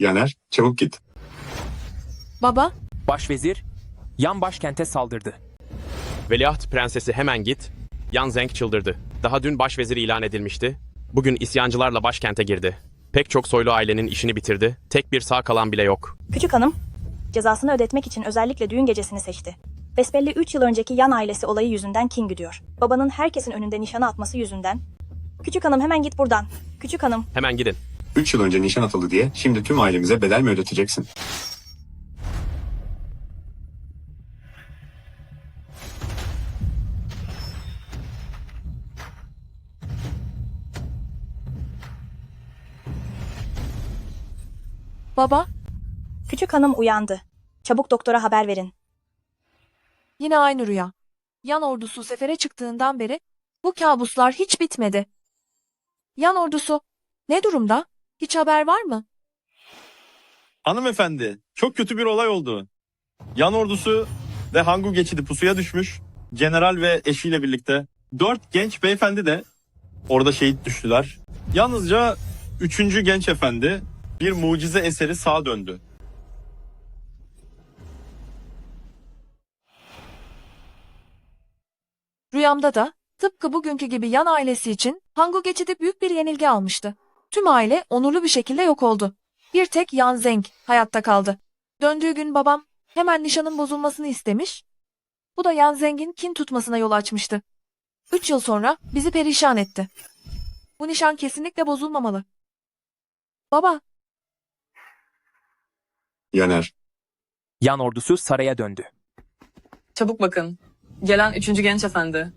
Yaner, çabuk git. Baba, Başvezir, Yan başkente saldırdı. Veliaht prensesi hemen git. Yan Zeng çıldırdı. Daha dün başvezir ilan edilmişti. Bugün isyancılarla başkente girdi. Pek çok soylu ailenin işini bitirdi. Tek bir sağ kalan bile yok. Küçük hanım, cezasını ödetmek için özellikle düğün gecesini seçti. Besbelli 3 yıl önceki Yan ailesi olayı yüzünden kin güdüyor. Babanın herkesin önünde nişana atması yüzünden. Küçük hanım hemen git buradan. Küçük hanım. Hemen gidin. 3 yıl önce nişan atıldı diye şimdi tüm ailemize bedel mi ödeteceksin? baba, Küçük hanım uyandı. Çabuk doktora haber verin. yine aynı rüya. Yan ordusu sefere çıktığından beri bu kabuslar hiç bitmedi. Yan ordusu ne durumda? Hiç haber var mı? Hanımefendi, çok kötü bir olay oldu. Yan ordusu ve Hangu geçidi pusuya düşmüş. General ve eşiyle birlikte 4 genç beyefendi de orada şehit düştüler. Yalnızca 3. genç efendi bir mucize eseri sağa döndü. Rüyamda da tıpkı bugünkü gibi Yan ailesi için Hangu geçidi büyük bir yenilgi almıştı. Tüm aile onurlu bir şekilde yok oldu. Bir tek Yan Zeng hayatta kaldı. Döndüğü gün babam hemen nişanın bozulmasını istemiş. Bu da Yan Zeng'in kin tutmasına yol açmıştı. 3 yıl sonra bizi perişan etti. Bu nişan kesinlikle bozulmamalı. Baba, Yaner, Yan ordusu saraya döndü. Çabuk bakın. Gelen 3. genç efendi.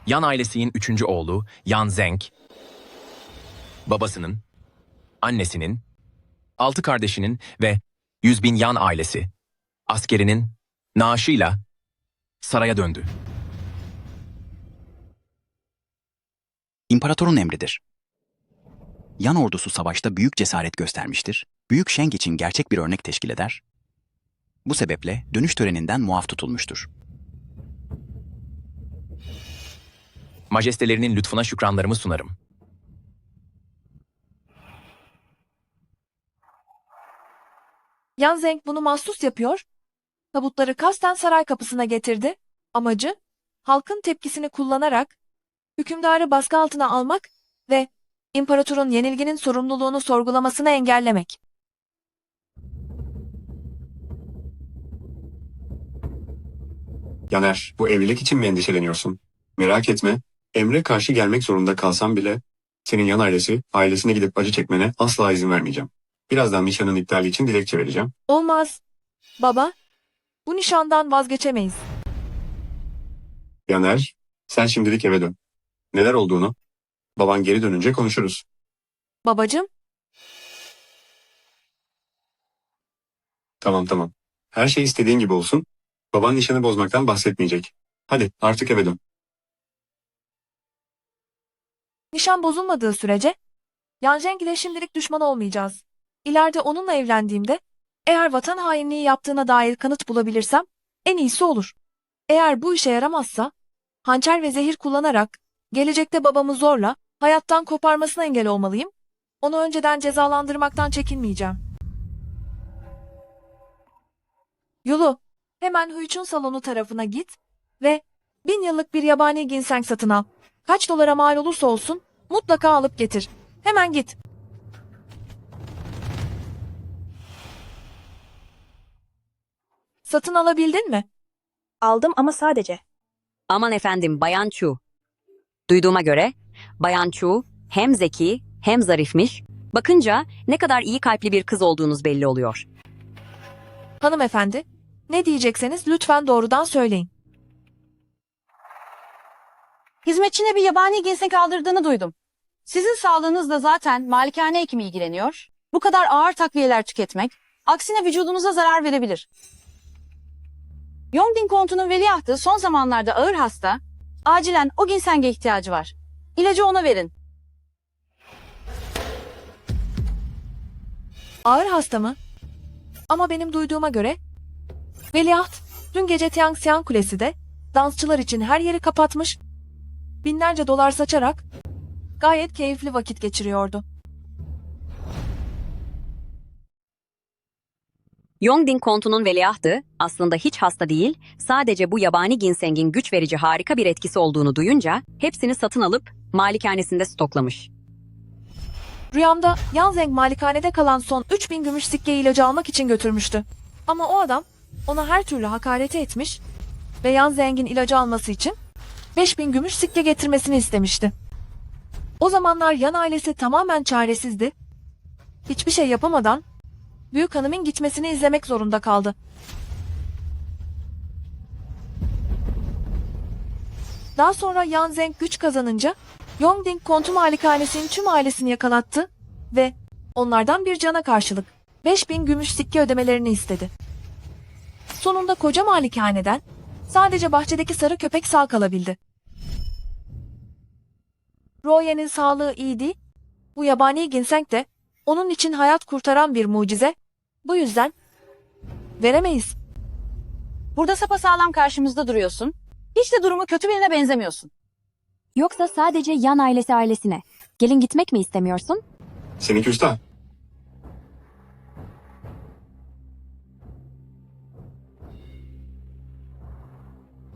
Yan ailesinin 3. oğlu Yan Zeng, babasının, annesinin, 6 kardeşinin ve 100.000 Yan ailesi, askerinin naaşıyla saraya döndü. İmparatorun emridir. Yan ordusu savaşta büyük cesaret göstermiştir. Büyük Sheng için gerçek bir örnek teşkil eder. Bu sebeple dönüş töreninden muaf tutulmuştur. Majestelerinin lütfuna şükranlarımı sunarım. Yan Zeng bunu mahsus yapıyor. Tabutları kasten saray kapısına getirdi. Amacı, halkın tepkisini kullanarak hükümdarı baskı altına almak ve imparatorun yenilginin sorumluluğunu sorgulamasını engellemek. Yaner, bu evlilik için mi endişeleniyorsun? Merak etme, emre karşı gelmek zorunda kalsam bile senin yan ailesine gidip acı çekmene asla izin vermeyeceğim. Birazdan nişanın iptali için dilekçe vereceğim. Olmaz. Baba, bu nişandan vazgeçemeyiz. Yaner, sen şimdilik eve dön. Neler olduğunu baban geri dönünce konuşuruz. Babacığım, Tamam. Her şey istediğin gibi olsun. Baban nişanı bozmaktan bahsetmeyecek. Hadi artık eve dön. nişan bozulmadığı sürece Yan Zeng ile şimdilik düşman olmayacağız. İleride onunla evlendiğimde eğer vatan hainliği yaptığına dair kanıt bulabilirsem en iyisi olur. Eğer bu işe yaramazsa hançer ve zehir kullanarak gelecekte babamı zorla hayattan koparmasına engel olmalıyım. Onu önceden cezalandırmaktan çekinmeyeceğim. Yolu, hemen Huyçun salonu tarafına git ve 1000 yıllık bir yabani ginseng satın al. Kaç dolara mal olursa olsun mutlaka alıp getir. Hemen git. Satın alabildin mi? Aldım ama sadece. Aman efendim Bayan Chu. Duyduğuma göre Bayan Chu hem zeki hem zarifmiş. Bakınca ne kadar iyi kalpli bir kız olduğunuz belli oluyor. Hanımefendi, ne diyecekseniz lütfen doğrudan söyleyin. Hizmetçine bir yabani ginseng aldırdığını duydum. Sizin sağlığınızla zaten malikane hekimi ilgileniyor. Bu kadar ağır takviyeler tüketmek, aksine vücudunuza zarar verebilir. Yongding kontunun veliahtı son zamanlarda ağır hasta, acilen o ginsenge ihtiyacı var. İlacı ona verin. Ağır hasta mı? Ama benim duyduğuma göre veliaht dün gece Tianxian Kulesi de dansçılar için her yeri kapatmış, binlerce dolar saçarak gayet keyifli vakit geçiriyordu. Yongding kontunun veliahtı aslında hiç hasta değil, sadece bu yabani ginsengin güç verici harika bir etkisi olduğunu duyunca hepsini satın alıp malikanesinde stoklamış. Rüyamda Yanzeng malikanede kalan son 3000 gümüş sikke ilacı almak için götürmüştü. Ama o adam ona her türlü hakareti etmiş ve Yanzeng'in ilacı alması için 5000 gümüş sikke getirmesini istemişti. O zamanlar Yan ailesi tamamen çaresizdi. Hiçbir şey yapamadan büyük hanımın gitmesini izlemek zorunda kaldı. Daha sonra Yanzeng güç kazanınca Yongding kontu malikanesinin tüm ailesini yakalattı ve onlardan bir cana karşılık 5000 gümüş sikke ödemelerini istedi. Sonunda koca malikaneden sadece bahçedeki sarı köpek sağ kalabildi. Roye'nin sağlığı iyiydi. Bu yabani ginseng de onun için hayat kurtaran bir mucize. Bu yüzden veremeyiz. Burada sapasağlam karşımızda duruyorsun. Hiç de durumu kötü birine benzemiyorsun. Yoksa sadece Yan ailesine. Gelin gitmek mi istemiyorsun? Seninki usta.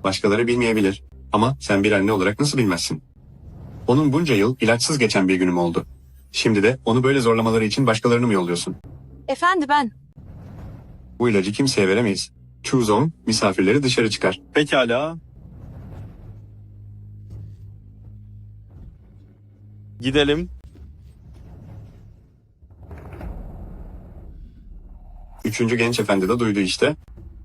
Başkaları bilmeyebilir. Ama sen bir anne olarak nasıl bilmezsin? Onun bunca yıl ilaçsız geçen bir günüm oldu. Şimdi de onu böyle zorlamaları için başkalarını mı yolluyorsun? Efendi ben. Bu ilacı kimseye veremeyiz. Chuzong misafirleri dışarı çıkar. Pekala. Gidelim. Üçüncü genç efendi de duydu işte.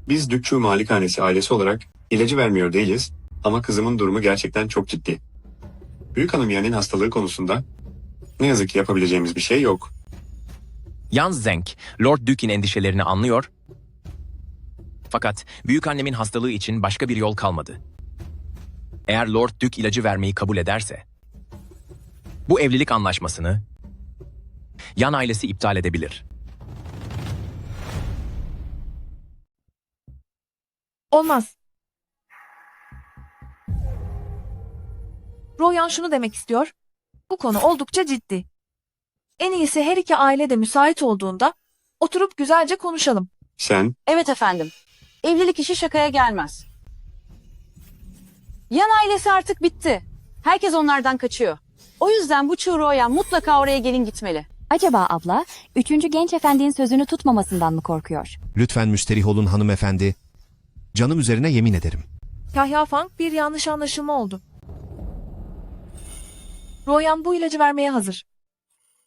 Biz Dükçü Malikanesi ailesi olarak ilacı vermiyor değiliz ama kızımın durumu gerçekten çok ciddi. Büyük hanım Yan'in hastalığı konusunda ne yazık ki yapabileceğimiz bir şey yok. Yan Zeng, Lord Duke'in endişelerini anlıyor. Fakat büyükannemin hastalığı için başka bir yol kalmadı. Eğer Lord Duke ilacı vermeyi kabul ederse, bu evlilik anlaşmasını Yan ailesi iptal edebilir. Olmaz. Royan şunu demek istiyor. Bu konu oldukça ciddi. En iyisi her iki aile de müsait olduğunda oturup güzelce konuşalım. Sen, Evet efendim. Evlilik işi şakaya gelmez. Yan ailesi artık bitti. Herkes onlardan kaçıyor. O yüzden bu Çuğro'ya mutlaka oraya gelin gitmeli. Acaba abla, 3. genç efendinin sözünü tutmamasından mı korkuyor? Lütfen müsterih olun hanımefendi. Canım üzerine yemin ederim. Kahya Fang bir yanlış anlaşılma oldu. Royan bu ilacı vermeye hazır.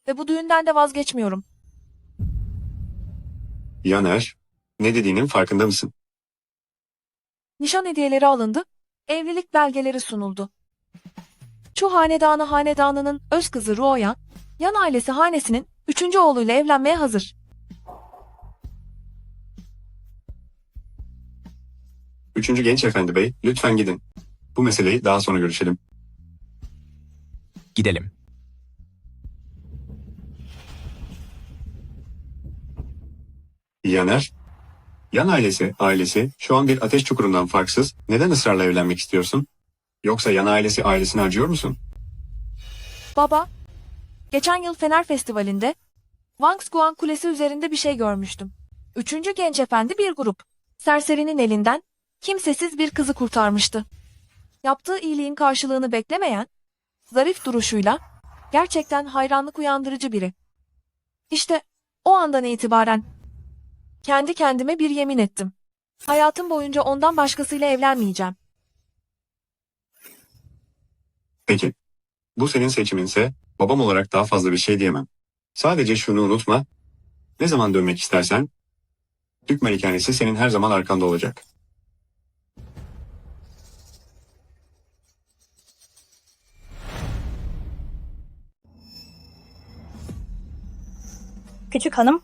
Ve bu düğünden de vazgeçmiyorum. Yaner, ne dediğinin farkında mısın? Nişan hediyeleri alındı, evlilik belgeleri sunuldu. Çu hanedanının öz kızı Royan, Yan ailesi hanesinin 3. oğluyla evlenmeye hazır. Üçüncü genç efendi bey, lütfen gidin. Bu meseleyi daha sonra görüşelim. Gidelim. Yaner, Yan ailesi şu an bir ateş çukurundan farksız. Neden ısrarla evlenmek istiyorsun? Yoksa Yan ailesine acıyor musun? Baba, geçen yıl Fener Festivali'nde Wangsguan Kulesi üzerinde bir şey görmüştüm. 3. genç efendi bir grup. Serserinin elinden kimsesiz bir kızı kurtarmıştı. Yaptığı iyiliğin karşılığını beklemeyen, zarif duruşuyla gerçekten hayranlık uyandırıcı biri. İşte o andan itibaren kendi kendime bir yemin ettim. Hayatım boyunca ondan başkasıyla evlenmeyeceğim. Peki. Bu senin seçiminse babam olarak daha fazla bir şey diyemem. Sadece şunu unutma. Ne zaman dönmek istersen Dük Malikanesi senin her zaman arkanda olacak. Küçük hanım,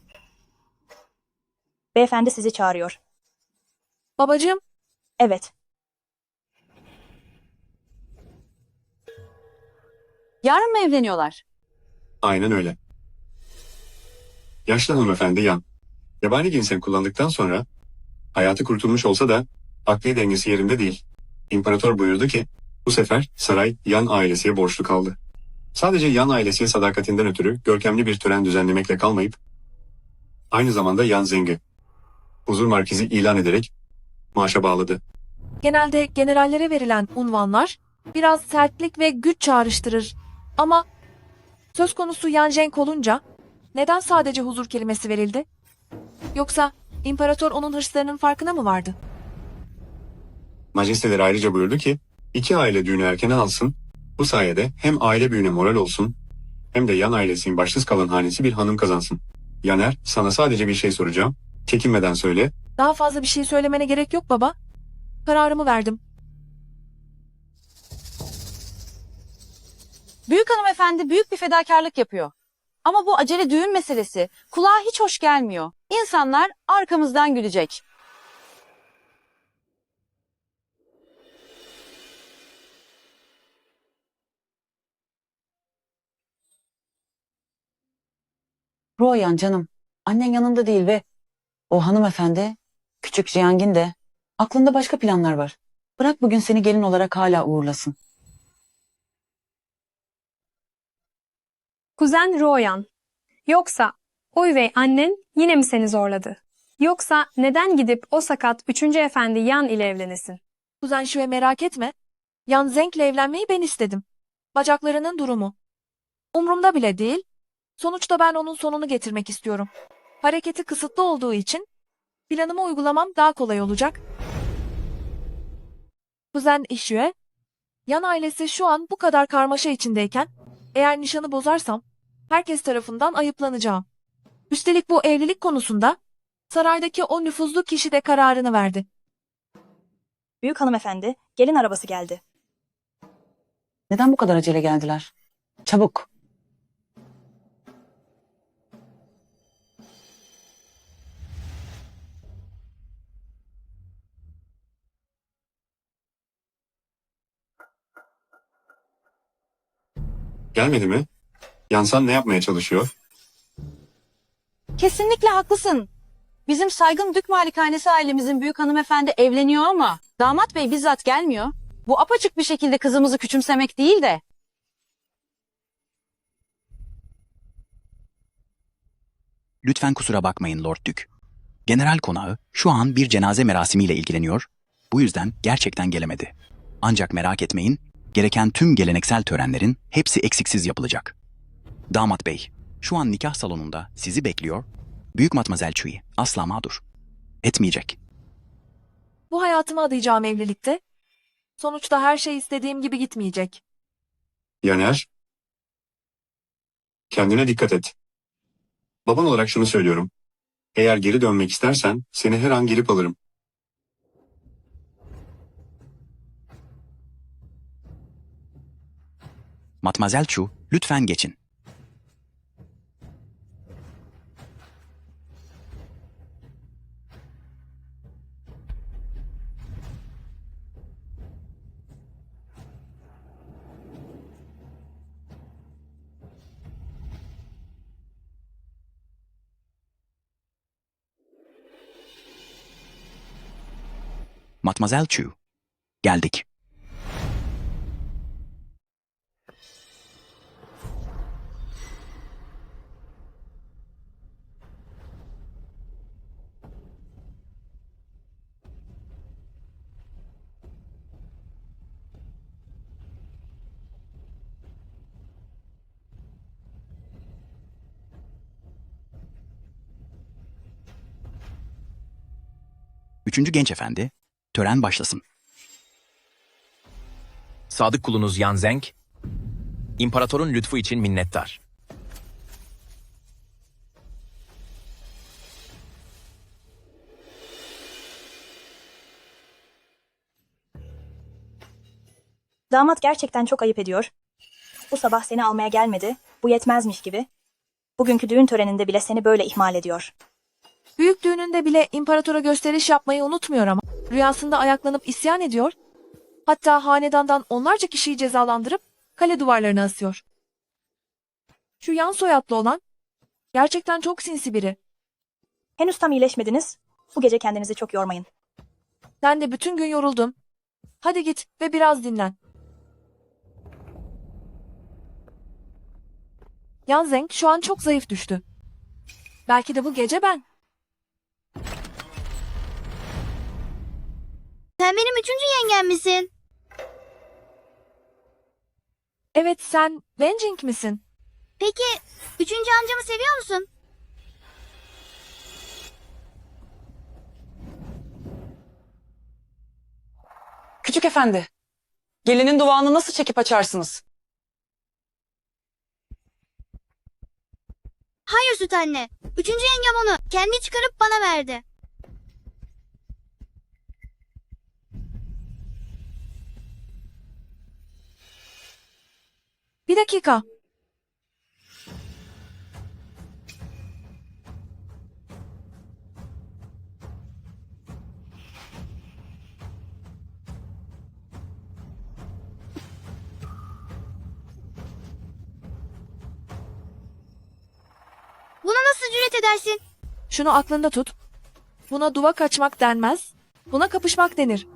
beyefendi sizi çağırıyor. Babacığım, Evet, Yarın mı evleniyorlar? Aynen öyle. Yaşlı hanımefendi Yan. Yabani ginseng kullandıktan sonra hayatı kurtulmuş olsa da akli dengesi yerinde değil. İmparator buyurdu ki bu sefer saray Yan ailesiye borçlu kaldı. Sadece Yan ailesiye sadakatinden ötürü görkemli bir tören düzenlemekle kalmayıp aynı zamanda Yan Zeng'i huzur merkezi ilan ederek maaşa bağladı. genelde generallere verilen unvanlar biraz sertlik ve güç çağrıştırır. Ama söz konusu Yan Zheng olunca neden sadece huzur kelimesi verildi? Yoksa imparator onun hırslarının farkına mı vardı? Majesteleri ayrıca buyurdu ki iki aile düğünü erken alsın. Bu sayede hem aile büyüğüne moral olsun hem de Yan ailesinin başsız kalan hanesi bir hanım kazansın. Yaner, sana sadece bir şey soracağım. Çekinmeden söyle. Daha fazla bir şey söylemene gerek yok baba. Kararımı verdim. Büyük hanımefendi büyük bir fedakarlık yapıyor. Ama bu acele düğün meselesi kulağa hiç hoş gelmiyor. İnsanlar arkamızdan gülecek. Royan canım, annen yanında değil ve o hanımefendi, küçük Cihangin de aklında başka planlar var. Bırak bugün seni gelin olarak hala uğurlasın. Kuzen Royan. Yoksa o üvey annen yine mi seni zorladı? Yoksa neden gidip o sakat 3. efendi Yan ile evlenesin? Kuzen Şue merak etme. Yan Zeng'le evlenmeyi ben istedim. Bacaklarının durumu. Umrumda bile değil. Sonuçta ben onun sonunu getirmek istiyorum. Hareketi kısıtlı olduğu için planımı uygulamam daha kolay olacak. Kuzen Işue, Yan ailesi şu an bu kadar karmaşa içindeyken eğer nişanı bozarsam herkes tarafından ayıplanacağım. Üstelik bu evlilik konusunda saraydaki o nüfuzlu kişi de kararını verdi. büyük hanımefendi, gelin arabası geldi. Neden bu kadar acele geldiler? Çabuk. Gelmedi mi? Yansan ne yapmaya çalışıyor? Kesinlikle haklısın. Bizim saygın Dük Malikanesi ailemizin büyük hanımefendi evleniyor ama damat bey bizzat gelmiyor. Bu apaçık bir şekilde kızımızı küçümsemek değil de. Lütfen kusura bakmayın Lord Dük. General konağı şu an bir cenaze merasimiyle ilgileniyor. Bu yüzden gerçekten gelemedi. Ancak merak etmeyin, gereken tüm geleneksel törenlerin hepsi eksiksiz yapılacak. Damat bey, şu an nikah salonunda sizi bekliyor. Büyük Matmazel Chui asla mağdur etmeyecek. Bu hayatımı adayacağım evlilikte. Sonuçta her şey istediğim gibi gitmeyecek. Yaner, kendine dikkat et. Baban olarak şunu söylüyorum. Eğer geri dönmek istersen seni her an gelip alırım. Matmazel Chu, lütfen geçin. Matmazel Chu, geldik. Üçüncü genç efendi, tören başlasın. Sadık kulunuz Yan Zeng, imparatorun lütfu için minnettar. Damat gerçekten çok ayıp ediyor. Bu sabah seni almaya gelmedi, bu yetmezmiş gibi. Bugünkü düğün töreninde bile seni böyle ihmal ediyor. Büyük düğününde bile imparatora gösteriş yapmayı unutmuyor ama rüyasında ayaklanıp isyan ediyor. Hatta hanedandan onlarca kişiyi cezalandırıp kale duvarlarına asıyor. Şu yan soyadlı olan gerçekten çok sinsi biri. Henüz tam iyileşmediniz. Bu gece kendinizi çok yormayın. Sen de bütün gün yoruldun. Hadi git ve biraz dinlen. Yan Zeng şu an çok zayıf düştü. Belki de bu gece ben. Sen benim üçüncü yengem misin? Evet, sen Wenjing misin? Peki üçüncü amcamı seviyor musun? Küçük efendi, gelinin duvağını nasıl çekip açarsınız? Hayır süt anne. Üçüncü yengem onu kendi çıkarıp bana verdi. Bir dakika. Buna nasıl cüret edersin? Şunu aklında tut. Buna duvak açmak denmez. Buna kapışmak denir.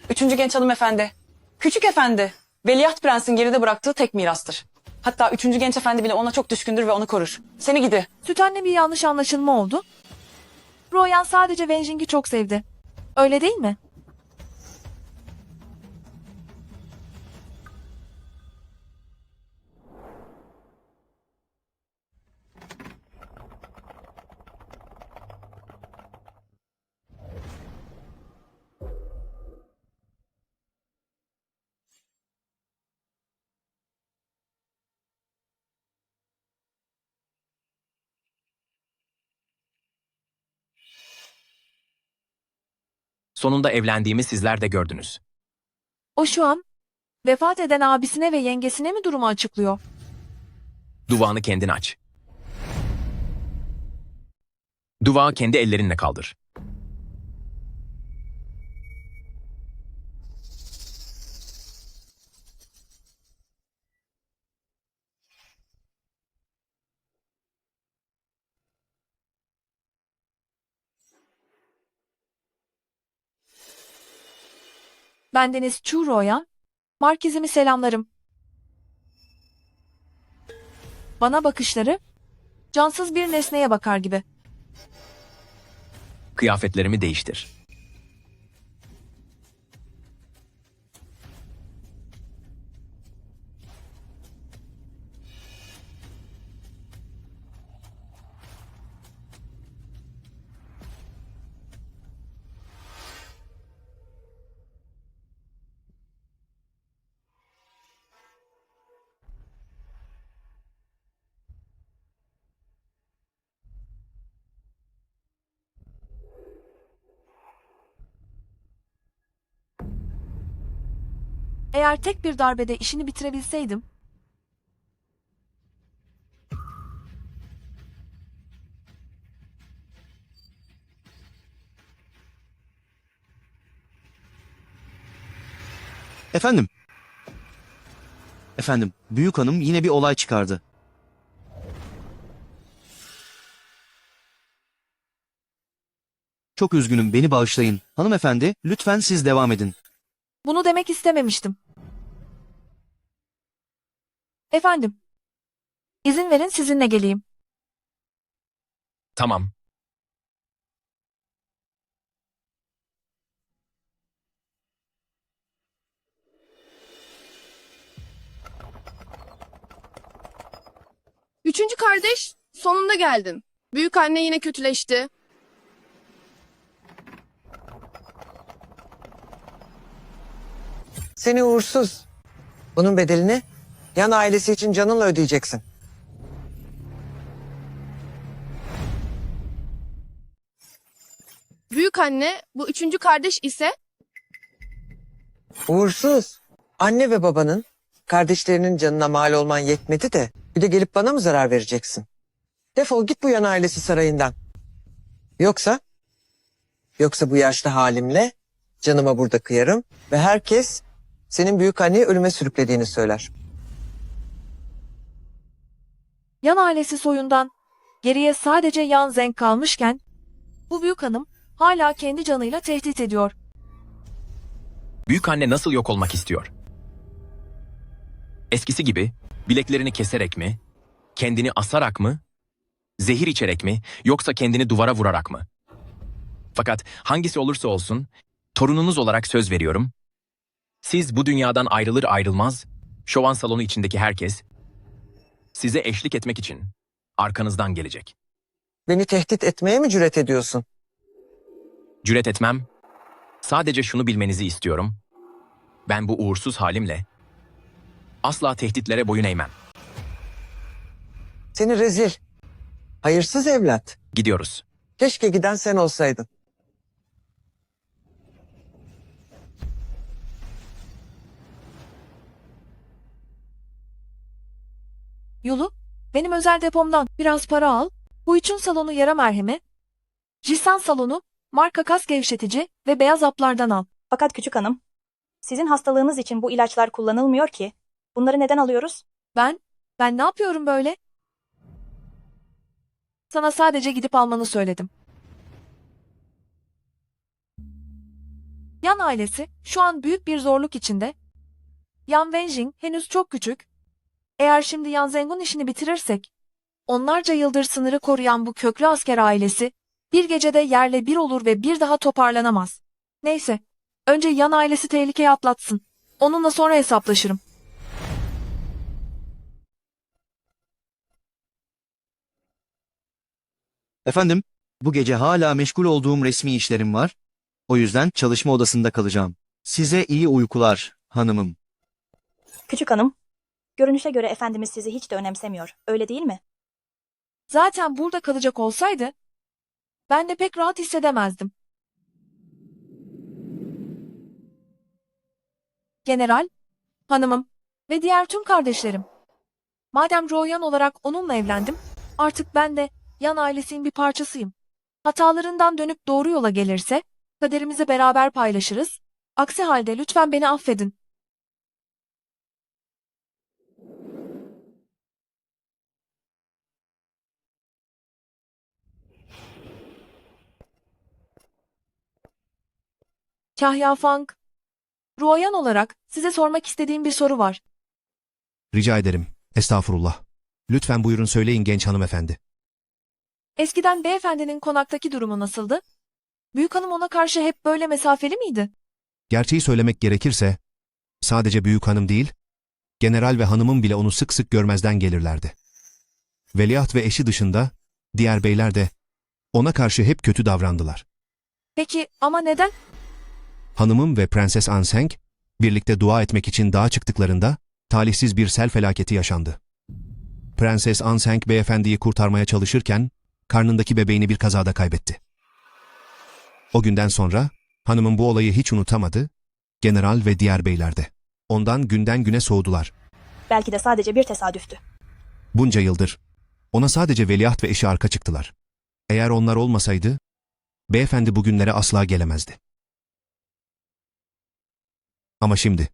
Üçüncü genç hanımefendi, küçük efendi, Veliaht Prens'in geride bıraktığı tek mirastır. Hatta üçüncü genç efendi bile ona çok düşkündür ve onu korur. Seni gidi. Süt anne, bir yanlış anlaşılma oldu. Royan sadece Wenjing'i çok sevdi. Öyle değil mi? Sonunda evlendiğimi sizler de gördünüz. O şu an vefat eden abisine ve yengesine mi durumu açıklıyor? Duvağını kendin aç. Duvağı kendi ellerinle kaldır. Bendeniz Chu Royan. Markizimi selamlarım. Bana bakışları cansız bir nesneye bakar gibi. Kıyafetlerimi değiştir. Eğer tek bir darbede işini bitirebilseydim. Efendim? Efendim, büyük hanım yine bir olay çıkardı. Çok üzgünüm, beni bağışlayın. Hanımefendi, lütfen siz devam edin. Bunu demek istememiştim. Efendim, izin verin sizinle geleyim. Tamam. Üçüncü kardeş, sonunda geldin. Büyük anne yine kötüleşti. Seni uğursuz. Bunun bedelini Yan ailesi için canınla ödeyeceksin. Büyük anne, bu üçüncü kardeş ise Uğursuz. Anne ve babanın, kardeşlerinin canına mal olman yetmedi de bir de gelip bana mı zarar vereceksin? Defol git bu Yan ailesi sarayından. Yoksa bu yaşlı halimle canıma burada kıyarım ve herkes senin büyük anneyi ölüme sürüklediğini söyler. Yan ailesi soyundan geriye sadece Yan Zeng kalmışken bu büyük hanım hala kendi canıyla tehdit ediyor. Büyük anne nasıl yok olmak istiyor? Eskisi gibi bileklerini keserek mi? Kendini asarak mı? Zehir içerek mi? Yoksa kendini duvara vurarak mı? Fakat hangisi olursa olsun, torununuz olarak söz veriyorum. Siz bu dünyadan ayrılır ayrılmaz, şovan salonu içindeki herkes size eşlik etmek için arkanızdan gelecek. Beni tehdit etmeye mi cüret ediyorsun? Cüret etmem. Sadece şunu bilmenizi istiyorum. Ben bu uğursuz halimle asla tehditlere boyun eğmem. Seni rezil, hayırsız evlat. Gidiyoruz. Keşke giden sen olsaydın. Yulu, benim özel depomdan biraz para al, bu üçün salonu yara merhemi, Jisan salonu, marka kas gevşetici ve beyaz haplardan al. Fakat küçük hanım, sizin hastalığınız için bu ilaçlar kullanılmıyor ki. Bunları neden alıyoruz? Ben ne yapıyorum böyle? Sana sadece gidip almanı söyledim. Yan ailesi şu an büyük bir zorluk içinde. Yan Wenjing henüz çok küçük. Eğer şimdi Yan Zeng'un işini bitirirsek, onlarca yıldır sınırı koruyan bu köklü asker ailesi bir gecede yerle bir olur ve bir daha toparlanamaz. Neyse, önce Yan ailesi tehlikeye atlatsın. Onunla sonra hesaplaşırım. Efendim, bu gece hala meşgul olduğum resmi işlerim var. O yüzden çalışma odasında kalacağım. Size iyi uykular hanımım. Küçük hanım, görünüşe göre Efendimiz sizi hiç de önemsemiyor. Öyle değil mi? Zaten burada kalacak olsaydı, ben de pek rahat hissedemezdim. General, hanımım ve diğer tüm kardeşlerim. Madem Royan olarak onunla evlendim, artık ben de Yan ailesinin bir parçasıyım. Hatalarından dönüp doğru yola gelirse, kaderimizi beraber paylaşırız. Aksi halde lütfen beni affedin. Kahya Fang, Royan olarak size sormak istediğim bir soru var. Rica ederim. Estağfurullah. Lütfen buyurun söyleyin genç hanımefendi. Eskiden beyefendinin konaktaki durumu nasıldı? Büyük hanım ona karşı hep böyle mesafeli miydi? Gerçeği söylemek gerekirse, sadece büyük hanım değil, general ve hanımım bile onu sık sık görmezden gelirlerdi. Veliaht ve eşi dışında, diğer beyler de ona karşı hep kötü davrandılar. Peki ama neden? Hanımım ve Prenses Anseng, birlikte dua etmek için dağa çıktıklarında, talihsiz bir sel felaketi yaşandı. Prenses Anseng beyefendiyi kurtarmaya çalışırken, karnındaki bebeğini bir kazada kaybetti. O günden sonra, hanımım bu olayı hiç unutamadı, general ve diğer beyler de. Ondan günden güne soğudular. Belki de sadece bir tesadüftü. Bunca yıldır, ona sadece veliaht ve eşi arka çıktılar. Eğer onlar olmasaydı, beyefendi bugünlere asla gelemezdi. Ama şimdi,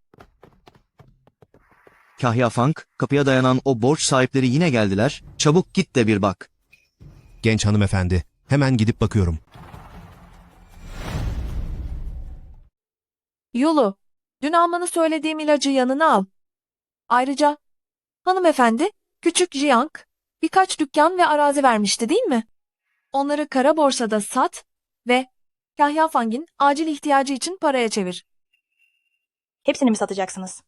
Kahya Fang, kapıya dayanan o borç sahipleri yine geldiler. Çabuk git de bir bak. genç hanımefendi, hemen gidip bakıyorum. Yulu, dün almanı söylediğim ilacı yanına al. Ayrıca, hanımefendi, küçük Jiang, birkaç dükkan ve arazi vermişti değil mi? Onları kara borsada sat ve Kahya Fang'in acil ihtiyacı için paraya çevir. Hepsini mi satacaksınız?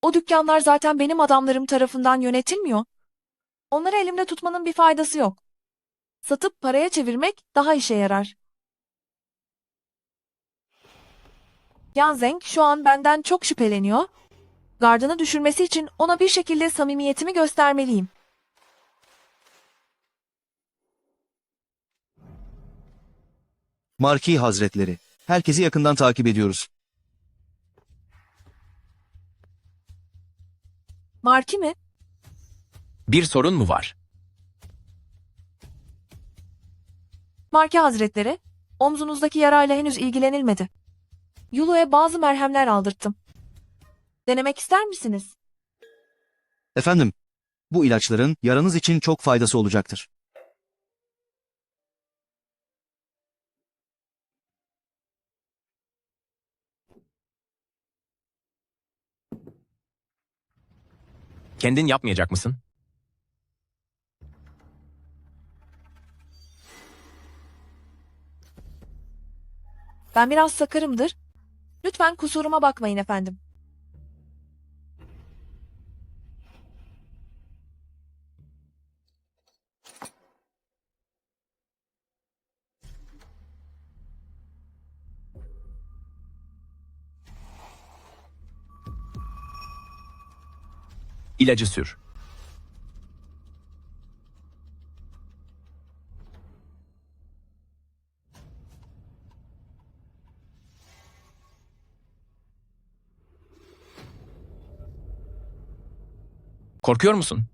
O dükkanlar zaten benim adamlarım tarafından yönetilmiyor. Onları elimde tutmanın bir faydası yok. Satıp paraya çevirmek daha işe yarar. Yan Zeng şu an benden çok şüpheleniyor. Gardını düşürmesi için ona bir şekilde samimiyetimi göstermeliyim. Marki Hazretleri, herkesi yakından takip ediyoruz. Marki mi? Bir sorun mu var? Marki Hazretleri, omzunuzdaki yarayla henüz ilgilenilmedi. Yulu'ya bazı merhemler aldırttım. Denemek ister misiniz? Efendim, bu ilaçların yaranız için çok faydası olacaktır. Kendin yapmayacak mısın? Ben biraz sakarımdır. Lütfen kusuruma bakmayın efendim. İlacı sür. Korkuyor musun?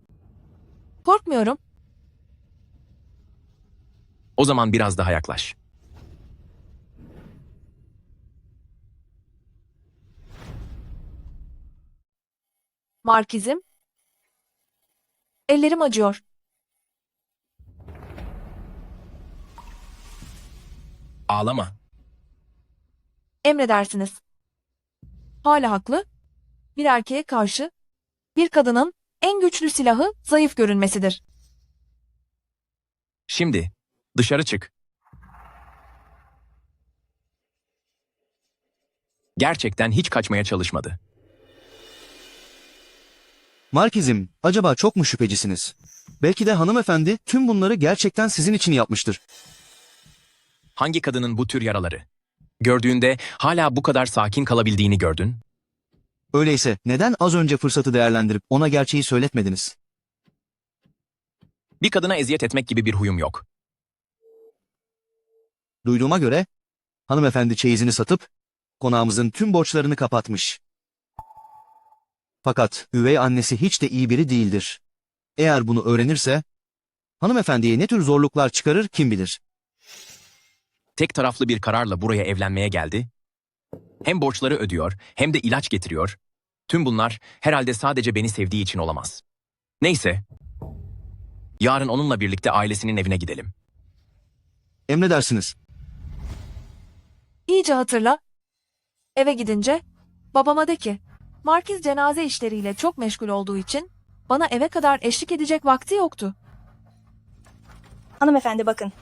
Korkmuyorum. O zaman biraz daha yaklaş. Markizim. Ellerim acıyor. Ağlama. Emredersiniz. Hala haklı. Bir erkeğe karşı bir kadının en güçlü silahı zayıf görünmesidir. Şimdi dışarı çık. Gerçekten hiç kaçmaya çalışmadı. Markizim, acaba çok mu şüphecisiniz? Belki de hanımefendi tüm bunları gerçekten sizin için yapmıştır. Hangi kadının bu tür yaraları gördüğünde hala bu kadar sakin kalabildiğini gördün? Öyleyse neden az önce fırsatı değerlendirip ona gerçeği söyletmediniz? Bir kadına eziyet etmek gibi bir huyum yok. Duyduğuma göre hanımefendi çeyizini satıp konağımızın tüm borçlarını kapatmış. Fakat üvey annesi hiç de iyi biri değildir. Eğer bunu öğrenirse hanımefendiye ne tür zorluklar çıkarır kim bilir. Tek taraflı bir kararla buraya evlenmeye geldi. Hem borçları ödüyor hem de ilaç getiriyor. Tüm bunlar herhalde sadece beni sevdiği için olamaz. Neyse. Yarın onunla birlikte ailesinin evine gidelim. Emredersiniz. İyice hatırla. Eve gidince babama de ki, Markiz cenaze işleriyle çok meşgul olduğu için bana eve kadar eşlik edecek vakti yoktu. Hanımefendi bakın.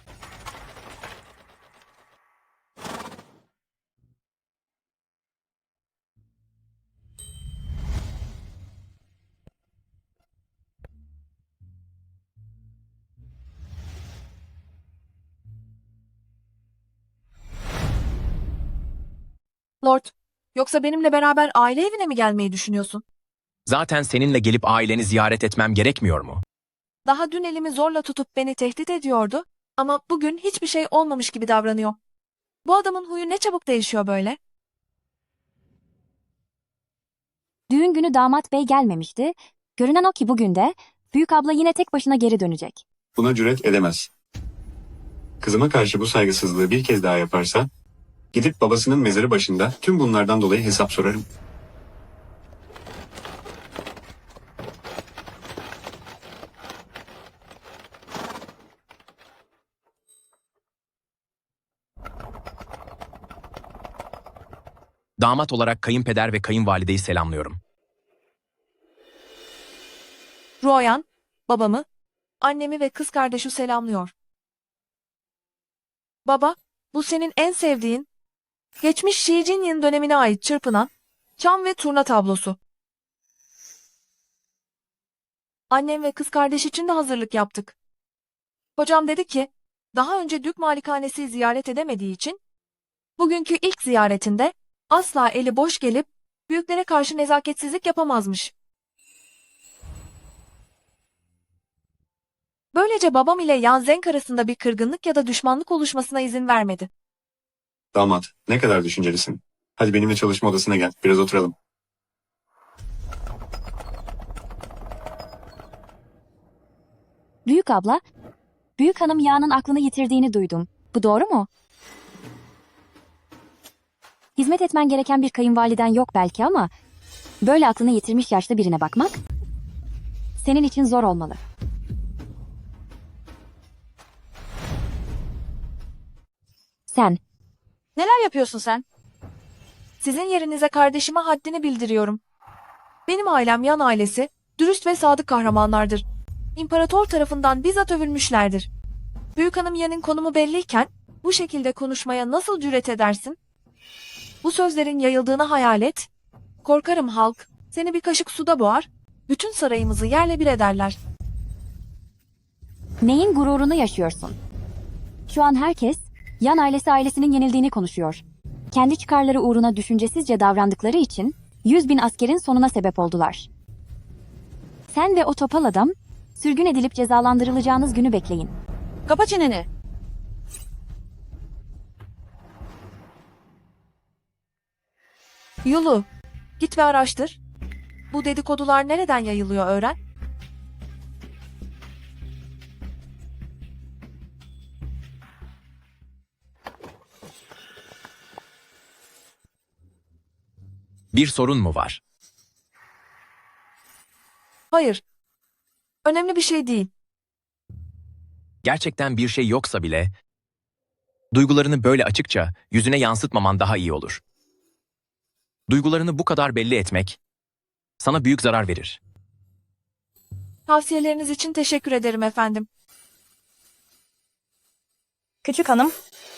Lord, yoksa benimle beraber aile evine mi gelmeyi düşünüyorsun? Zaten seninle gelip aileni ziyaret etmem gerekmiyor mu? Daha dün elimi zorla tutup beni tehdit ediyordu ama bugün hiçbir şey olmamış gibi davranıyor. Bu adamın huyu ne çabuk değişiyor böyle. Düğün günü damat bey gelmemişti. Görünen o ki bugün de büyük abla yine tek başına geri dönecek. Buna cüret edemez. Kızıma karşı bu saygısızlığı bir kez daha yaparsa, gidip babasının mezarı başında tüm bunlardan dolayı hesap sorarım. Damat olarak kayınpeder ve kayınvalideyi selamlıyorum. Ruoyan, babamı, annemi ve kız kardeşi selamlıyor. Baba, bu senin en sevdiğin, geçmiş Şi Jinyin dönemine ait çırpınan çam ve turna tablosu. Annem ve kız kardeş için de hazırlık yaptık. Hocam dedi ki, daha önce Dük Malikanesi ziyaret edemediği için, bugünkü ilk ziyaretinde asla eli boş gelip büyüklere karşı nezaketsizlik yapamazmış. Böylece babam ile Yan Zeng arasında bir kırgınlık ya da düşmanlık oluşmasına izin vermedi. Damat, ne kadar düşüncelisin. Hadi benimle çalışma odasına gel, biraz oturalım. Büyük abla, büyük hanım Yağ'ın aklını yitirdiğini duydum. Bu doğru mu? Hizmet etmen gereken bir kayınvaliden yok belki ama böyle aklını yitirmiş yaşlı birine bakmak senin için zor olmalı. Sen, Neler yapıyorsun sen? Sizin yerinize kardeşime haddini bildiriyorum. Benim ailem Yan ailesi, dürüst ve sadık kahramanlardır. İmparator tarafından bizzat övülmüşlerdir. Büyük hanım Yan'ın konumu belliyken, bu şekilde konuşmaya nasıl cüret edersin? Bu sözlerin yayıldığını hayal et. Korkarım halk, seni bir kaşık suda boğar, bütün sarayımızı yerle bir ederler. neyin gururunu yaşıyorsun? Şu an herkes Yan ailesinin yenildiğini konuşuyor. Kendi çıkarları uğruna düşüncesizce davrandıkları için 100.000 askerin sonuna sebep oldular. Sen ve o topal adam sürgün edilip cezalandırılacağınız günü bekleyin. Kapa çeneni. Yulu, git ve araştır. Bu dedikodular nereden yayılıyor öğren. Bir sorun mu var? Hayır. Önemli bir şey değil. Gerçekten bir şey yoksa bile duygularını böyle açıkça yüzüne yansıtmaman daha iyi olur. Duygularını bu kadar belli etmek sana büyük zarar verir. Tavsiyeleriniz için teşekkür ederim efendim. Küçük hanım,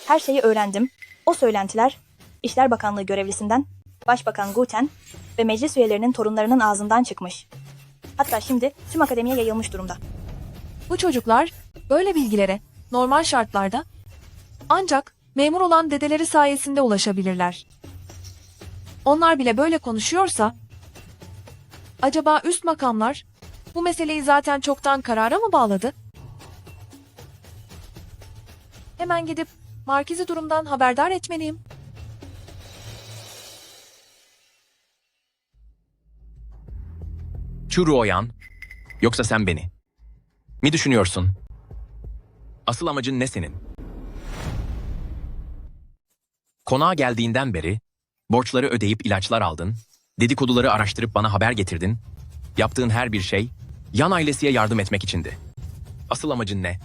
her şeyi öğrendim. O söylentiler, İşler Bakanlığı görevlisinden, Başbakan Guten ve meclis üyelerinin torunlarının ağzından çıkmış. Hatta şimdi tüm akademiye yayılmış durumda. Bu çocuklar böyle bilgilere normal şartlarda ancak memur olan dedeleri sayesinde ulaşabilirler. Onlar bile böyle konuşuyorsa acaba üst makamlar bu meseleyi zaten çoktan karara mı bağladı? Hemen gidip Markiz'i durumdan haberdar etmeliyim. Chu Ruoyan, yoksa sen beni mi düşünüyorsun? Asıl amacın ne senin? Konağa geldiğinden beri borçları ödeyip ilaçlar aldın, dedikoduları araştırıp bana haber getirdin. Yaptığın her bir şey Yan ailesiye yardım etmek içindi. Asıl amacın ne?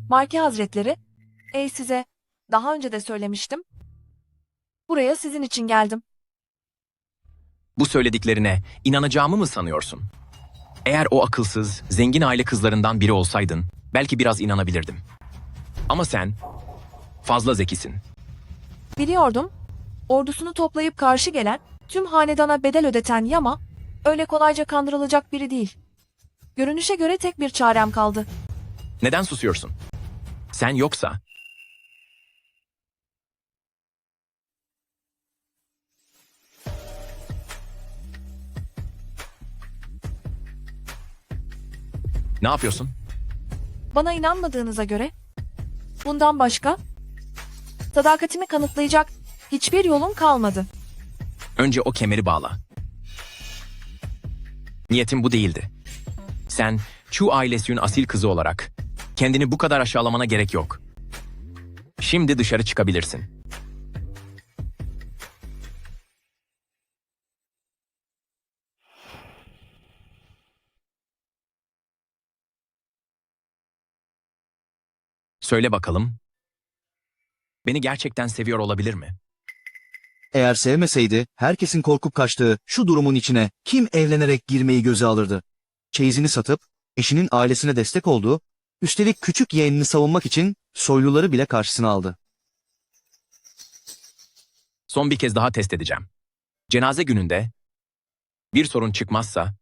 Marki Hazretleri, size daha önce de söylemiştim. Buraya sizin için geldim. Bu söylediklerine inanacağımı mı sanıyorsun? Eğer o akılsız, zengin aile kızlarından biri olsaydın, belki biraz inanabilirdim. Ama sen fazla zekisin. Biliyordum, ordusunu toplayıp karşı gelen, tüm hanedana bedel ödeten Yama, öyle kolayca kandırılacak biri değil. Görünüşe göre tek bir çarem kaldı. Neden susuyorsun? Sen yoksa ne yapıyorsun? Bana inanmadığınıza göre, bundan başka, sadakatimi kanıtlayacak hiçbir yolum kalmadı. Önce o kemeri bağla. Niyetim bu değildi. Sen Chu ailesinin asil kızı olarak kendini bu kadar aşağılamana gerek yok. Şimdi dışarı çıkabilirsin. Söyle bakalım. Beni gerçekten seviyor olabilir mi? Eğer sevmeseydi herkesin korkup kaçtığı şu durumun içine kim evlenerek girmeyi göze alırdı? Çeyizini satıp eşinin ailesine destek oldu, üstelik küçük yeğenini savunmak için soyluları bile karşısına aldı. Son bir kez daha test edeceğim. Cenaze gününde bir sorun çıkmazsa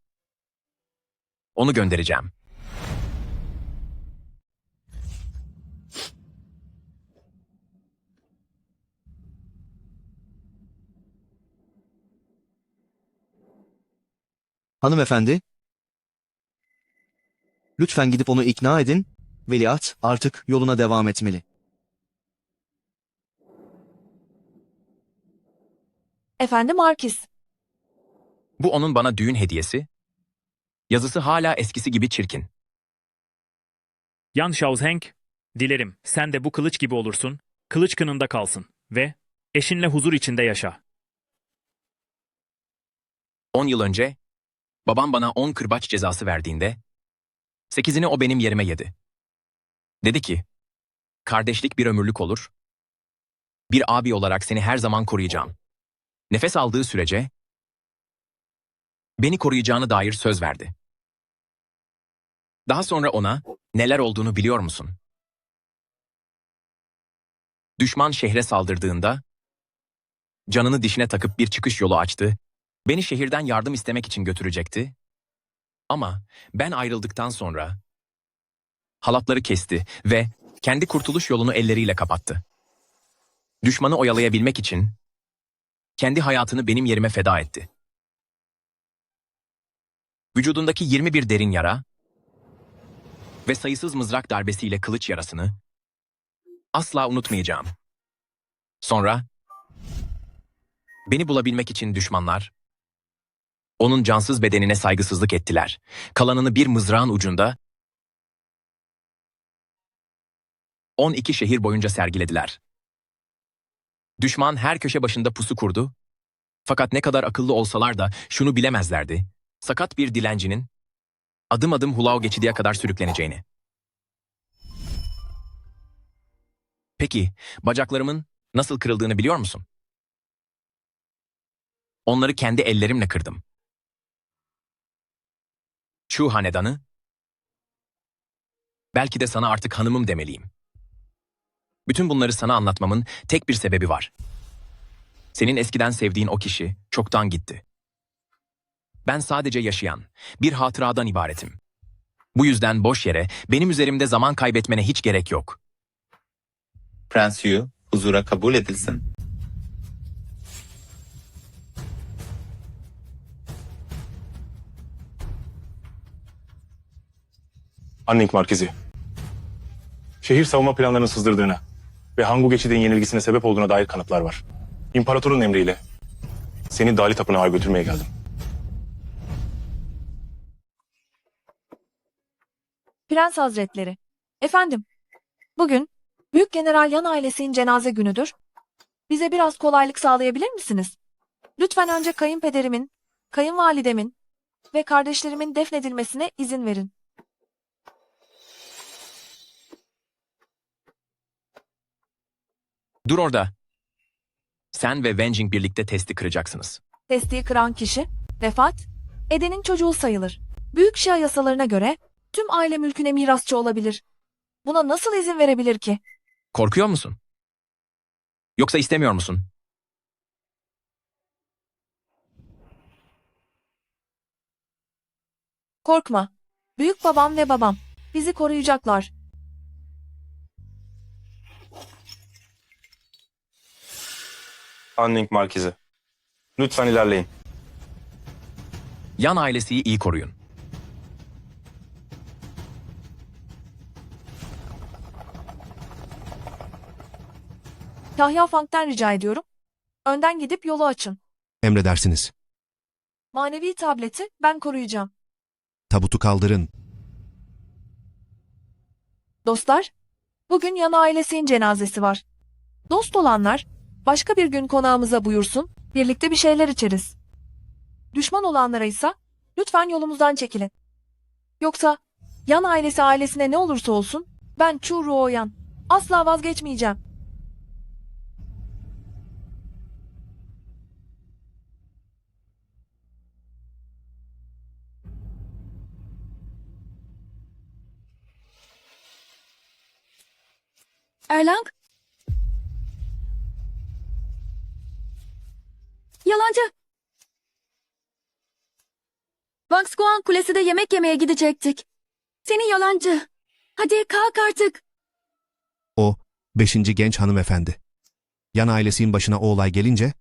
onu göndereceğim. Hanımefendi, lütfen gidip onu ikna edin. Veliaht artık yoluna devam etmeli. Efendim Markis. Bu onun bana düğün hediyesi. Yazısı hala eskisi gibi çirkin. Yan Shaosheng, dilerim sen de bu kılıç gibi olursun, kılıç kınında kalsın ve eşinle huzur içinde yaşa. 10 yıl önce babam bana 10 kırbaç cezası verdiğinde 8'ini o benim yerime yedi. Dedi ki, kardeşlik bir ömürlük olur. Bir abi olarak seni her zaman koruyacağım. Nefes aldığı sürece beni koruyacağına dair söz verdi. Daha sonra ona neler olduğunu biliyor musun? Düşman şehre saldırdığında canını dişine takıp bir çıkış yolu açtı. Beni şehirden yardım istemek için götürecekti. Ama ben ayrıldıktan sonra halatları kesti ve kendi kurtuluş yolunu elleriyle kapattı. Düşmanı oyalayabilmek için kendi hayatını benim yerime feda etti. Vücudundaki 21 derin yara ve sayısız mızrak darbesiyle kılıç yarasını asla unutmayacağım. Sonra beni bulabilmek için düşmanlar onun cansız bedenine saygısızlık ettiler. Kalanını bir mızrağın ucunda 12 şehir boyunca sergilediler. Düşman her köşe başında pusu kurdu. Fakat ne kadar akıllı olsalar da şunu bilemezlerdi. Sakat bir dilencinin adım adım Hulao geçidiye kadar sürükleneceğini. Peki, bacaklarımın nasıl kırıldığını biliyor musun? Onları kendi ellerimle kırdım. Chu hanedanı, belki de sana artık hanımım demeliyim. Bütün bunları sana anlatmamın tek bir sebebi var. Senin eskiden sevdiğin o kişi çoktan gitti. Ben sadece yaşayan bir hatıradan ibaretim. Bu yüzden boş yere benim üzerimde zaman kaybetmene hiç gerek yok. Prens Yu huzura kabul edilsin. Anning Markizi. Şehir savunma planlarını sızdırdığına ve Hangu Geçid'in yenilgisine sebep olduğuna dair kanıtlar var. İmparatorun emriyle seni Dali Tapınağı götürmeye geldim. Prens Hazretleri. Efendim, bugün Büyük General Yan ailesinin cenaze günüdür. Bize biraz kolaylık sağlayabilir misiniz? Lütfen önce kayınpederimin, kayınvalidemin ve kardeşlerimin defnedilmesine izin verin. Dur orada. Sen ve Wenjing birlikte testi kıracaksınız. Testiyi kıran kişi, vefat, edenin çocuğu sayılır. Büyük Şia yasalarına göre tüm aile mülküne mirasçı olabilir. Buna nasıl izin verebilir ki? Korkuyor musun? Yoksa istemiyor musun? Korkma. Büyük babam ve babam bizi koruyacaklar. Anning Markizi. Lütfen ilerleyin. Yan ailesiyi iyi koruyun. Kahya Fang'den rica ediyorum. Önden gidip yolu açın. Emredersiniz. Manevi tableti ben koruyacağım. Tabutu kaldırın. Dostlar, bugün Yan ailesinin cenazesi var. Dost olanlar başka bir gün konağımıza buyursun, birlikte bir şeyler içeriz. Düşman olanlara ise lütfen yolumuzdan çekilin. Yoksa Yan ailesi ailesine ne olursa olsun ben Chu Ruoyan asla vazgeçmeyeceğim. Erlang? Yalancı! Vangsguan Kulesi'de yemek yemeye gidecektik. Seni yalancı! Hadi kalk artık! O, 5. genç hanımefendi. Yan ailesinin başına o olay gelince,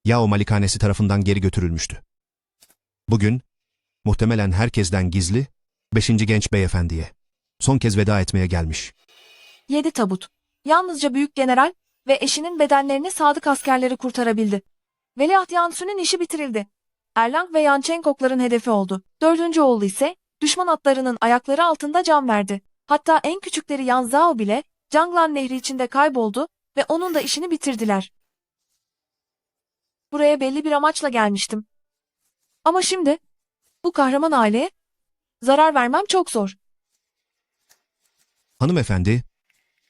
Yao Malikanesi tarafından geri götürülmüştü. Bugün, muhtemelen herkesten gizli, 5. genç beyefendiye son kez veda etmeye gelmiş. 7 tabut. Yalnızca büyük general ve eşinin bedenlerini sadık askerleri kurtarabildi. Veliaht Yansün'ün işi bitirildi. Erlang ve Yançenkokların hedefi oldu. 4. oğlu ise düşman atlarının ayakları altında can verdi. Hatta en küçükleri Yan Zhao bile Canglan Nehri içinde kayboldu ve onun da işini bitirdiler. Buraya belli bir amaçla gelmiştim. Ama şimdi bu kahraman aileye zarar vermem çok zor. Hanımefendi,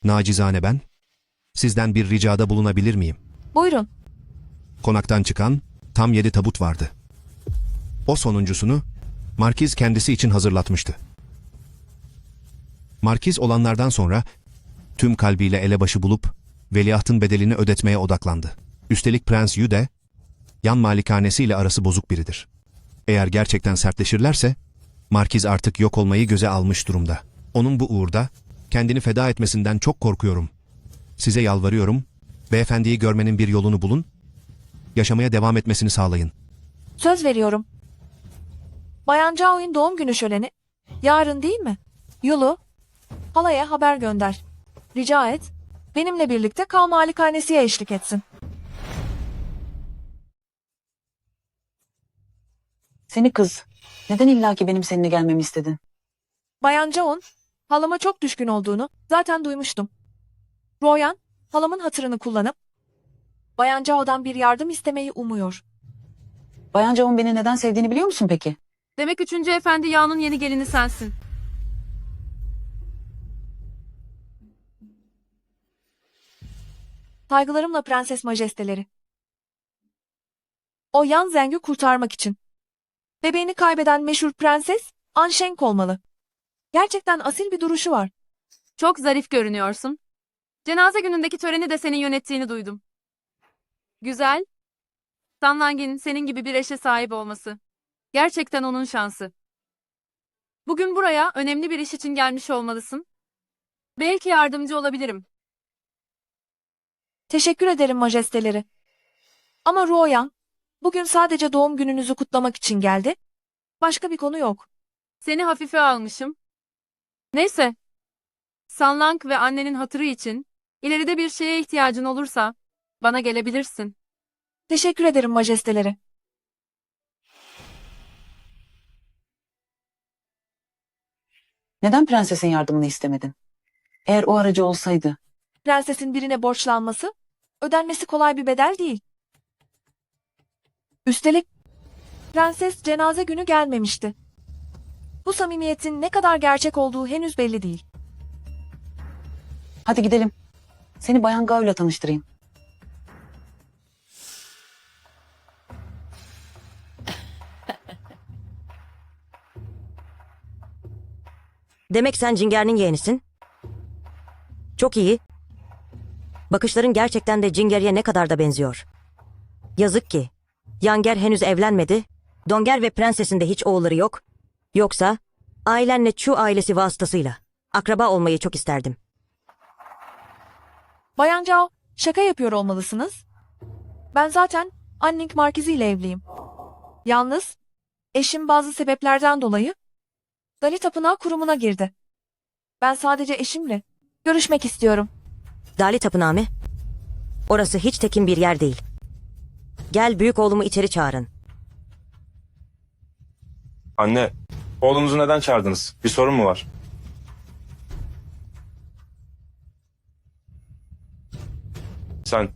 nacizane ben, sizden bir ricada bulunabilir miyim? Buyurun. Konaktan çıkan tam 7 tabut vardı. O sonuncusunu Markiz kendisi için hazırlatmıştı. Markiz olanlardan sonra tüm kalbiyle elebaşı bulup veliahtın bedelini ödetmeye odaklandı. Üstelik Prens Yu de yan malikanesiyle arası bozuk biridir. Eğer gerçekten sertleşirlerse Markiz artık yok olmayı göze almış durumda. Onun bu uğurda kendini feda etmesinden çok korkuyorum. Size yalvarıyorum, beyefendiyi görmenin bir yolunu bulun, yaşamaya devam etmesini sağlayın. Söz veriyorum. Bayan Zhao'nun doğum günü şöleni yarın değil mi? Yulu, halaya haber gönder. Rica et, benimle birlikte Kal Malikanesi'ye eşlik etsin. Seni kız. Neden illaki benim seninle gelmemi istedin? Bayan Zhao'nun halama çok düşkün olduğunu zaten duymuştum. Royan, halamın hatırını kullanıp Bayan Zhao'dan bir yardım istemeyi umuyor. Bayan Zhao'nun beni neden sevdiğini biliyor musun peki? Demek 3. Efendi Yağ'ın yeni gelini sensin. Saygılarımla prenses majesteleri. O Yan Zeng'i kurtarmak için. Bebeğini kaybeden meşhur prenses Ansheng olmalı. Gerçekten asil bir duruşu var. Çok zarif görünüyorsun. Cenaze günündeki töreni de senin yönettiğini duydum. Güzel. Sanlang'in senin gibi bir eşe sahip olması. Gerçekten onun şansı. Bugün buraya önemli bir iş için gelmiş olmalısın. Belki yardımcı olabilirim. Teşekkür ederim majesteleri. Ama Royan, bugün sadece doğum gününüzü kutlamak için geldi. Başka bir konu yok. Seni hafife almışım. Neyse. Sanlang ve annenin hatırı için ileride bir şeye ihtiyacın olursa bana gelebilirsin. Teşekkür ederim majesteleri. Neden prensesin yardımını istemedin? Eğer o aracı olsaydı. Prensesin birine borçlanması, ödenmesi kolay bir bedel değil. Üstelik prenses cenaze günü gelmemişti. Bu samimiyetin ne kadar gerçek olduğu henüz belli değil. Hadi gidelim. Seni Bayan Gao'yla tanıştırayım. Demek sen Cinger'in yeğenisin. Çok iyi. Bakışların gerçekten de Cinger'e ne kadar da benziyor. Yazık ki Yanger henüz evlenmedi. Donger ve prensesin de hiç oğulları yok. Yoksa ailenle Chu ailesi vasıtasıyla akraba olmayı çok isterdim. Bayan Zhao, şaka yapıyor olmalısınız. Ben zaten Anning Markizi ile evliyim. Yalnız eşim bazı sebeplerden dolayı Dali Tapınağı kurumuna girdi. Ben sadece eşimle görüşmek istiyorum. Dali Tapınağı mı? Orası hiç tekin bir yer değil. Gel büyük oğlumu içeri çağırın. Anne, oğlunuzu neden çağırdınız? Bir sorun mu var? Sen,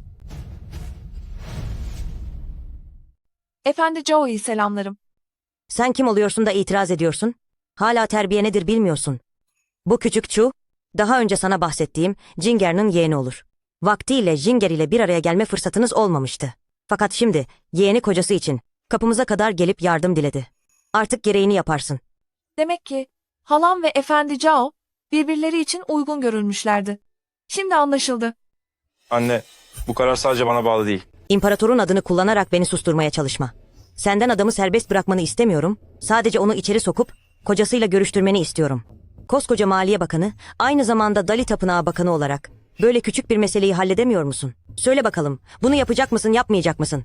Efendi Zhao'yu selamlarım. Sen kim oluyorsun da itiraz ediyorsun? Hala terbiye nedir bilmiyorsun. Bu küçük Chu, daha önce sana bahsettiğim Jinger'in yeğeni olur. Vaktiyle Jinger ile bir araya gelme fırsatınız olmamıştı. Fakat şimdi yeğeni kocası için kapımıza kadar gelip yardım diledi. Artık gereğini yaparsın. Demek ki halam ve Efendi Zhao birbirleri için uygun görülmüşlerdi. Şimdi anlaşıldı. anne, bu karar sadece bana bağlı değil. İmparatorun adını kullanarak beni susturmaya çalışma. Senden adamı serbest bırakmanı istemiyorum. Sadece onu içeri sokup kocasıyla görüştürmeni istiyorum. Koskoca Maliye Bakanı, aynı zamanda Dali Tapınağı Bakanı olarak böyle küçük bir meseleyi halledemiyor musun? Söyle bakalım, bunu yapacak mısın, yapmayacak mısın?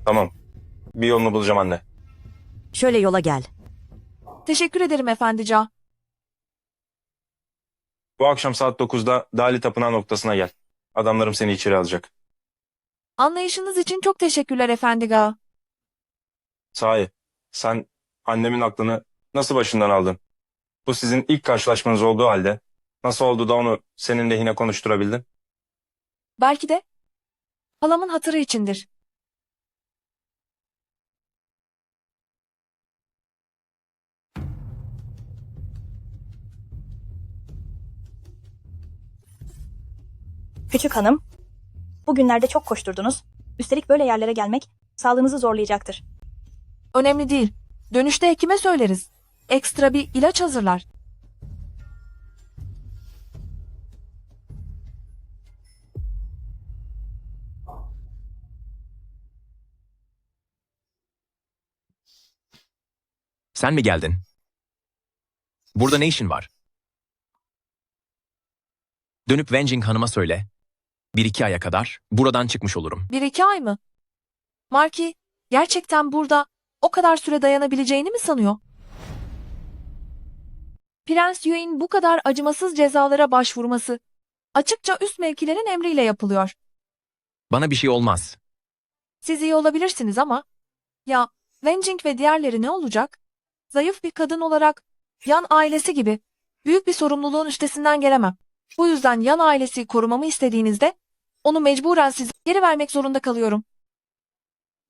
Tamam, bir yolunu bulacağım anne. Şöyle yola gel. Teşekkür ederim efendica. Bu akşam saat 9'da Dali Tapınağı noktasına gel. Adamlarım seni içeri alacak. Anlayışınız için çok teşekkürler efendiga. Sahi, sen annemin aklını nasıl başından aldın? Bu sizin ilk karşılaşmanız olduğu halde nasıl oldu da onu senin lehine konuşturabildin? Belki de halamın hatırı içindir. Küçük hanım, bugünlerde çok koşturdunuz. Üstelik böyle yerlere gelmek sağlığınızı zorlayacaktır. Önemli değil. Dönüşte hekime söyleriz. Ekstra bir ilaç hazırlar. Sen mi geldin? Burada ne işin var? Dönüp Wenjing Hanım'a söyle. 1-2 aya kadar buradan çıkmış olurum. 1-2 ay mı? Marki gerçekten burada o kadar süre dayanabileceğini mi sanıyor? Prens Yue'in bu kadar acımasız cezalara başvurması açıkça üst mevkilerin emriyle yapılıyor. Bana bir şey olmaz. Siz iyi olabilirsiniz ama ya Wenjing ve diğerleri ne olacak? Zayıf bir kadın olarak Yan ailesi gibi büyük bir sorumluluğun üstesinden gelemem. Bu yüzden Yan ailesi korumamı istediğinizde onu mecburen size geri vermek zorunda kalıyorum.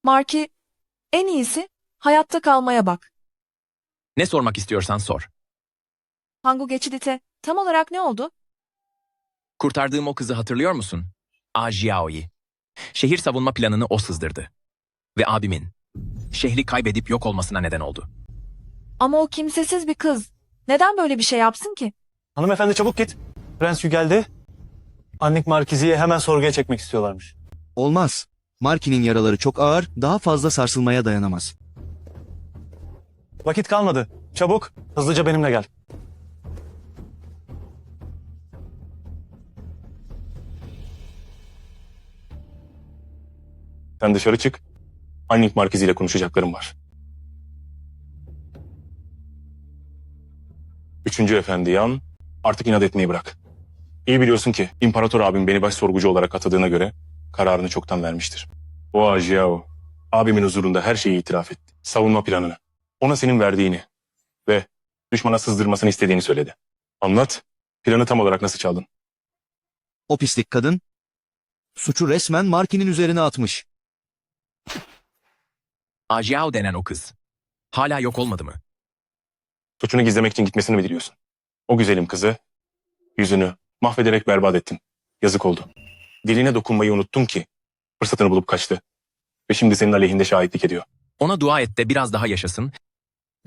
Marki, en iyisi hayatta kalmaya bak. Ne sormak istiyorsan sor. Hangu Geçidit'e tam olarak ne oldu? Kurtardığım o kızı hatırlıyor musun? A Jiao'yu. Şehir savunma planını o sızdırdı. Ve abimin şehri kaybedip yok olmasına neden oldu. Ama o kimsesiz bir kız. Neden böyle bir şey yapsın ki? Hanımefendi çabuk git. Prens Yu geldi. Annik Markizi'yi hemen sorguya çekmek istiyorlarmış. Olmaz. Marki'nin yaraları çok ağır, daha fazla sarsılmaya dayanamaz. Vakit kalmadı. Çabuk, hızlıca benimle gel. Sen dışarı çık. Annik Markizi ile konuşacaklarım var. 3. Efendi Yan, artık inat etmeyi bırak. İyi biliyorsun ki İmparator abim beni başsorgucu olarak atadığına göre kararını çoktan vermiştir. O Ajiao, abimin huzurunda her şeyi itiraf etti. Savunma planını, ona senin verdiğini ve düşmana sızdırmasını istediğini söyledi. Anlat, planı tam olarak nasıl çaldın? O pislik kadın, suçu resmen Marki'nin üzerine atmış. A Jiao denen o kız. Hala yok olmadı mı? Suçunu gizlemek için gitmesini mi diliyorsun? O güzelim kızı, yüzünü mahvederek berbat ettin. Yazık oldu. Diline dokunmayı unuttun ki fırsatını bulup kaçtı. Ve şimdi senin aleyhinde şahitlik ediyor. Ona dua et de biraz daha yaşasın.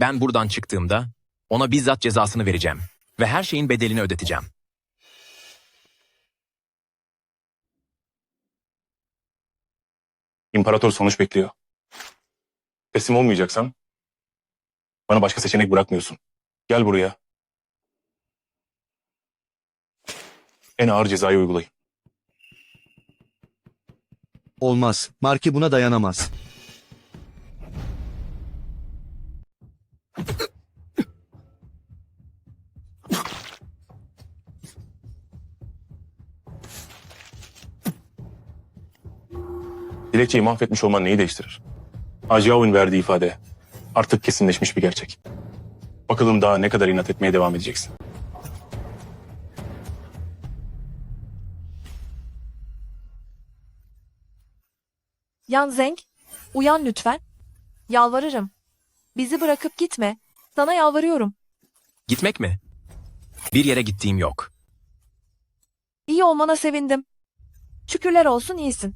Ben buradan çıktığımda ona bizzat cezasını vereceğim. Ve her şeyin bedelini ödeteceğim. İmparator sonuç bekliyor. Teslim olmayacaksan bana başka seçenek bırakmıyorsun. Gel buraya. En ağır cezayı uygulayın. Olmaz. Marki buna dayanamaz. Dilekçeyi mahvetmiş olman neyi değiştirir? Ajiao'nun verdiği ifade artık kesinleşmiş bir gerçek. Bakalım daha ne kadar inat etmeye devam edeceksin. Yan Zeng, uyan lütfen. Yalvarırım. Bizi bırakıp gitme. Sana yalvarıyorum. Gitmek mi? Bir yere gittiğim yok. İyi olmana sevindim. Şükürler olsun iyisin.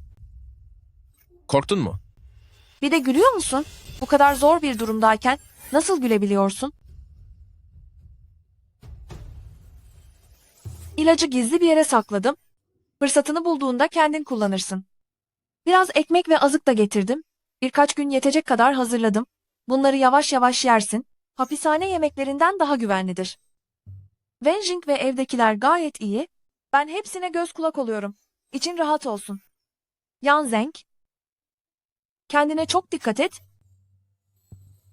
Korktun mu? Bir de gülüyor musun? Bu kadar zor bir durumdayken nasıl gülebiliyorsun? İlacı gizli bir yere sakladım. Fırsatını bulduğunda kendin kullanırsın. Biraz ekmek ve azık da getirdim. Birkaç gün yetecek kadar hazırladım. Bunları yavaş yavaş yersin. Hapishane yemeklerinden daha güvenlidir. Wenjing ve evdekiler gayet iyi. Ben hepsine göz kulak oluyorum. İçin rahat olsun. Yan Zeng, kendine çok dikkat et.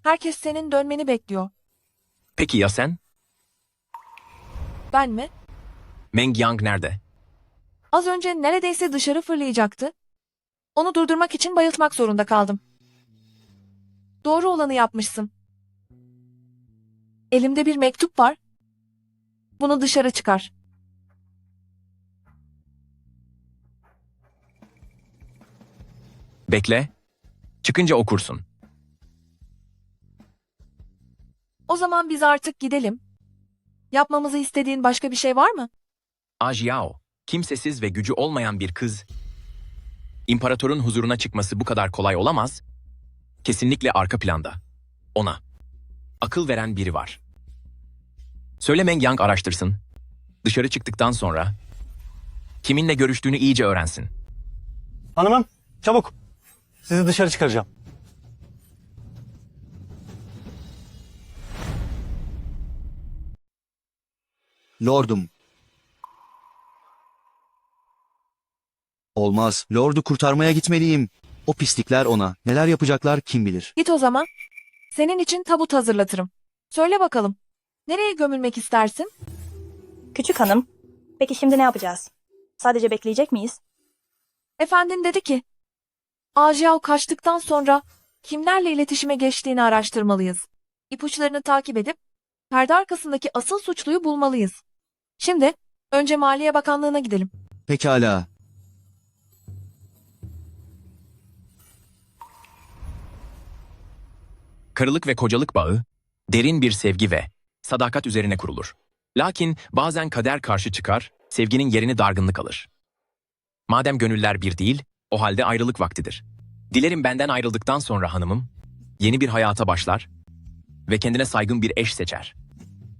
Herkes senin dönmeni bekliyor. Peki ya sen? Ben mi? Meng Yang nerede? Az önce neredeyse dışarı fırlayacaktı. Onu durdurmak için bayıltmak zorunda kaldım. Doğru olanı yapmışsın. Elimde bir mektup var. Bunu dışarı çıkar. Bekle. Çıkınca okursun. O zaman biz artık gidelim. Yapmamızı istediğin başka bir şey var mı? Ajiao, kimsesiz ve gücü olmayan bir kız. İmparatorun huzuruna çıkması bu kadar kolay olamaz. Kesinlikle arka planda. Ona akıl veren biri var. Söyle Meng Yang araştırsın. Dışarı çıktıktan sonra kiminle görüştüğünü iyice öğrensin. Hanımım, çabuk. Sizi dışarı çıkaracağım. Lordum. Olmaz. Lord'u kurtarmaya gitmeliyim. O pislikler ona. Neler yapacaklar kim bilir. Git o zaman. Senin için tabut hazırlatırım. Söyle bakalım. Nereye gömülmek istersin? Küçük hanım, peki şimdi ne yapacağız? Sadece bekleyecek miyiz? Efendin dedi ki, Ajiao kaçtıktan sonra kimlerle iletişime geçtiğini araştırmalıyız. İpuçlarını takip edip perde arkasındaki asıl suçluyu bulmalıyız. Şimdi önce Maliye Bakanlığı'na gidelim. Pekala. Karılık ve kocalık bağı, derin bir sevgi ve sadakat üzerine kurulur. Lakin bazen kader karşı çıkar, sevginin yerini dargınlık alır. Madem gönüller bir değil, o halde ayrılık vaktidir. Dilerim benden ayrıldıktan sonra hanımım, yeni bir hayata başlar ve kendine saygın bir eş seçer.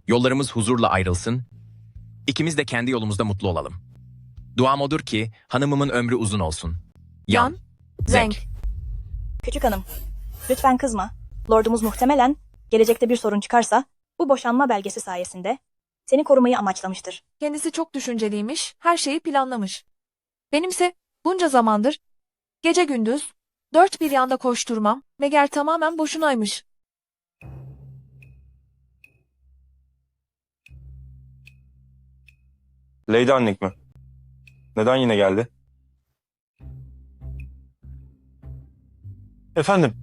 Yollarımız huzurla ayrılsın, ikimiz de kendi yolumuzda mutlu olalım. Duam odur ki hanımımın ömrü uzun olsun. Yan, Zeng. Küçük hanım, lütfen kızma. Lordumuz muhtemelen gelecekte bir sorun çıkarsa bu boşanma belgesi sayesinde seni korumayı amaçlamıştır. Kendisi çok düşünceliymiş, her şeyi planlamış. Benimse bunca zamandır gece gündüz dört bir yanda koşturmam meğer tamamen boşunaymış. Lady Annik mi? Neden yine geldi? Efendim,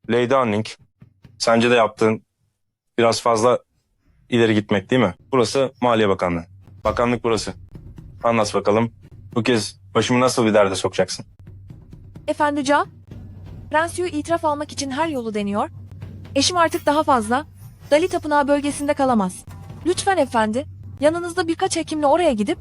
Lady Annik, sence de yaptığın biraz fazla ileri gitmek değil mi? Burası Maliye Bakanlığı. Bakanlık burası. Anlat bakalım. Bu kez başımı nasıl bir derde sokacaksın? Efendica, Prens Yu itiraf almak için her yolu deniyor. Eşim artık daha fazla Dali Tapınağı bölgesinde kalamaz. Lütfen efendi, yanınızda birkaç hekimle oraya gidip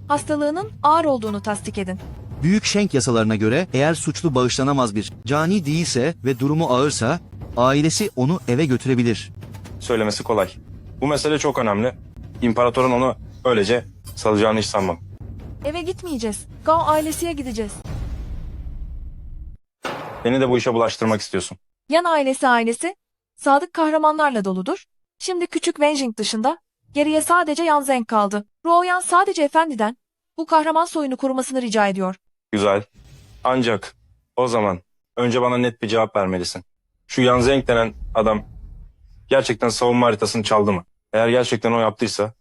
hastalığının ağır olduğunu tasdik edin. Büyük Şenk yasalarına göre eğer suçlu bağışlanamaz bir cani değilse ve durumu ağırsa ailesi onu eve götürebilir. Söylemesi kolay. Bu mesele çok önemli. İmparatorun onu öylece salacağını hiç sanmam. Eve gitmeyeceğiz. Gao ailesiye gideceğiz. Beni de bu işe bulaştırmak istiyorsun. Yan ailesi sadık kahramanlarla doludur. Şimdi küçük Wenjing dışında geriye sadece Yan Zeng kaldı. Ruo Yan sadece efendiden bu kahraman soyunu korumasını rica ediyor. Güzel. Ancak o zaman önce bana net bir cevap vermelisin. Şu Yan Zeng denen adam gerçekten savunma haritasını çaldı mı? Eğer gerçekten o yaptıysa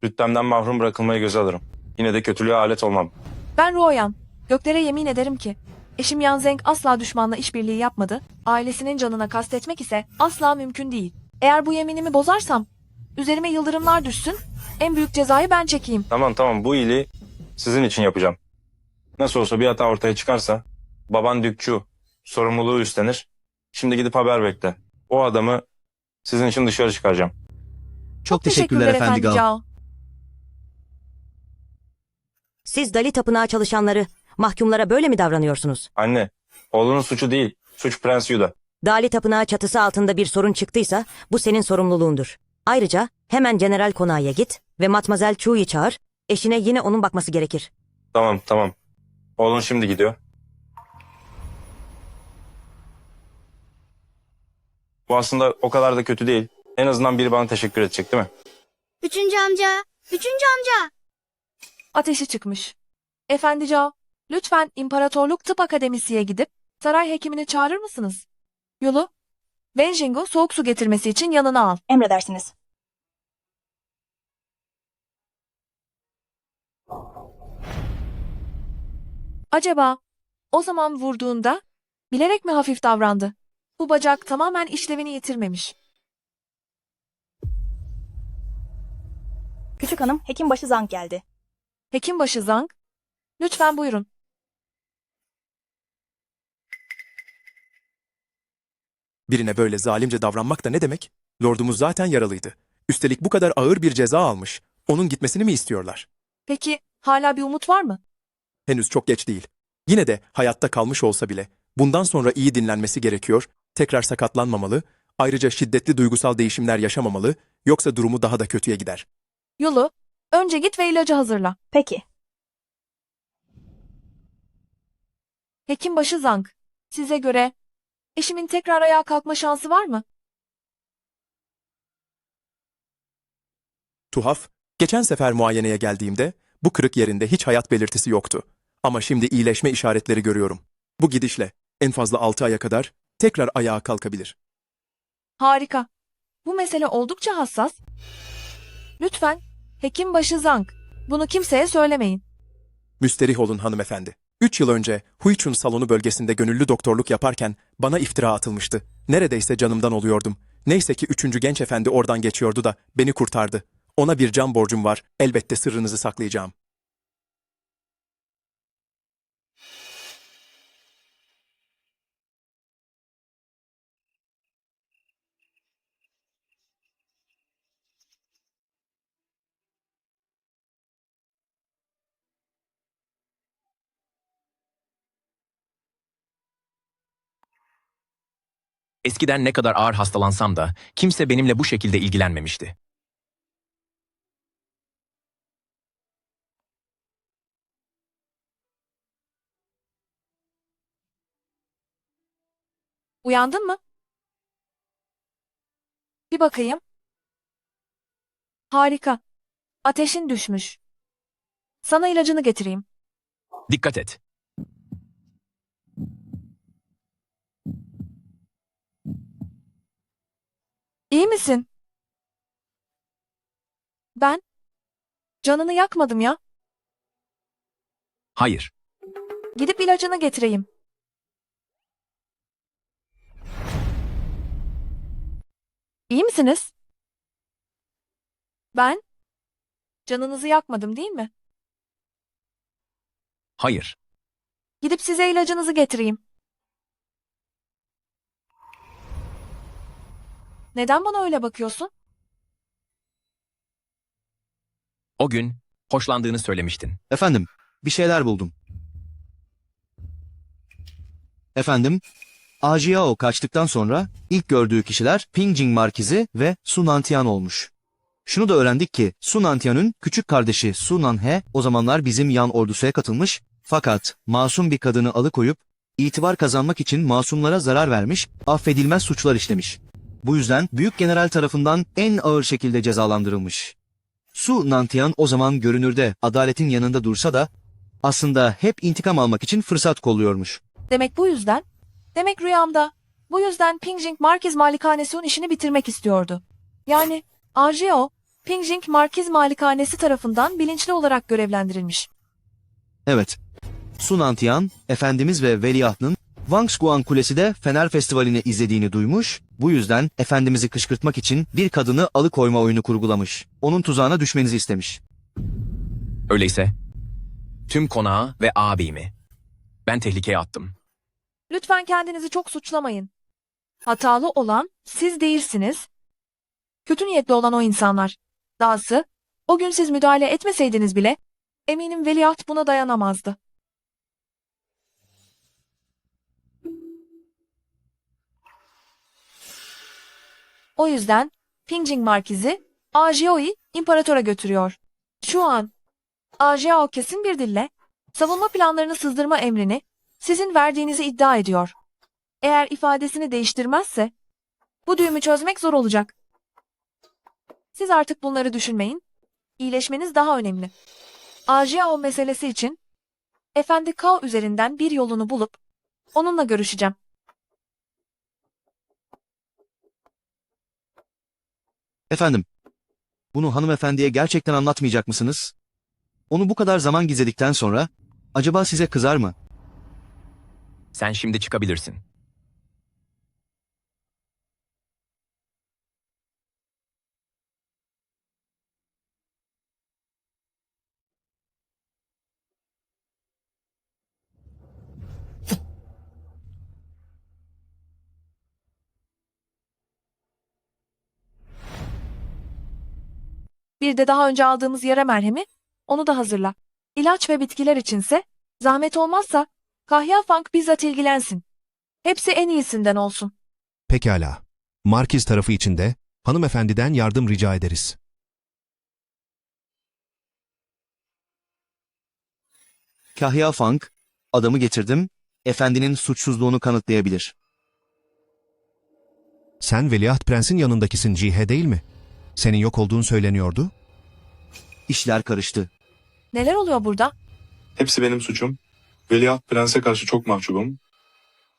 rütbemden mahrum bırakılmayı göze alırım. Yine de kötülüğe alet olmam. Ben Ruo Yan, göklere yemin ederim ki eşim Yan Zeng asla düşmanla işbirliği yapmadı. Ailesinin canına kastetmek ise asla mümkün değil. Eğer bu yeminimi bozarsam üzerime yıldırımlar düşsün, en büyük cezayı ben çekeyim. Tamam bu iyiliği sizin için yapacağım. Nasıl olsa bir hata ortaya çıkarsa baban Dükçü sorumluluğu üstlenir. Şimdi gidip haber bekle. O adamı sizin için dışarı çıkaracağım. Çok teşekkürler efendi Gao. Siz Dali Tapınağı çalışanları, mahkumlara böyle mi davranıyorsunuz? Anne, oğlunun suçu değil. Suç Prens Yu'da. Dali Tapınağı çatısı altında bir sorun çıktıysa bu senin sorumluluğundur. Ayrıca hemen General Konağı'ya git ve Matmazel Chu'yu çağır. Eşine yine onun bakması gerekir. Tamam. Oğlun şimdi gidiyor. Bu aslında o kadar da kötü değil. En azından biri bana teşekkür edecek değil mi? Üçüncü amca. Ateşi çıkmış. Efendica, lütfen İmparatorluk Tıp Akademisi'ye gidip saray hekimini çağırır mısınız? Yolu Wen Jing'u soğuk su getirmesi için yanına al. Emredersiniz. Acaba o zaman vurduğunda bilerek mi hafif davrandı? Bu bacak tamamen işlevini yitirmemiş. Küçük hanım, hekimbaşı Zhang geldi. Hekimbaşı Zhang, lütfen buyurun. Birine böyle zalimce davranmak da ne demek? Lordumuz zaten yaralıydı. Üstelik bu kadar ağır bir ceza almış. Onun gitmesini mi istiyorlar? Peki hala bir umut var mı? Henüz çok geç değil. Yine de hayatta kalmış olsa bile bundan sonra iyi dinlenmesi gerekiyor, tekrar sakatlanmamalı, ayrıca şiddetli duygusal değişimler yaşamamalı, yoksa durumu daha da kötüye gider. Yolu, önce git ve ilacı hazırla. Peki. Hekimbaşı Zhang, size göre eşimin tekrar ayağa kalkma şansı var mı? Tuhaf, geçen sefer muayeneye geldiğimde bu kırık yerinde hiç hayat belirtisi yoktu. Ama şimdi iyileşme işaretleri görüyorum. Bu gidişle en fazla 6 aya kadar tekrar ayağa kalkabilir. Harika. Bu mesele oldukça hassas. Lütfen, Hekimbaşı Zhang, bunu kimseye söylemeyin. Müsterih olun hanımefendi. 3 yıl önce Huichun salonu bölgesinde gönüllü doktorluk yaparken bana iftira atılmıştı. Neredeyse canımdan oluyordum. Neyse ki 3. genç efendi oradan geçiyordu da beni kurtardı. Ona bir can borcum var, elbette sırrınızı saklayacağım. Eskiden ne kadar ağır hastalansam da kimse benimle bu şekilde ilgilenmemişti. Uyandın mı? Bir bakayım. Harika. Ateşin düşmüş. Sana ilacını getireyim. Dikkat et. İyi misin? Ben canını yakmadım ya. Hayır. Gidip ilacını getireyim. İyi misiniz? Ben canınızı yakmadım değil mi? Hayır. Gidip size ilacınızı getireyim. Neden bana öyle bakıyorsun? O gün hoşlandığını söylemiştin. Efendim, bir şeyler buldum. Efendim, Ajiao kaçtıktan sonra ilk gördüğü kişiler Pingjing Markizi ve Su Nantian olmuş. Şunu da öğrendik ki Su Nantian'ın küçük kardeşi Su Nanhe o zamanlar bizim yan ordusuya katılmış fakat masum bir kadını alıkoyup itibar kazanmak için masumlara zarar vermiş, affedilmez suçlar işlemiş. Bu yüzden Büyük General tarafından en ağır şekilde cezalandırılmış. Su Nantian o zaman görünürde adaletin yanında dursa da aslında hep intikam almak için fırsat kolluyormuş. Demek bu yüzden, demek rüyamda, bu yüzden Pingjing Markiz Malikanesi'nin işini bitirmek istiyordu. Yani Ajio, Pingjing Markiz Malikanesi tarafından bilinçli olarak görevlendirilmiş. Evet. Su Nantian, Efendimiz ve Veliaht'ın Wangsguan Kulesi'de Fener Festivali'ni izlediğini duymuş, bu yüzden Efendimiz'i kışkırtmak için bir kadını alıkoyma oyunu kurgulamış. Onun tuzağına düşmenizi istemiş. Öyleyse tüm konağı ve ağabeyimi ben tehlikeye attım. Lütfen kendinizi çok suçlamayın. Hatalı olan siz değilsiniz. Kötü niyetli olan o insanlar. Dahası, o gün siz müdahale etmeseydiniz bile, eminim Veliaht buna dayanamazdı. O yüzden Pingjing Markizi Ajio'yu imparatora götürüyor. Şu an Ajio kesin bir dille savunma planlarını sızdırma emrini sizin verdiğinizi iddia ediyor. Eğer ifadesini değiştirmezse bu düğümü çözmek zor olacak. Siz artık bunları düşünmeyin. İyileşmeniz daha önemli. Ajio meselesi için Efendi Kao üzerinden bir yolunu bulup onunla görüşeceğim. Efendim, bunu hanımefendiye gerçekten anlatmayacak mısınız? Onu bu kadar zaman gizledikten sonra acaba size kızar mı? Sen şimdi çıkabilirsin. Bir de daha önce aldığımız yara merhemi, onu da hazırla. İlaç ve bitkiler içinse, zahmet olmazsa, Kahya Funk bizzat ilgilensin. Hepsi en iyisinden olsun. Pekala. Markiz tarafı için de hanımefendiden yardım rica ederiz. Kahya Funk, adamı getirdim, efendinin suçsuzluğunu kanıtlayabilir. Sen Veliaht Prens'in yanındakisin Cihe değil mi? Senin yok olduğun söyleniyordu. İşler karıştı. Neler oluyor burada? Hepsi benim suçum. Veliaht Prens'e karşı çok mahcubum.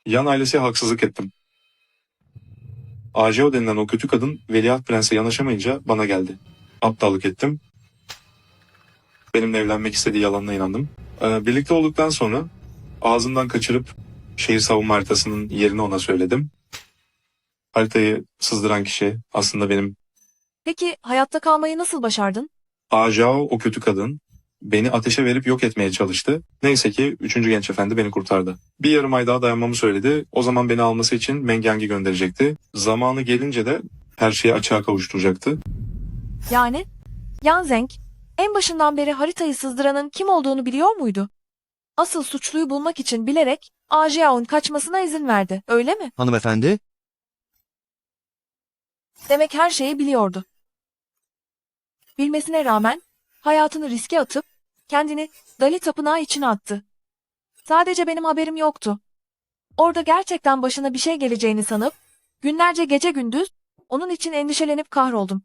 Yan ailesi haksızlık ettim. Ajeo denilen o kötü kadın Veliaht Prens'e yanaşamayınca bana geldi. Aptallık ettim. Benimle evlenmek istediği yalanına inandım. Birlikte olduktan sonra ağzından kaçırıp şehir savunma haritasının yerini ona söyledim. Haritayı sızdıran kişi aslında benim. Peki hayatta kalmayı nasıl başardın? Ajao o kötü kadın beni ateşe verip yok etmeye çalıştı. Neyse ki 3. Genç Efendi beni kurtardı. Bir yarım ay daha dayanmamı söyledi. O zaman beni alması için Mengeng'i gönderecekti. Zamanı gelince de her şeyi açığa kavuşturacaktı. Yani, Yan Zeng, en başından beri haritayı sızdıranın kim olduğunu biliyor muydu? Asıl suçluyu bulmak için bilerek Ajiao'nun kaçmasına izin verdi, öyle mi? Hanımefendi, Demek her şeyi biliyordu. Bilmesine rağmen hayatını riske atıp kendini Dali Tapınağı içine attı. Sadece benim haberim yoktu. Orada gerçekten başına bir şey geleceğini sanıp günlerce gece gündüz onun için endişelenip kahroldum.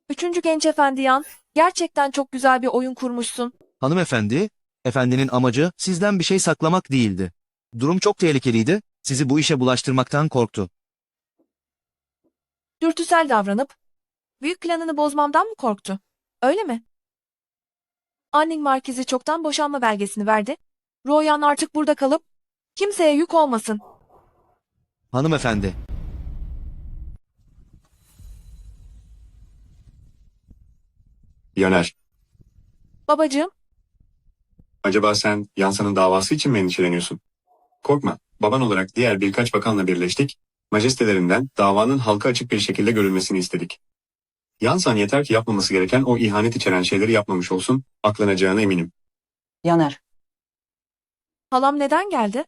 3. Genç Efendi Yan, gerçekten çok güzel bir oyun kurmuşsun. hanımefendi, efendinin amacı sizden bir şey saklamak değildi. Durum çok tehlikeliydi, sizi bu işe bulaştırmaktan korktu. Dürtüsel davranıp büyük planını bozmamdan mı korktu? Öyle mi? Anning Markiz'i çoktan boşanma belgesini verdi. Royan artık burada kalıp kimseye yük olmasın. Hanımefendi, Yaner, Babacığım, acaba sen Yansa'nın davası için mi endişeleniyorsun? Korkma, baban olarak diğer birkaç bakanla birleştik. Majestelerinde davanın halka açık bir şekilde görülmesini istedik. Yansan yeter ki yapmaması gereken o ihanet içeren şeyleri yapmamış olsun, aklanacağına eminim. Yaner, halam neden geldi?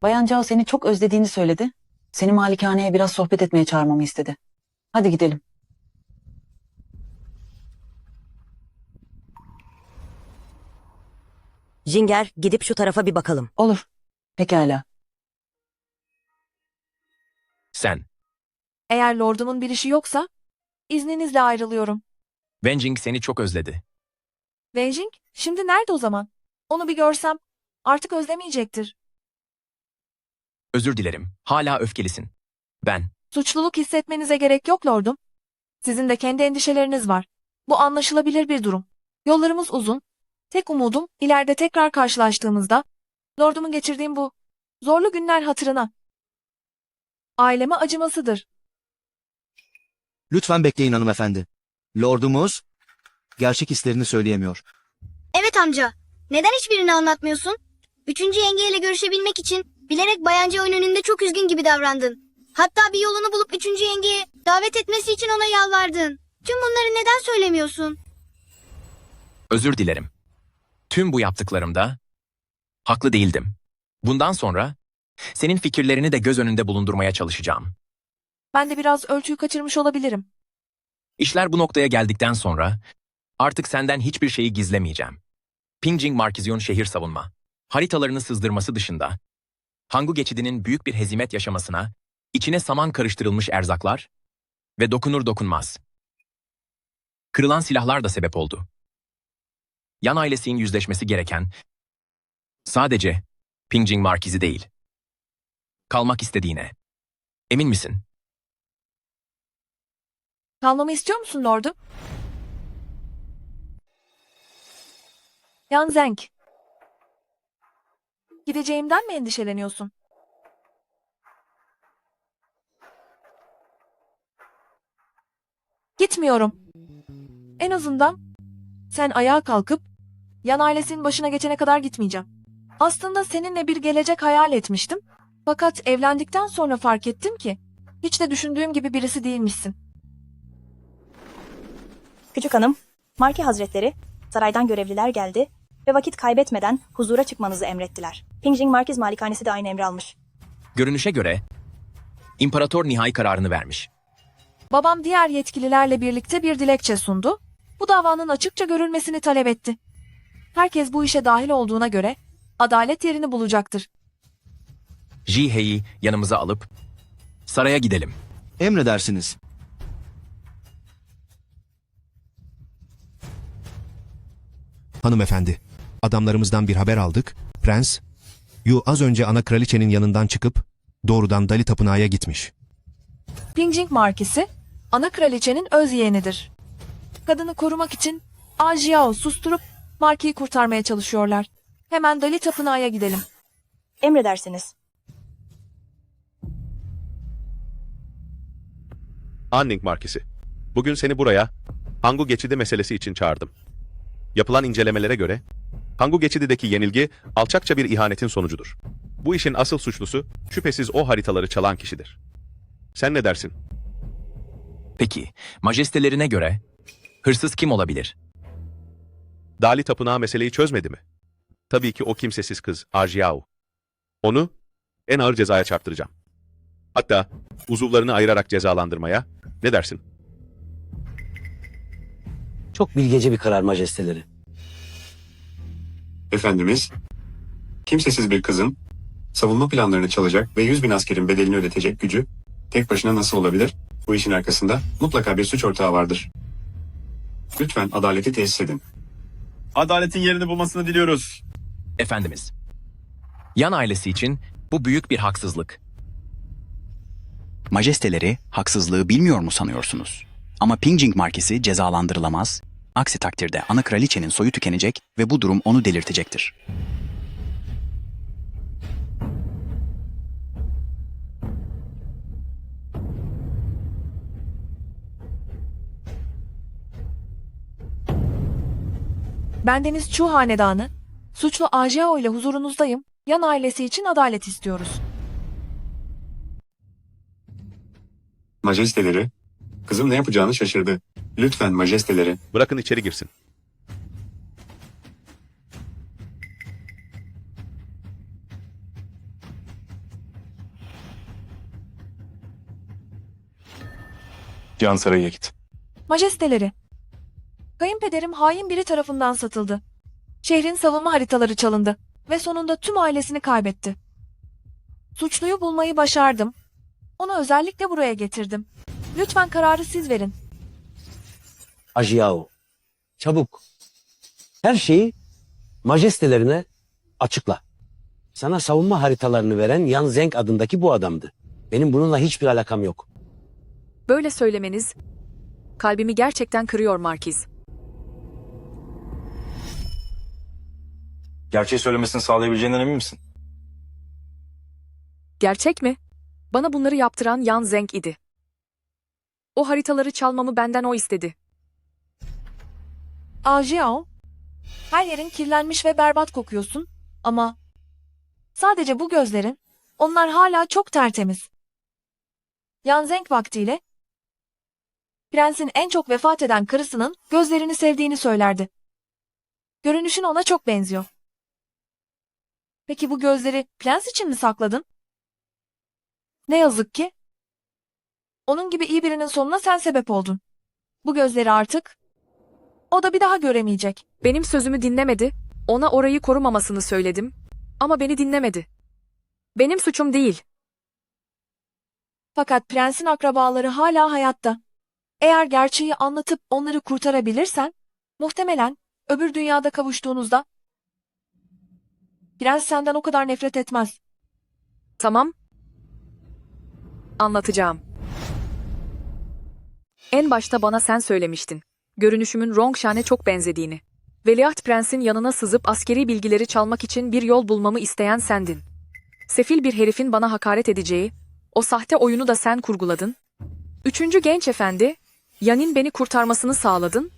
Bayan Cao seni çok özlediğini söyledi. Seni malikaneye biraz sohbet etmeye çağırmamı istedi. Hadi gidelim. Jinger, gidip şu tarafa bir bakalım. Olur. Pekala. Sen, Eğer lordumun bir işi yoksa, izninizle ayrılıyorum. Wenjing seni çok özledi. Wenjing, şimdi nerede o zaman? Onu bir görsem, artık özlemeyecektir. Özür dilerim, hala öfkelisin. Ben, Suçluluk hissetmenize gerek yok lordum. Sizin de kendi endişeleriniz var. Bu anlaşılabilir bir durum. Yollarımız uzun. Tek umudum ileride tekrar karşılaştığımızda lordumun geçirdiğim bu zorlu günler hatırına. Aileme acımasıdır. lütfen bekleyin hanımefendi. Lordumuz gerçek hislerini söyleyemiyor. Evet amca. Neden hiçbirini anlatmıyorsun? 3. yengeyle görüşebilmek için bilerek Bayancı oyun önünde çok üzgün gibi davrandın. Hatta bir yolunu bulup 3. yengeye davet etmesi için ona yalvardın. Tüm bunları neden söylemiyorsun? özür dilerim. Tüm bu yaptıklarımda haklı değildim. Bundan sonra senin fikirlerini de göz önünde bulundurmaya çalışacağım. Ben de biraz ölçüyü kaçırmış olabilirim. İşler bu noktaya geldikten sonra artık senden hiçbir şeyi gizlemeyeceğim. Pingjing Markizyon şehir savunma, haritalarını sızdırması dışında, Hangu geçidinin büyük bir hezimet yaşamasına, içine saman karıştırılmış erzaklar ve dokunur dokunmaz. Kırılan silahlar da sebep oldu. Yan ailesinin yüzleşmesi gereken sadece Pingjing Markizi değil. Kalmak istediğine. Emin misin? Kalmamı istiyor musun lordum? Yan Zeng. Gideceğimden mi endişeleniyorsun? Gitmiyorum. En azından sen ayağa kalkıp Yan ailesinin başına geçene kadar gitmeyeceğim. Aslında seninle bir gelecek hayal etmiştim. Fakat evlendikten sonra fark ettim ki hiç de düşündüğüm gibi birisi değilmişsin. Küçük hanım, Marki Hazretleri, saraydan görevliler geldi ve vakit kaybetmeden huzura çıkmanızı emrettiler. Pingjing Markiz Malikanesi de aynı emri almış. Görünüşe göre İmparator nihai kararını vermiş. Babam diğer yetkililerle birlikte bir dilekçe sundu. Bu davanın açıkça görülmesini talep etti. Herkes bu işe dahil olduğuna göre adalet yerini bulacaktır. Ji He'yi yanımıza alıp saraya gidelim. Emredersiniz. Hanımefendi, adamlarımızdan bir haber aldık. Prens, Yu az önce ana kraliçenin yanından çıkıp doğrudan Dali Tapınağı'ya gitmiş. Pingjing Markisi, ana kraliçenin öz yeğenidir. Kadını korumak için A Jiao susturup Marki'yi kurtarmaya çalışıyorlar. Hemen Dali Tapınağı'ya gidelim. Emredersiniz. Anning Markisi, bugün seni buraya Hangu Geçidi meselesi için çağırdım. Yapılan incelemelere göre Hangu Geçidi'deki yenilgi alçakça bir ihanetin sonucudur. Bu işin asıl suçlusu şüphesiz o haritaları çalan kişidir. Sen ne dersin? Peki, majestelerine göre hırsız kim olabilir? Dali Tapınağı meseleyi çözmedi mi? Tabii ki o kimsesiz kız Arjiao. Onu en ağır cezaya çarptıracağım. Hatta uzuvlarını ayırarak cezalandırmaya ne dersin? Çok bilgece bir karar majesteleri. Efendimiz, kimsesiz bir kızın savunma planlarını çalacak ve 100.000 askerin bedelini ödetecek gücü tek başına nasıl olabilir? Bu işin arkasında mutlaka bir suç ortağı vardır. Lütfen adaleti tesis edin. Adaletin yerini bulmasını diliyoruz. Efendimiz, Yan ailesi için bu büyük bir haksızlık. Majesteleri haksızlığı bilmiyor mu sanıyorsunuz? Ama Pingjing Markisi cezalandırılamaz. Aksi takdirde ana kraliçenin soyu tükenecek ve bu durum onu delirtecektir. Bendeniz Chu Hanedanı, suçlu A Jiao ile huzurunuzdayım. Yan ailesi için adalet istiyoruz. Majesteleri, kızım ne yapacağını şaşırdı. Lütfen majesteleri. Bırakın içeri girsin. Can Sarayı'ya git. Majesteleri, kayınpederim hain biri tarafından satıldı. Şehrin savunma haritaları çalındı ve sonunda tüm ailesini kaybetti. Suçluyu bulmayı başardım. Onu özellikle buraya getirdim. Lütfen kararı siz verin. Ajiao, çabuk. Her şeyi majestelerine açıkla. Sana savunma haritalarını veren Yan Zeng adındaki bu adamdı. Benim bununla hiçbir alakam yok. Böyle söylemeniz kalbimi gerçekten kırıyor Markiz. Gerçeği söylemesini sağlayabileceğinden emin misin? Gerçek mi? Bana bunları yaptıran Yan Zeng idi. O haritaları çalmamı benden o istedi. A Jiao, her yerin kirlenmiş ve berbat kokuyorsun ama sadece bu gözlerin, onlar hala çok tertemiz. Yan Zeng vaktiyle prensin en çok vefat eden karısının gözlerini sevdiğini söylerdi. Görünüşün ona çok benziyor. Peki bu gözleri prens için mi sakladın? Ne yazık ki onun gibi iyi birinin sonuna sen sebep oldun. Bu gözleri artık o da bir daha göremeyecek. Benim sözümü dinlemedi, ona orayı korumamasını söyledim ama beni dinlemedi. Benim suçum değil. Fakat prensin akrabaları hala hayatta. Eğer gerçeği anlatıp onları kurtarabilirsen, muhtemelen öbür dünyada kavuştuğunuzda prens senden o kadar nefret etmez. Tamam. Anlatacağım. En başta bana sen söylemiştin. Görünüşümün Rongshan'e çok benzediğini. Veliaht Prens'in yanına sızıp askeri bilgileri çalmak için bir yol bulmamı isteyen sendin. Sefil bir herifin bana hakaret edeceği, o sahte oyunu da sen kurguladın. Üçüncü genç efendi, Yan'in beni kurtarmasını sağladın.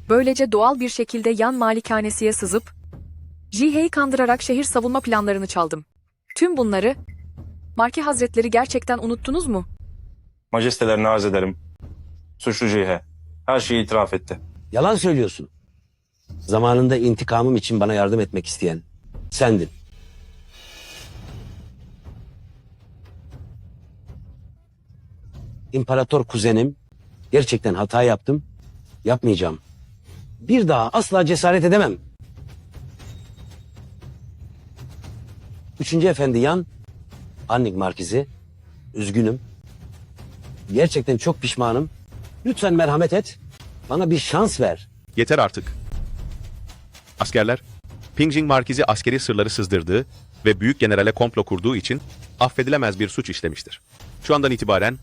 Böylece doğal bir şekilde Yan malikanesiye sızıp, Jihei'yi kandırarak şehir savunma planlarını çaldım. Tüm bunları, Marki Hazretleri gerçekten unuttunuz mu? Majestelerine arz ederim. Suçlu Cihe. Her şeyi itiraf etti. Yalan söylüyorsun. Zamanında intikamım için bana yardım etmek isteyen sendin. İmparator kuzenim, gerçekten hata yaptım, yapmayacağım. Bir daha asla cesaret edemem. Üçüncü efendi Yan, Annik Markizi, üzgünüm. Gerçekten çok pişmanım. Lütfen merhamet et, bana bir şans ver. Yeter artık. Askerler, Pingjing Markizi askeri sırları sızdırdığı ve büyük generale komplo kurduğu için affedilemez bir suç işlemiştir. Şu andan itibaren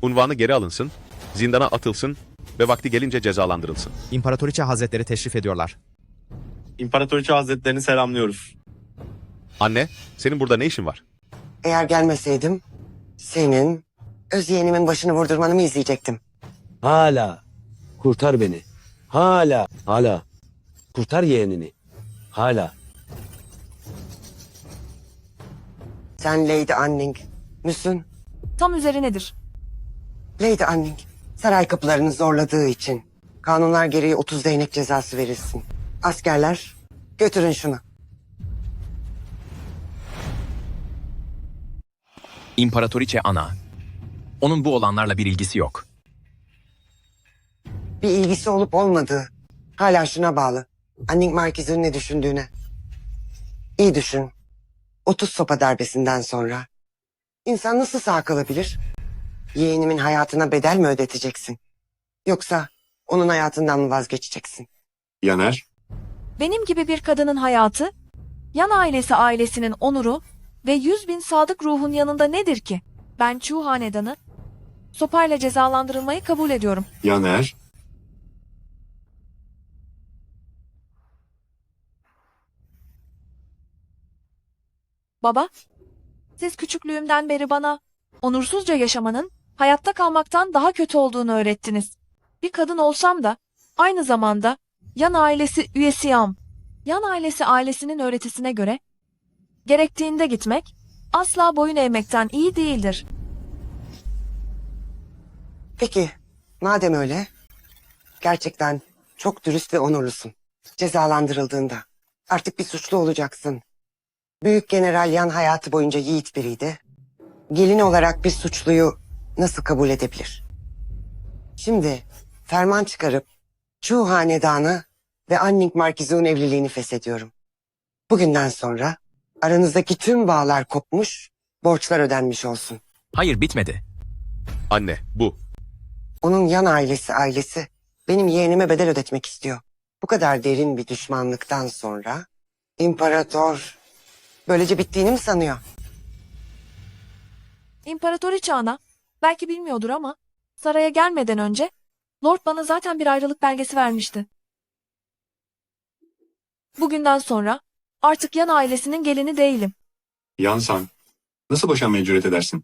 unvanı geri alınsın, zindana atılsın ve vakti gelince cezalandırılsın. İmparatoriçe Hazretleri teşrif ediyorlar. İmparatoriçe Hazretlerini selamlıyoruz. Anne, senin burada ne işin var? Eğer gelmeseydim senin öz yeğenimin başını vurdurmanı mı izleyecektim? Hala kurtar beni. Hala kurtar yeğenini. Hala. Sen Lady Anning müsün? Tam üzerinedir. Lady Anning, saray kapılarını zorladığı için kanunlar gereği 30 değnek cezası verilsin. Askerler, götürün şunu. İmparatoriçe Ana. Onun bu olanlarla bir ilgisi yok. Bir ilgisi olup olmadığı hala şuna bağlı. Anning Markiz'in ne düşündüğüne. İyi düşün. 30 sopa darbesinden sonra insan nasıl sağ kalabilir? Yeğenimin hayatına bedel mi ödeteceksin? Yoksa onun hayatından mı vazgeçeceksin? Yaner, Benim gibi bir kadının hayatı, Yan ailesinin onuru ve 100.000 sadık ruhun yanında nedir ki? Ben Chu hanedanı sopayla cezalandırılmayı kabul ediyorum. Yaner, Baba, siz küçüklüğümden beri bana onursuzca yaşamanın hayatta kalmaktan daha kötü olduğunu öğrettiniz. Bir kadın olsam da aynı zamanda Yan ailesi üyesiyim. Yan ailesinin öğretisine göre gerektiğinde gitmek asla boyun eğmekten iyi değildir. Peki, madem öyle, gerçekten çok dürüst ve onurlusun. Cezalandırıldığında artık bir suçlu olacaksın. Büyük General Yan hayatı boyunca yiğit biriydi. Gelin olarak bir suçluyu nasıl kabul edebilir? Şimdi ferman çıkarıp Chu hanedanı ve Anning Markizi'nin evliliğini feshediyorum. Bugünden sonra aranızdaki tüm bağlar kopmuş, borçlar ödenmiş olsun. Hayır, bitmedi. Anne, bu. Onun Yan ailesi benim yeğenime bedel ödetmek istiyor. Bu kadar derin bir düşmanlıktan sonra imparator böylece bittiğini mi sanıyor? İmparatoriçe Ana, belki bilmiyordur ama saraya gelmeden önce Lord bana zaten bir ayrılık belgesi vermişti. Bugünden sonra artık Yan ailesinin gelini değilim. Yansan, nasıl boşanmaya cüret edersin?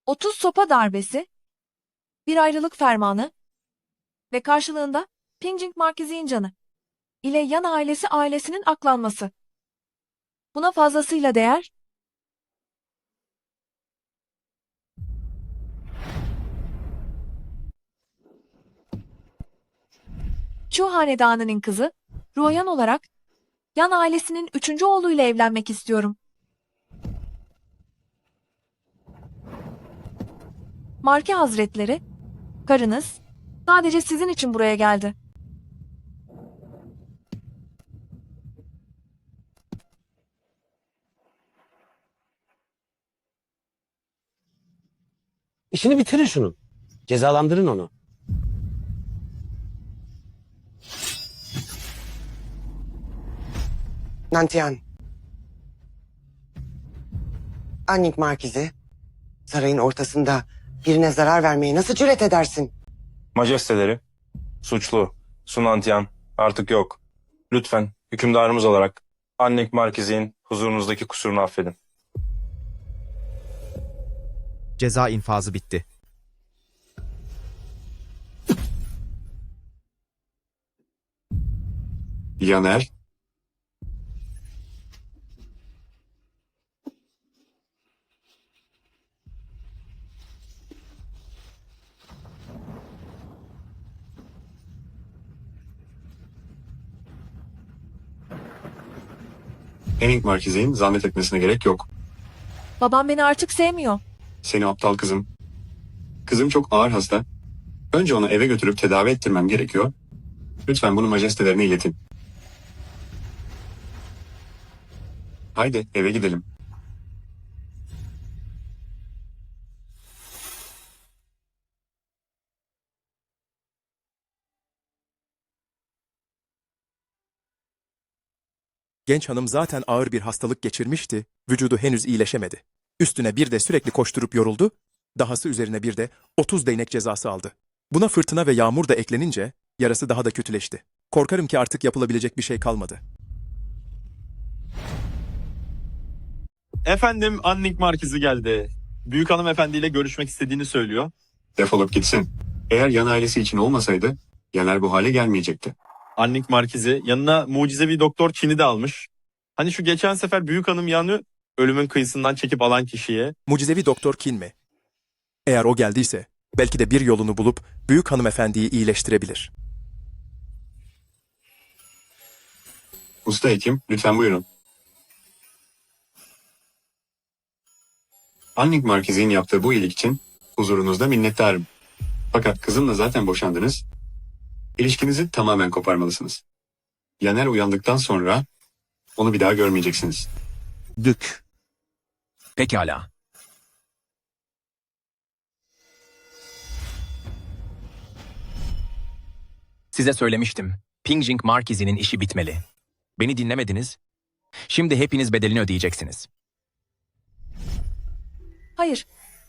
30 sopa darbesi, bir ayrılık fermanı ve karşılığında Pingjing Markizi'nin canı ile Yan ailesinin aklanması. Buna fazlasıyla değer. Chu hanedanının kızı, Ruoyan olarak Yan ailesinin 3. oğluyla evlenmek istiyorum. Marki Hazretleri, karınız sadece sizin için buraya geldi. İşini bitirin şunun. Cezalandırın onu. Nantian. Anning Markizi Sarayın ortasında birine zarar vermeye nasıl cüret edersin? Majesteleri, suçlu, Sunantyan artık yok. Lütfen hükümdarımız olarak Annik Markizi'nin huzurunuzdaki kusurunu affedin. Ceza infazı bitti. Yaner, Henning Markiz'in zahmet etmesine gerek yok. Babam beni artık sevmiyor. Seni aptal kızım. Kızım çok ağır hasta. Önce onu eve götürüp tedavi ettirmem gerekiyor. Lütfen bunu majestelerine iletin. Haydi eve gidelim. Genç hanım zaten ağır bir hastalık geçirmişti, vücudu henüz iyileşemedi. Üstüne bir de sürekli koşturup yoruldu, dahası üzerine bir de 30 değnek cezası aldı. Buna fırtına ve yağmur da eklenince yarası daha da kötüleşti. Korkarım ki artık yapılabilecek bir şey kalmadı. Efendim Annik Markizi geldi. Büyük hanımefendiyle görüşmek istediğini söylüyor. Defolup gitsin. Eğer yan ailesi için olmasaydı Yaner bu hale gelmeyecekti. Annik Markizi yanına mucizevi doktor Kin'i de almış. Hani şu geçen sefer büyük hanım yanı ölümün kıyısından çekip alan kişiye. Mucizevi doktor Kin mi? Eğer o geldiyse belki de bir yolunu bulup büyük hanımefendiyi iyileştirebilir. Usta hekim, lütfen buyurun. Annik Markiz'in yaptığı bu iyilik için huzurunuzda minnettarım. Fakat kızımla zaten boşandınız. İlişkinizi tamamen koparmalısınız. Yaner uyandıktan sonra onu bir daha görmeyeceksiniz. Dük. Pekala. Size söylemiştim. Pingjing Markizi'nin işi bitmeli. Beni dinlemediniz. Şimdi hepiniz bedelini ödeyeceksiniz. Hayır,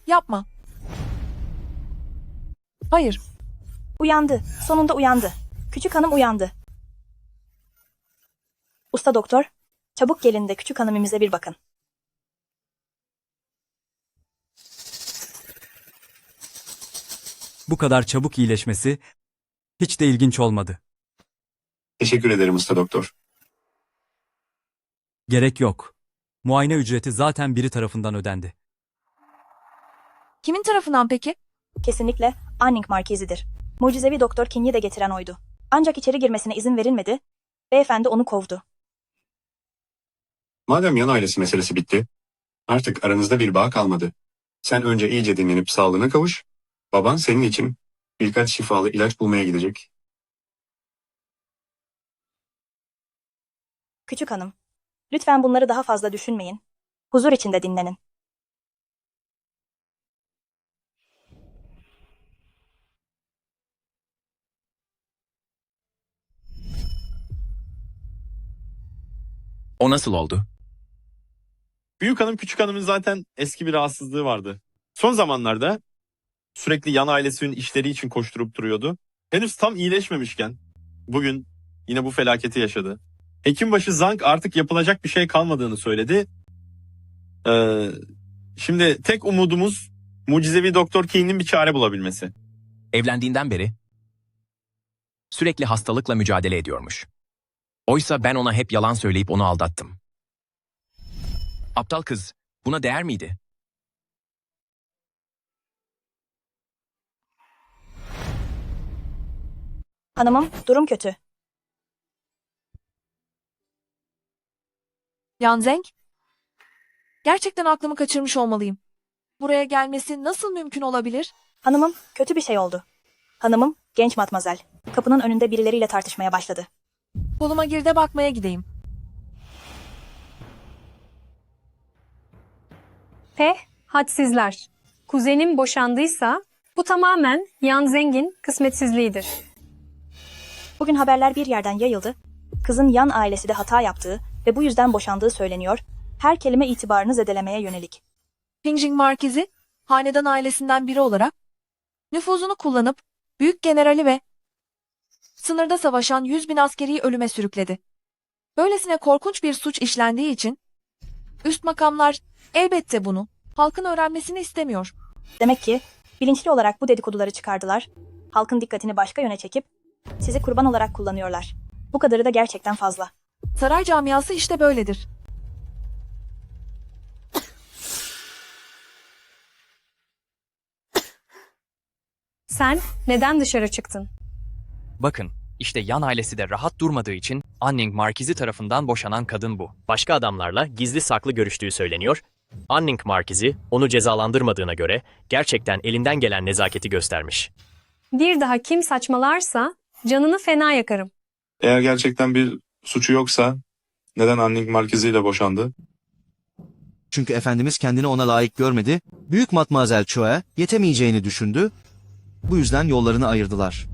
yapma. Hayır. Uyandı. Sonunda uyandı. Küçük hanım uyandı. Usta doktor, çabuk gelin de küçük hanımımıza bir bakın. Bu kadar çabuk iyileşmesi hiç de ilginç olmadı. Teşekkür ederim usta doktor. Gerek yok. Muayene ücreti zaten biri tarafından ödendi. Kimin tarafından peki? Kesinlikle Anning Markizi'dir. Mucizevi doktor Kin'i de getiren oydu. Ancak içeri girmesine izin verilmedi. Beyefendi onu kovdu. Madem yan ailesi meselesi bitti, artık aranızda bir bağ kalmadı. Sen önce iyice dinlenip sağlığına kavuş. Baban senin için birkaç şifalı ilaç bulmaya gidecek. Küçük hanım, lütfen bunları daha fazla düşünmeyin. Huzur içinde dinlenin. O nasıl oldu? Büyük hanım küçük hanımın zaten eski bir rahatsızlığı vardı. Son zamanlarda sürekli yan ailesinin işleri için koşturup duruyordu. Henüz tam iyileşmemişken bugün yine bu felaketi yaşadı. Hekimbaşı Zhang artık yapılacak bir şey kalmadığını söyledi. Şimdi tek umudumuz mucizevi Doktor King'in bir çare bulabilmesi. Evlendiğinden beri sürekli hastalıkla mücadele ediyormuş. Oysa ben ona hep yalan söyleyip onu aldattım. Aptal kız, buna değer miydi? Hanımım, durum kötü. Yan Zeng? Gerçekten aklımı kaçırmış olmalıyım. Buraya gelmesi nasıl mümkün olabilir? Hanımım, kötü bir şey oldu. Hanımım, genç matmazel. Kapının önünde birileriyle tartışmaya başladı. Koluma gir de bakmaya gideyim. Hadsizler. Kuzenim boşandıysa bu tamamen Yan Zeng'in kısmetsizliğidir. Bugün haberler bir yerden yayıldı. Kızın yan ailesi de hata yaptığı ve bu yüzden boşandığı söyleniyor. Her kelime itibarını zedelemeye yönelik. Pingjing Markizi, hanedan ailesinden biri olarak nüfuzunu kullanıp büyük generali ve sınırda savaşan 100.000 askeriyi ölüme sürükledi. Böylesine korkunç bir suç işlendiği için üst makamlar elbette bunu halkın öğrenmesini istemiyor. Demek ki bilinçli olarak bu dedikoduları çıkardılar. Halkın dikkatini başka yöne çekip sizi kurban olarak kullanıyorlar. Bu kadarı da gerçekten fazla. Saray camiası işte böyledir. Sen neden dışarı çıktın? Bakın, işte yan ailesi de rahat durmadığı için Anning Markizi tarafından boşanan kadın bu. Başka adamlarla gizli saklı görüştüğü söyleniyor. Anning Markizi onu cezalandırmadığına göre gerçekten elinden gelen nezaketi göstermiş. Bir daha kim saçmalarsa canını fena yakarım. Eğer gerçekten bir suçu yoksa neden Anning Markizi ile boşandı? Çünkü Efendimiz kendini ona layık görmedi, Büyük Matmazel Cho'ya yetemeyeceğini düşündü, bu yüzden yollarını ayırdılar.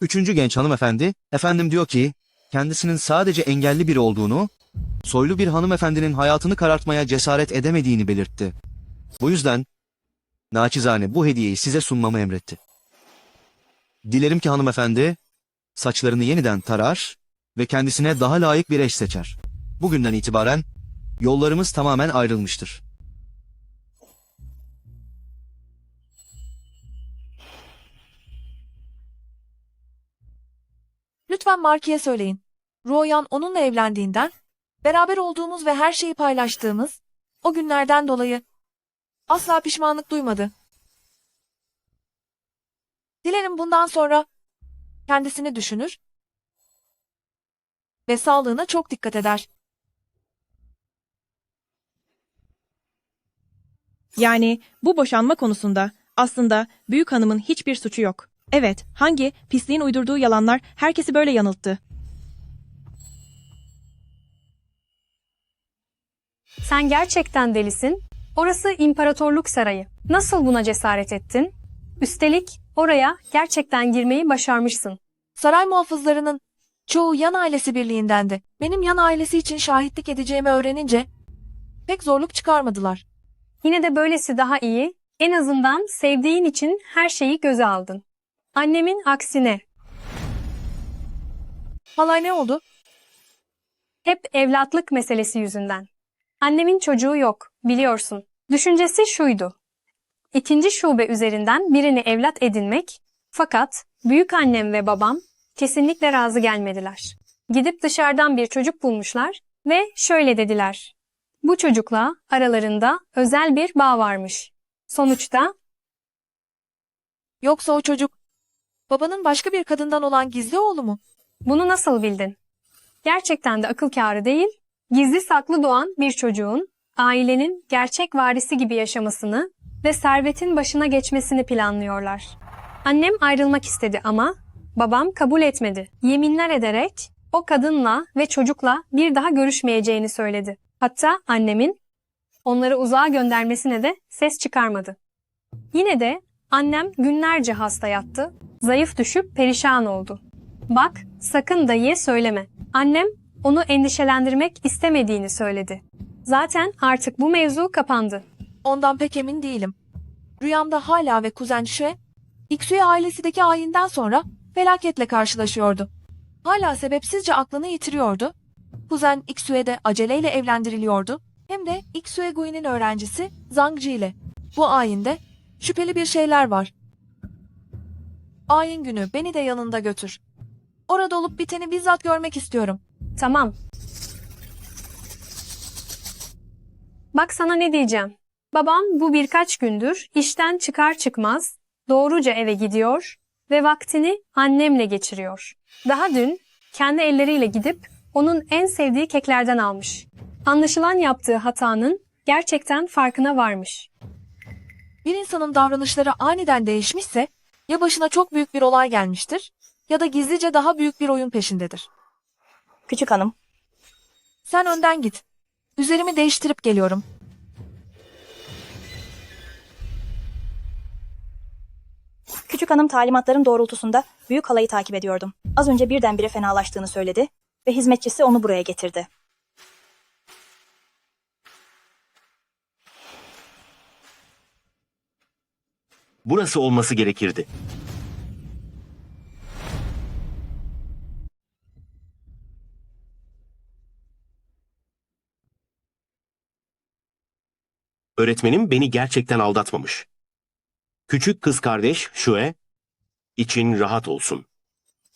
Üçüncü genç hanımefendi, efendim diyor ki, kendisinin sadece engelli biri olduğunu, soylu bir hanımefendinin hayatını karartmaya cesaret edemediğini belirtti. Bu yüzden, naçizane bu hediyeyi size sunmamı emretti. Dilerim ki hanımefendi, saçlarını yeniden tarar ve kendisine daha layık bir eş seçer. Bugünden itibaren, yollarımız tamamen ayrılmıştır. Lütfen Marki'ye söyleyin. Ruoyan onunla evlendiğinden, beraber olduğumuz ve her şeyi paylaştığımız o günlerden dolayı asla pişmanlık duymadı. Dilerim bundan sonra kendisini düşünür ve sağlığına çok dikkat eder. Yani bu boşanma konusunda aslında büyük hanımın hiçbir suçu yok. Evet, hangi pisliğin uydurduğu yalanlar herkesi böyle yanılttı. Sen gerçekten delisin. Orası imparatorluk sarayı. Nasıl buna cesaret ettin? Üstelik oraya gerçekten girmeyi başarmışsın. Saray muhafızlarının çoğu yan ailesi birliğindendi. Benim yan ailesi için şahitlik edeceğimi öğrenince pek zorluk çıkarmadılar. Yine de böylesi daha iyi. En azından sevdiğin için her şeyi göze aldın. Annemin aksine. Halay ne oldu? Hep evlatlık meselesi yüzünden. Annemin çocuğu yok, biliyorsun. Düşüncesi şuydu. İkinci şube üzerinden birini evlat edinmek, fakat büyük annem ve babam kesinlikle razı gelmediler. Gidip dışarıdan bir çocuk bulmuşlar ve şöyle dediler. Bu çocukla aralarında özel bir bağ varmış. Sonuçta... Yoksa o çocuk babanın başka bir kadından olan gizli oğlu mu? Bunu nasıl bildin? Gerçekten de akıl kârı değil, gizli saklı doğan bir çocuğun ailenin gerçek varisi gibi yaşamasını ve servetin başına geçmesini planlıyorlar. Annem ayrılmak istedi ama babam kabul etmedi. Yeminler ederek o kadınla ve çocukla bir daha görüşmeyeceğini söyledi. Hatta annemin onları uzağa göndermesine de ses çıkarmadı. Yine de annem günlerce hasta yattı, zayıf düşüp perişan oldu. Bak, sakın dayıya söyleme. Annem onu endişelendirmek istemediğini söyledi. Zaten artık bu mevzu kapandı. Ondan pek emin değilim. Rüyamda hala ve kuzen Şue, Iksue ailesideki ayinden sonra felaketle karşılaşıyordu. Hala sebepsizce aklını yitiriyordu. Kuzen Iksue de aceleyle evlendiriliyordu. Hem de Iksue Gui'nin öğrencisi Zhang Ji ile. Bu ayinde şüpheli bir şeyler var. Ayin günü beni de yanında götür. Orada olup biteni bizzat görmek istiyorum. Tamam. Bak sana ne diyeceğim. Babam bu birkaç gündür işten çıkar çıkmaz doğruca eve gidiyor ve vaktini annemle geçiriyor. Daha dün kendi elleriyle gidip onun en sevdiği keklerden almış. Anlaşılan yaptığı hatanın gerçekten farkına varmış. Bir insanın davranışları aniden değişmişse ya başına çok büyük bir olay gelmiştir ya da gizlice daha büyük bir oyun peşindedir. Küçük hanım. Sen önden git. Üzerimi değiştirip geliyorum. Küçük hanım talimatların doğrultusunda büyük halayı takip ediyordum. Az önce birdenbire fenalaştığını söyledi ve hizmetçisi onu buraya getirdi. Burası olması gerekirdi. Öğretmenim beni gerçekten aldatmamış. Küçük kız kardeş Şue için rahat olsun.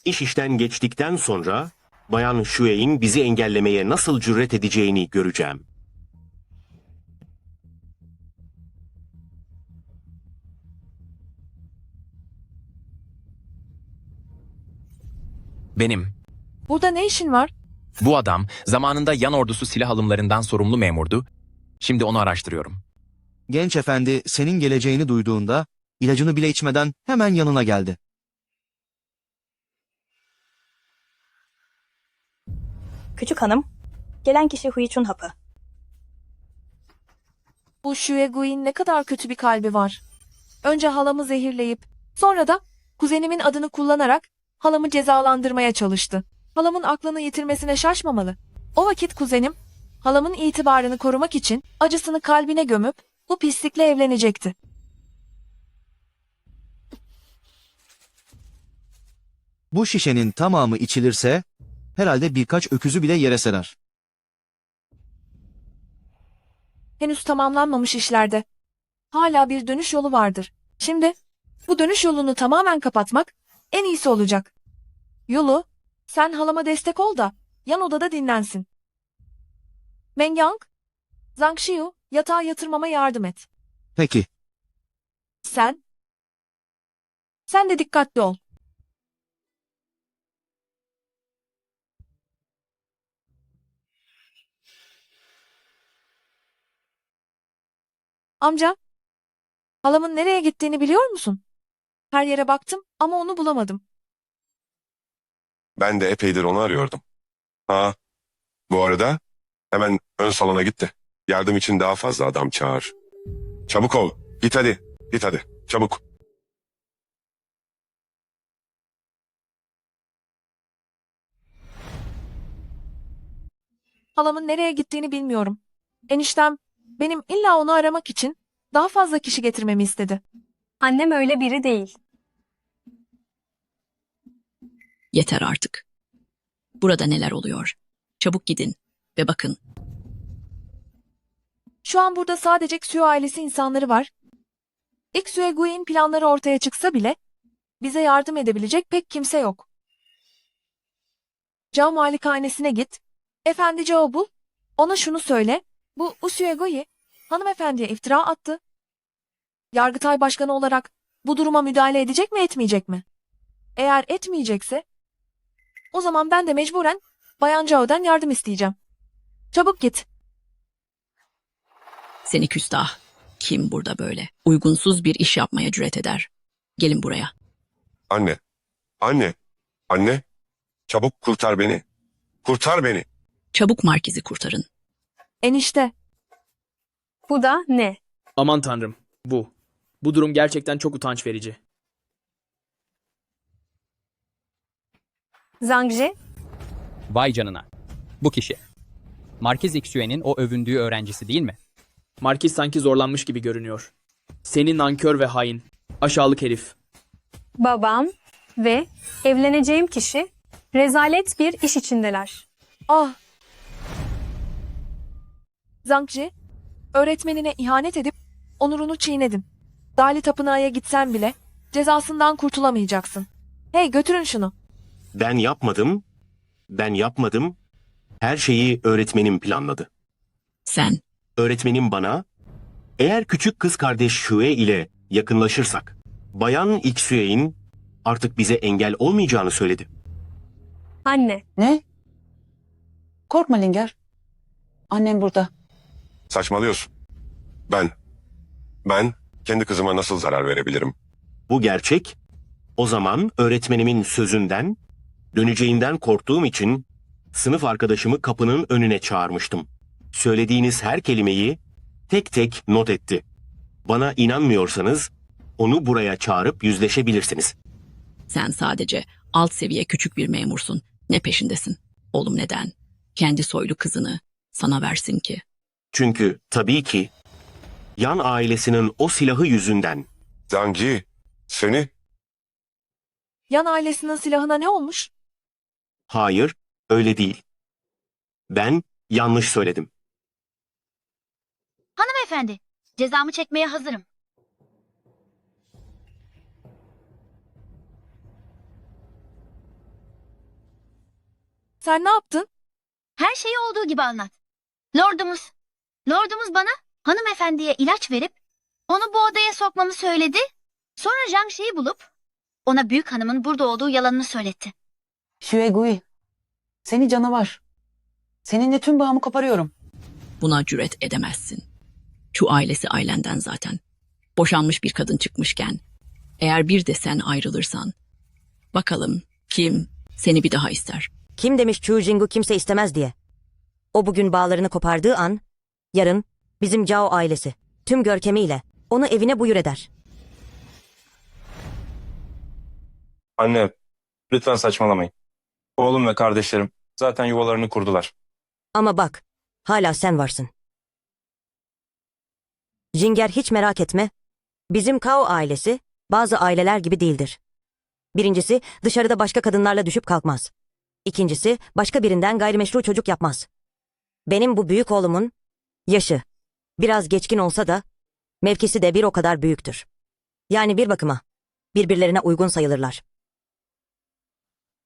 İş işten geçtikten sonra Bayan Şue'in bizi engellemeye nasıl cüret edeceğini göreceğim. Benim. Burada ne işin var? Bu adam zamanında yan ordusu silah alımlarından sorumlu memurdu. Şimdi onu araştırıyorum. Genç efendi senin geleceğini duyduğunda ilacını bile içmeden hemen yanına geldi. Küçük hanım, gelen kişi Huichun hapı. Bu Şueguin ne kadar kötü bir kalbi var. Önce halamı zehirleyip sonra da kuzenimin adını kullanarak halamı cezalandırmaya çalıştı. Halamın aklını yitirmesine şaşmamalı. O vakit kuzenim halamın itibarını korumak için acısını kalbine gömüp bu pislikle evlenecekti. Bu şişenin tamamı içilirse herhalde birkaç öküzü bile yere serer. Henüz tamamlanmamış işlerde. Hala bir dönüş yolu vardır. Şimdi bu dönüş yolunu tamamen kapatmak en iyisi olacak. Yolu, sen halama destek ol da yan odada dinlensin. Mengyang, Zhang Xiu yatağa yatırmama yardım et. Peki. Sen de dikkatli ol. Amca, halamın nereye gittiğini biliyor musun? Her yere baktım ama onu bulamadım. Ben de epeydir onu arıyordum. Ha, bu arada hemen ön salona gitti. Yardım için daha fazla adam çağır. Çabuk ol. Git hadi. Git hadi. Çabuk. Halamın nereye gittiğini bilmiyorum. Eniştem benim illa onu aramak için daha fazla kişi getirmemi istedi. Annem öyle biri değil. Yeter artık. Burada neler oluyor? Çabuk gidin ve bakın. Şu an burada sadece Xue ailesi insanları var. Xue Guin planları ortaya çıksa bile bize yardım edebilecek pek kimse yok. Cao malikanesine git. Efendi Cao bul. Ona şunu söyle. Bu Xue Gui hanımefendiye iftira attı. Yargıtay Başkanı olarak bu duruma müdahale edecek mi etmeyecek mi? Eğer etmeyecekse o zaman ben de mecburen Bayan Cao'dan yardım isteyeceğim. Çabuk git. Seni küstah. Kim burada böyle? Uygunsuz bir iş yapmaya cüret eder. Gelin buraya. Anne. Anne. Anne. Çabuk kurtar beni. Kurtar beni. Çabuk Markiz'i kurtarın. Enişte. Bu da ne? Aman tanrım, bu. Bu durum gerçekten çok utanç verici. Zhangji? Vay canına. Bu kişi. Markiz Xue'nin o övündüğü öğrencisi değil mi? Markiz sanki zorlanmış gibi görünüyor. Seni nankör ve hain. Aşağılık herif. Babam ve evleneceğim kişi rezalet bir iş içindeler. Ah! Zhangji, öğretmenine ihanet edip onurunu çiğnedin. Dali Tapınağı'ya gitsen bile cezasından kurtulamayacaksın. Hey götürün şunu. Ben yapmadım. Ben yapmadım. Her şeyi öğretmenim planladı. Sen? Öğretmenim bana, eğer küçük kız kardeş Şue ile yakınlaşırsak, Bayan Xue'in artık bize engel olmayacağını söyledi. Anne. Ne? Korkma Linger. Annem burada. Saçmalıyorsun. Ben kendi kızıma nasıl zarar verebilirim? Bu gerçek. O zaman öğretmenimin sözünden, döneceğinden korktuğum için sınıf arkadaşımı kapının önüne çağırmıştım. Söylediğiniz her kelimeyi tek tek not etti. Bana inanmıyorsanız onu buraya çağırıp yüzleşebilirsiniz. Sen sadece alt seviye küçük bir memursun. Ne peşindesin? Oğlum neden? Kendi soylu kızını sana versin ki. Çünkü tabii ki Yan ailesinin o silahı yüzünden Zangi, seni Yan ailesinin silahına ne olmuş? Hayır, öyle değil. Ben yanlış söyledim. Hanımefendi, cezamı çekmeye hazırım. Sen ne yaptın? Her şeyi olduğu gibi anlat. Lordumuz bana hanımefendiye ilaç verip onu bu odaya sokmamı söyledi. Sonra Zhang bulup ona büyük hanımın burada olduğu yalanını söyletti. Xuegui, seni canavar. Seninle tüm bağımı koparıyorum. Buna cüret edemezsin. Şu ailesi ailenden zaten. Boşanmış bir kadın çıkmışken, eğer bir de sen ayrılırsan, bakalım kim seni bir daha ister. Kim demiş Chu Jing'u kimse istemez diye? O bugün bağlarını kopardığı an, yarın bizim Zhao ailesi tüm görkemiyle onu evine buyur eder. Anne, lütfen saçmalamayın. Oğlum ve kardeşlerim zaten yuvalarını kurdular. Ama bak, hala sen varsın. Jinger hiç merak etme. Bizim Kao ailesi bazı aileler gibi değildir. Birincisi dışarıda başka kadınlarla düşüp kalkmaz. İkincisi başka birinden gayrimeşru çocuk yapmaz. Benim bu büyük oğlumun yaşı biraz geçkin olsa da mevkisi de bir o kadar büyüktür. Yani bir bakıma birbirlerine uygun sayılırlar.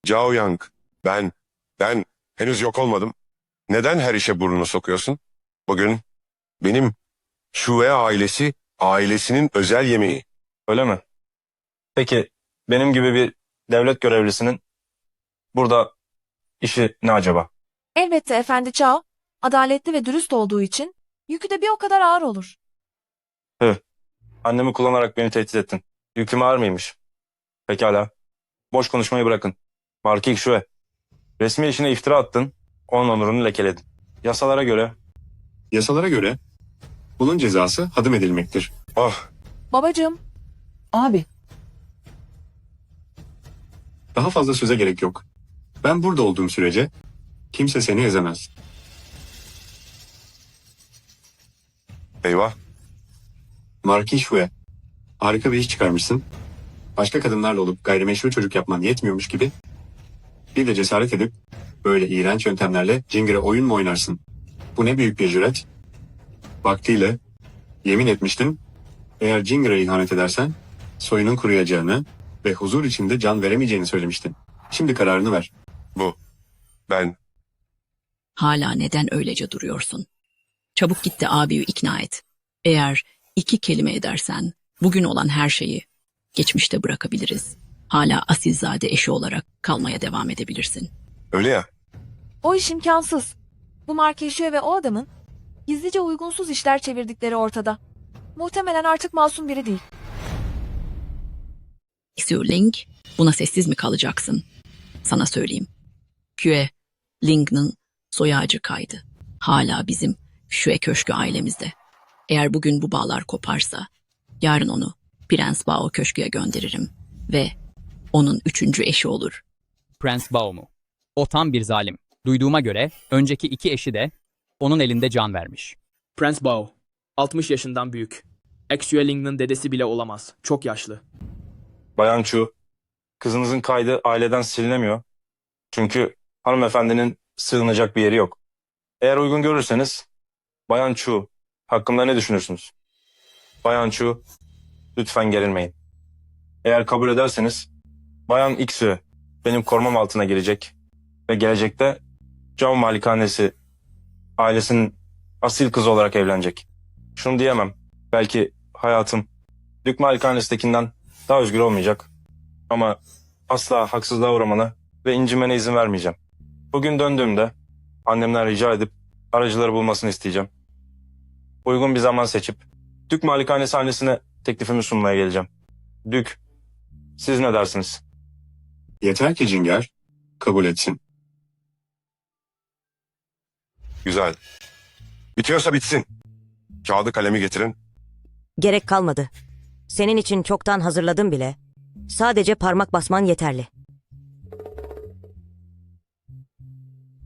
Zhao Yang, ben henüz yok olmadım. Neden her işe burnunu sokuyorsun? Bugün benim Şue ailesinin özel yemeği. Öyle mi? Peki benim gibi bir devlet görevlisinin burada işi ne acaba? Elbette Efendi Chao, adaletli ve dürüst olduğu için yükü de bir o kadar ağır olur. Annemi kullanarak beni tehdit ettin. Yüküm ağır mıymış? Pekala. Boş konuşmayı bırakın. Markik Şue. Resmi işine iftira attın. Onun onurunu lekeledin. Yasalara göre bunun cezası hadım edilmektir. Babacığım, Abi, Daha fazla söze gerek yok. Ben burada olduğum sürece kimse seni ezemez. Eyvah. Marquis Şue, harika bir iş çıkarmışsın. Başka kadınlarla olup gayrimeşru çocuk yapman yetmiyormuş gibi bir de cesaret edip böyle iğrenç yöntemlerle Jinger'e oyun mu oynarsın? Bu ne büyük bir cüret. Vaktiyle yemin etmiştin, eğer Jinger'a ihanet edersen soyunun kuruyacağını ve huzur içinde can veremeyeceğini söylemiştin. Şimdi kararını ver. Ben Hala neden öylece duruyorsun? Çabuk git de abiyi ikna et. Eğer 2 kelime edersen bugün olan her şeyi geçmişte bırakabiliriz. Hala asilzade eşi olarak kalmaya devam edebilirsin. öyle ya. o iş imkansız. Bu Marquis Şue ve o adamın gizlice uygunsuz işler çevirdikleri ortada. Muhtemelen artık masum biri değil. Xiu Ling, buna sessiz mi kalacaksın? Sana söyleyeyim. Kue, Ling'nin soy ağacı kaydı. Hala bizim Şue Köşkü ailemizde. Eğer bugün bu bağlar koparsa, yarın onu Prens Bao Köşkü'ye gönderirim ve onun 3. eşi olur. Prens Bao mu? O tam bir zalim. Duyduğuma göre önceki 2 eşi de onun elinde can vermiş. Prens Bao. 60 yaşından büyük. Xue Ling'nin dedesi bile olamaz. Çok yaşlı. Bayan Chu, kızınızın kaydı aileden silinemiyor. Çünkü hanımefendinin sığınacak bir yeri yok. Eğer uygun görürseniz, Bayan Chu, hakkında ne düşünürsünüz? Bayan Chu, lütfen gerilmeyin. Eğer kabul ederseniz, Bayan Xue benim korumam altına girecek ve gelecekte Zhao Malikanesi ailesinin asil kızı olarak evlenecek. Şunu diyemem, belki hayatım Dük Malikanes'tekinden daha özgür olmayacak. Ama asla haksızlığa uğramana ve incimene izin vermeyeceğim. Bugün döndüğümde annemden rica edip aracıları bulmasını isteyeceğim. Uygun bir zaman seçip Dük Malikanesi annesine teklifimi sunmaya geleceğim. Dük, siz ne dersiniz? Yeter ki Jinger kabul etsin. Güzel. Bitiyorsa bitsin. Kağıdı kalemi getirin. Gerek kalmadı. Senin için çoktan hazırladım bile. Sadece parmak basman yeterli.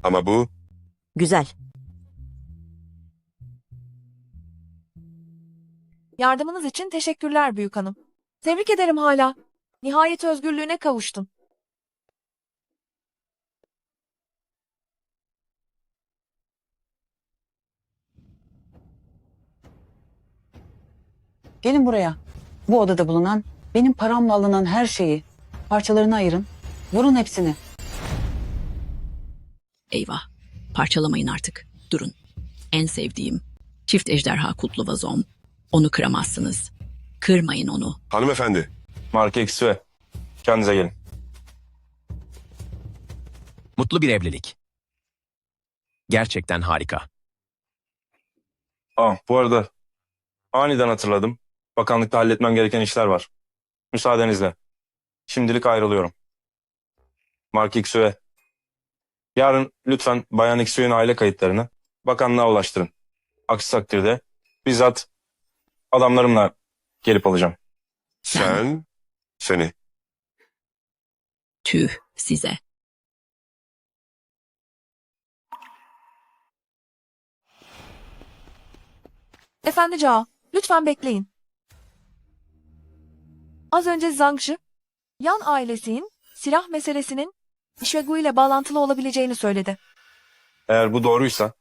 Ama bu Güzel. Yardımınız için teşekkürler büyük hanım. Tebrik ederim hala. Nihayet özgürlüğüne kavuştun. Gelin buraya. Bu odada bulunan, benim paramla alınan her şeyi parçalarına ayırın. Vurun hepsini. Eyvah. Parçalamayın artık. Durun. En sevdiğim çift ejderha kutlu vazom. Onu kıramazsınız. Kırmayın onu. Hanımefendi. Mark Xue. Kendinize gelin. Mutlu bir evlilik. Gerçekten harika. Bu arada aniden hatırladım. Bakanlıkta halletmem gereken işler var. Müsaadenizle. Şimdilik ayrılıyorum. Mark Xue. Yarın lütfen Bayan Xue'nin aile kayıtlarını bakanlığa ulaştırın. Aksi takdirde bizzat adamlarımla gelip alacağım. Seni. Tüh size. Efendi Cao, lütfen bekleyin. Az önce Zhangshi, Yan ailesinin silah meselesinin Şuegu ile bağlantılı olabileceğini söyledi. Eğer bu doğruysa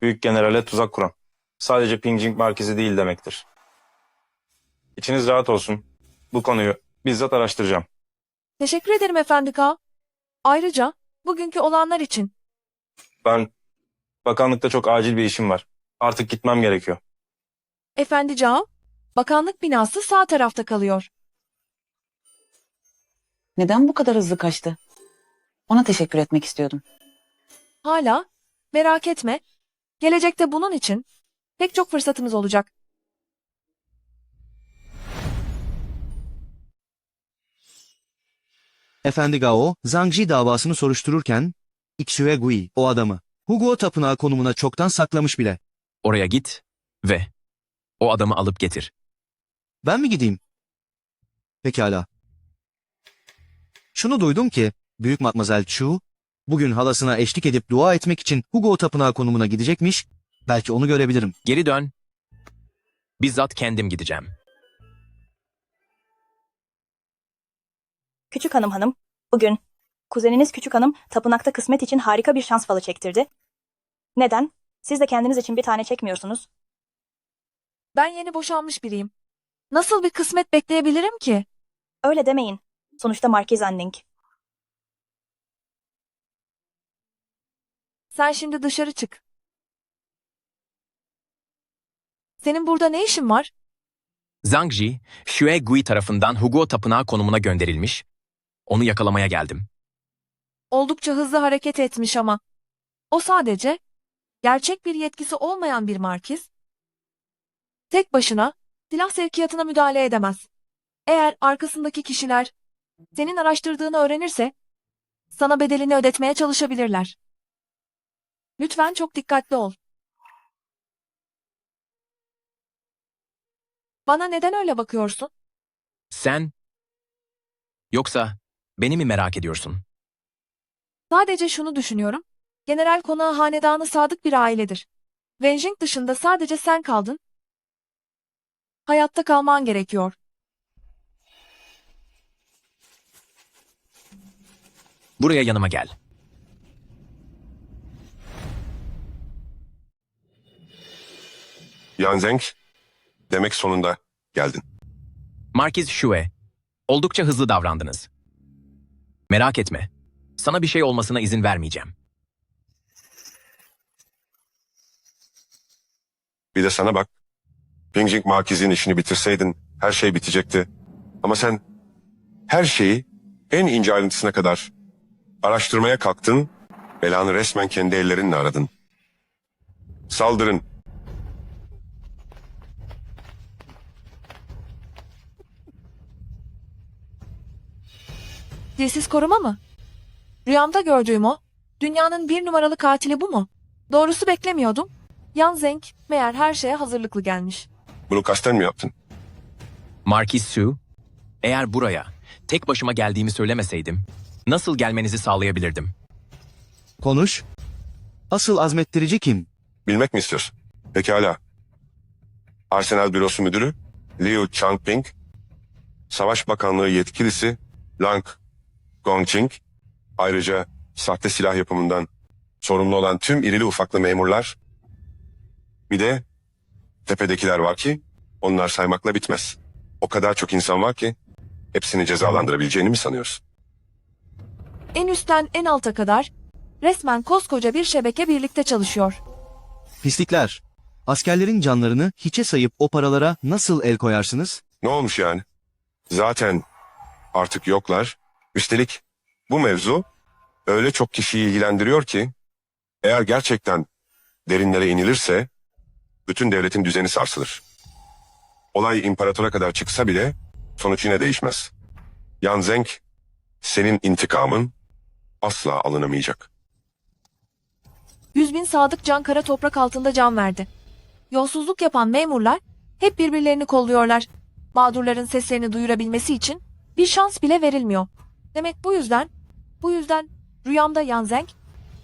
Büyük General'e tuzak kuran sadece Pingjing merkezi değil demektir. İçiniz rahat olsun. Bu konuyu bizzat araştıracağım. Teşekkür ederim Efendi Cao. Ayrıca bugünkü olanlar için Ben bakanlıkta çok acil bir işim var. Artık gitmem gerekiyor. Efendi Cao, bakanlık binası sağ tarafta kalıyor. Neden bu kadar hızlı kaçtı? Ona teşekkür etmek istiyordum. Hala, merak etme. Gelecekte bunun için pek çok fırsatımız olacak. Efendi Gao, Zhangji davasını soruştururken, Ixue Gui, o adamı, Huguo Tapınağı konumuna çoktan saklamış bile. Oraya git ve o adamı alıp getir. Ben mi gideyim? Pekala. Şunu duydum ki, Büyük Matmazel Chu, bugün halasına eşlik edip dua etmek için Huguo Tapınağı konumuna gidecekmiş, belki onu görebilirim. Geri dön. Bizzat kendim gideceğim. Küçük hanım, bugün kuzeniniz küçük hanım tapınakta kısmet için harika bir şans falı çektirdi. Neden? Siz de kendiniz için bir tane çekmiyorsunuz. Ben yeni boşanmış biriyim. Nasıl bir kısmet bekleyebilirim ki? Öyle demeyin. Sonuçta Markiz Anning. Sen şimdi dışarı çık. Senin burada ne işin var? Zhangji, Xue Gui tarafından Huguo Tapınağı konumuna gönderilmiş. Onu yakalamaya geldim. Oldukça hızlı hareket etmiş ama. O sadece gerçek bir yetkisi olmayan bir markiz. Tek başına silah sevkiyatına müdahale edemez. Eğer arkasındaki kişiler senin araştırdığını öğrenirse sana bedelini ödetmeye çalışabilirler. Lütfen çok dikkatli ol. Bana neden öyle bakıyorsun? Sen? Yoksa beni mi merak ediyorsun? Sadece şunu düşünüyorum. General Konağı hanedanı sadık bir ailedir. Wenjing dışında sadece sen kaldın. Hayatta kalman gerekiyor. Buraya yanıma gel. Yan Zeng, demek sonunda geldin. Markiz Xue, oldukça hızlı davrandınız. Merak etme, sana bir şey olmasına izin vermeyeceğim. Bir de sana bak. Pingjing Markiz'in işini bitirseydin her şey bitecekti. Ama sen her şeyi en ince ayrıntısına kadar araştırmaya kalktın, belanı resmen kendi ellerinle aradın. Saldırın. Dilsiz koruma mı? Rüyamda gördüğüm o. Dünyanın bir numaralı katili bu mu? Doğrusu beklemiyordum. Yan Zeng meğer her şeye hazırlıklı gelmiş. Bunu kasten mi yaptın? Markiz Su, eğer buraya tek başıma geldiğimi söylemeseydim, nasıl gelmenizi sağlayabilirdim? Konuş. Asıl azmettirici kim? Bilmek mi istiyorsun? Pekala. Arsenal Bürosu Müdürü Liu Changping Savaş Bakanlığı yetkilisi Lang Gongqing, ayrıca sahte silah yapımından sorumlu olan tüm irili ufaklı memurlar, bir de tepedekiler var ki onlar saymakla bitmez. O kadar çok insan var ki hepsini cezalandırabileceğini mi sanıyorsun? En üstten en alta kadar resmen koskoca bir şebeke birlikte çalışıyor. Pislikler. Askerlerin canlarını hiçe sayıp o paralara nasıl el koyarsınız? Ne olmuş yani? Zaten artık yoklar. Üstelik bu mevzu öyle çok kişiyi ilgilendiriyor ki eğer gerçekten derinlere inilirse bütün devletin düzeni sarsılır. Olay imparatora kadar çıksa bile sonuç yine değişmez. Yan Zeng, senin intikamın asla alınamayacak. 100.000 sadık can kara toprak altında can verdi. Yolsuzluk yapan memurlar hep birbirlerini kolluyorlar. Mağdurların seslerini duyurabilmesi için bir şans bile verilmiyor. Demek bu yüzden rüyamda Yan Zeng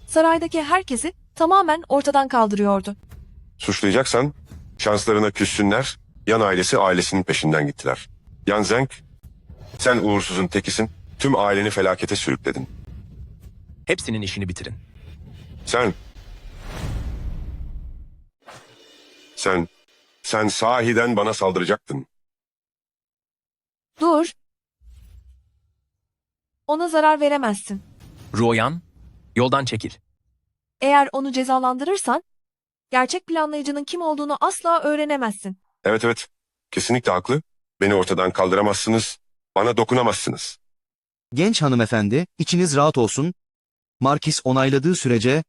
saraydaki herkesi tamamen ortadan kaldırıyordu. Suçlayacaksan şanslarına küssünler, Yan ailesi ailesinin peşinden gittiler. Yan Zeng, sen uğursuzun tekisin, tüm aileni felakete sürükledin. Hepsinin işini bitirin. Sen sahiden bana saldıracaktın. Dur. Ona zarar veremezsin. Ruoyan, yoldan çekil. Eğer onu cezalandırırsan gerçek planlayıcının kim olduğunu asla öğrenemezsin. Evet, kesinlikle haklı. Beni ortadan kaldıramazsınız, bana dokunamazsınız. Genç hanımefendi, içiniz rahat olsun. Markis onayladığı sürece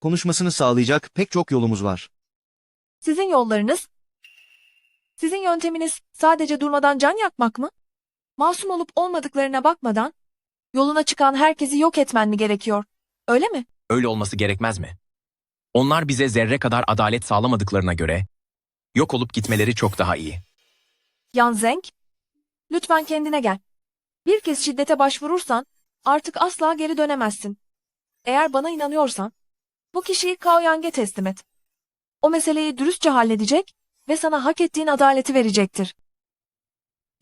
konuşmasını sağlayacak pek çok yolumuz var. Sizin yollarınız, sizin yönteminiz sadece durmadan can yakmak mı? Masum olup olmadıklarına bakmadan yoluna çıkan herkesi yok etmen mi gerekiyor? Öyle mi? Öyle olması gerekmez mi? Onlar bize zerre kadar adalet sağlamadıklarına göre yok olup gitmeleri çok daha iyi. Yan Zeng, lütfen kendine gel. Bir kez şiddete başvurursan artık asla geri dönemezsin. Eğer bana inanıyorsan bu kişiyi Cao Yang'e teslim et. O meseleyi dürüstçe halledecek ve sana hak ettiğin adaleti verecektir.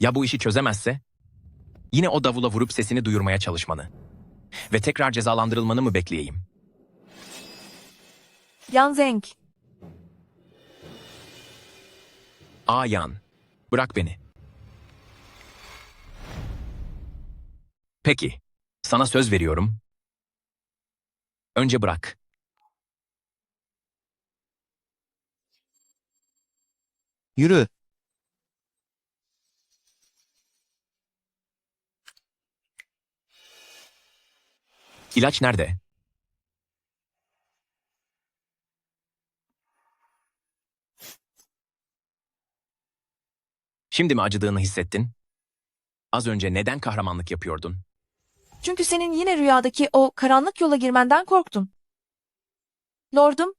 Ya bu işi çözemezse? Yine o davula vurup sesini duyurmaya çalışmanı ve tekrar cezalandırılmanı mı bekleyeyim? Yan Zeng, Yan, bırak beni. Peki, sana söz veriyorum. Önce bırak. Yürü. İlaç nerede? Şimdi mi acıdığını hissettin? Az önce neden kahramanlık yapıyordun? çünkü senin yine rüyadaki o karanlık yola girmenden korktum. Lordum,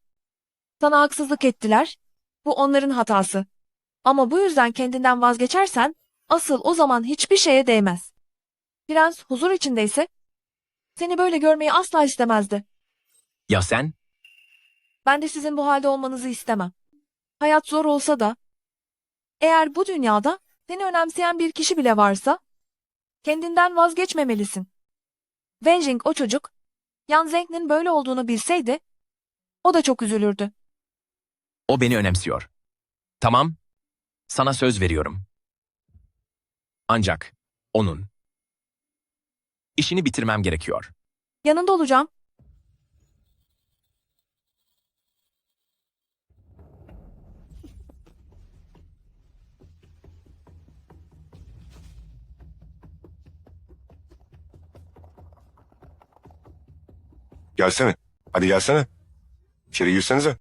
sana haksızlık ettiler. Bu onların hatası. Ama bu yüzden kendinden vazgeçersen asıl o zaman hiçbir şeye değmez. Prens huzur içindeyse seni böyle görmeyi asla istemezdi. Ya sen? Ben de sizin bu halde olmanızı istemem. Hayat zor olsa da eğer bu dünyada seni önemseyen bir kişi bile varsa kendinden vazgeçmemelisin. Wenjing o çocuk, Yan Zeng'nin böyle olduğunu bilseydi o da çok üzülürdü. O beni önemsiyor. Tamam, sana söz veriyorum. Ancak onun işini bitirmem gerekiyor. Yanında olacağım. Gelsene, hadi gelsene. İçeri girsenize.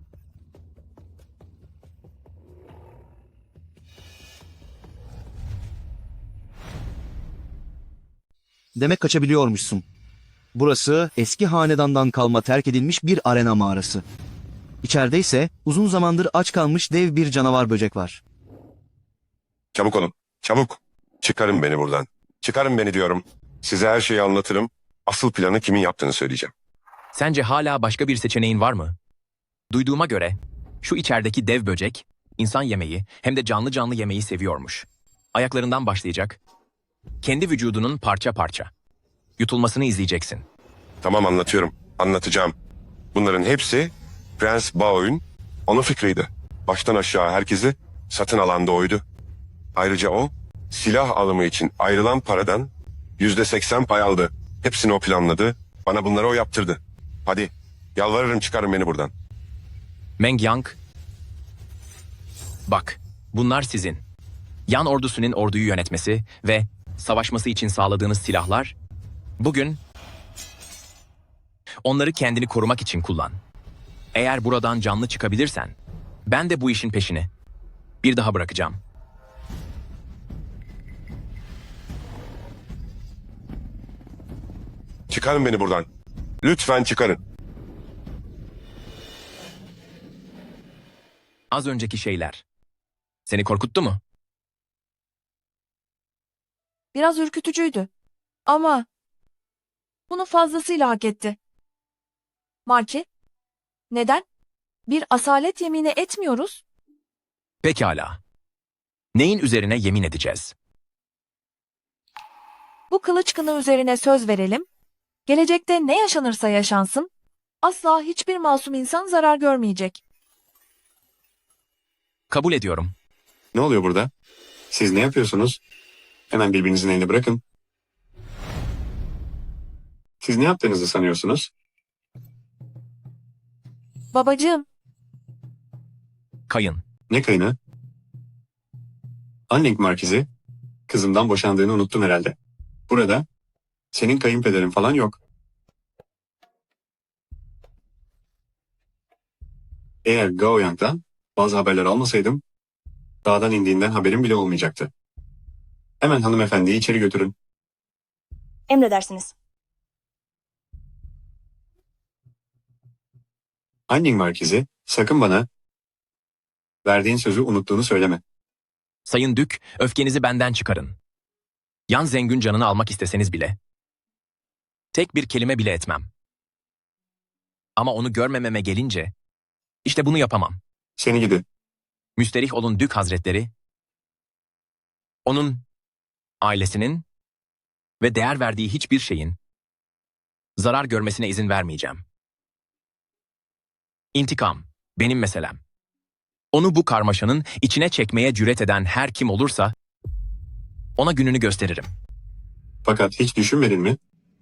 Demek kaçabiliyormuşsun. Burası eski hanedandan kalma terk edilmiş bir arena mağarası. İçeride ise uzun zamandır aç kalmış dev bir canavar böcek var. Çabuk olun, çabuk. Çıkarın beni buradan. Çıkarın beni diyorum. Size her şeyi anlatırım. Asıl planı kimin yaptığını söyleyeceğim. Sence hala başka bir seçeneğin var mı? Duyduğuma göre şu içerideki dev böcek insan yemeği hem de canlı canlı yemeği seviyormuş. Ayaklarından başlayacak Kendi vücudunun parça parça yutulmasını izleyeceksin. Tamam, anlatıyorum. Anlatacağım. Bunların hepsi Prens Bao'nun onun fikriydi. Baştan aşağı herkesi satın alan da oydu. Ayrıca o silah alımı için ayrılan paradan %80 pay aldı. Hepsini o planladı. Bana bunları o yaptırdı. Hadi yalvarırım, çıkarın beni buradan. Meng Yang, bak, bunlar sizin. Yan ordusunun orduyu yönetmesi ve savaşması için sağladığınız silahlar, bugün onları kendini korumak için kullan. Eğer buradan canlı çıkabilirsen, ben de bu işin peşini bir daha bırakacağım. Çıkarın beni buradan. Lütfen çıkarın. Az önceki şeyler seni korkuttu mu? Biraz ürkütücüydü. Ama bunu fazlasıyla hak etti. Marki, neden? Bir asalet yemini etmiyoruz. Pekala. Neyin üzerine yemin edeceğiz? Bu kılıç kını üzerine söz verelim. Gelecekte ne yaşanırsa yaşansın, asla hiçbir masum insan zarar görmeyecek. Kabul ediyorum. Ne oluyor burada? Siz ne yapıyorsunuz? Hemen birbirinizin elini bırakın. Siz ne yaptığınızı sanıyorsunuz? Babacığım, Kayın. Ne kayını? Anning Markizi, kızımdan boşandığını unuttun herhalde. Burada senin kayınpederin falan yok. Eğer Gao Yang'dan bazı haberler almasaydım, dağdan indiğinden haberim bile olmayacaktı. Hemen hanımefendiyi içeri götürün. Emredersiniz. Anning Markizi, sakın bana verdiğin sözü unuttuğunu söyleme. Sayın Dük, öfkenizi benden çıkarın. Yan Zeng'ün canını almak isteseniz bile. Tek bir kelime bile etmem. Ama onu görmememe gelince, işte bunu yapamam. Seni gidi. Müsterih olun Dük Hazretleri. Onun, ailesinin ve değer verdiği hiçbir şeyin zarar görmesine izin vermeyeceğim. İntikam, benim meselem. Onu bu karmaşanın içine çekmeye cüret eden her kim olursa, ona gününü gösteririm. Fakat hiç düşünmedin mi?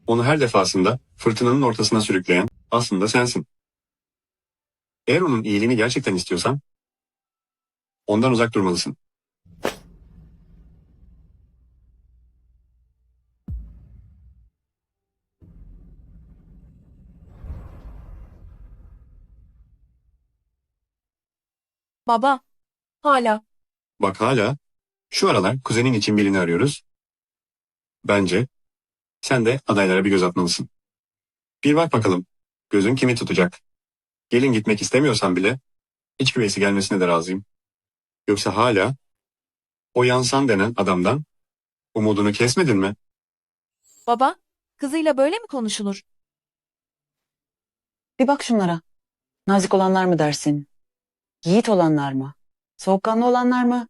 Onu her defasında fırtınanın ortasına sürükleyen aslında sensin. Eğer onun iyiliğini gerçekten istiyorsan, ondan uzak durmalısın. baba, hala. Bak hala, şu aralar kuzenin için birini arıyoruz. Bence sen de adaylara bir göz atmalısın. Bir bak bakalım, gözün kimi tutacak? Gelin gitmek istemiyorsan bile, iç güveysi gelmesine de razıyım. Yoksa hala, o Yansan denen adamdan umudunu kesmedin mi? Baba, kızıyla böyle mi konuşulur? Bir bak şunlara. Nazik olanlar mı dersin? Yiğit olanlar mı? Soğukkanlı olanlar mı?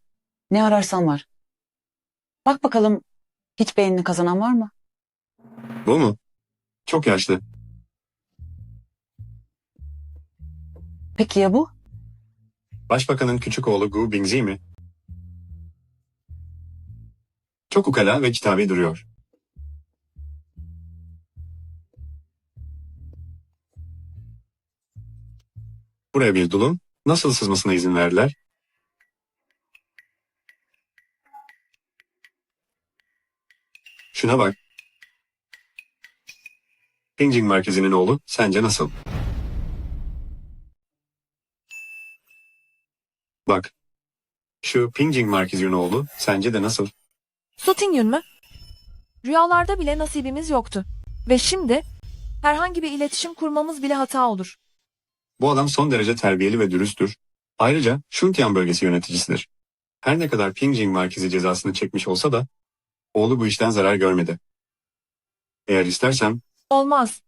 Ne ararsan var. Bak bakalım hiç beğenini kazanan var mı? Bu mu? Çok yaşlı. Peki ya bu? Başbakanın küçük oğlu Gu Bingzi mi? Çok ukala ve kitabi duruyor. Buraya bir dulun nasıl sızmasına izin verdiler? Şuna bak. Pingjing merkezinin oğlu sence nasıl? Bak. Şu Pingjing merkezinin oğlu sence de nasıl? Su Tingyun mü? Rüyalarda bile nasibimiz yoktu. Ve şimdi herhangi bir iletişim kurmamız bile hata olur. Bu adam son derece terbiyeli ve dürüsttür. Ayrıca Şuntian bölgesi yöneticisidir. Her ne kadar Pingjing merkezi cezasını çekmiş olsa da oğlu bu işten zarar görmedi. Eğer istersem Olmaz.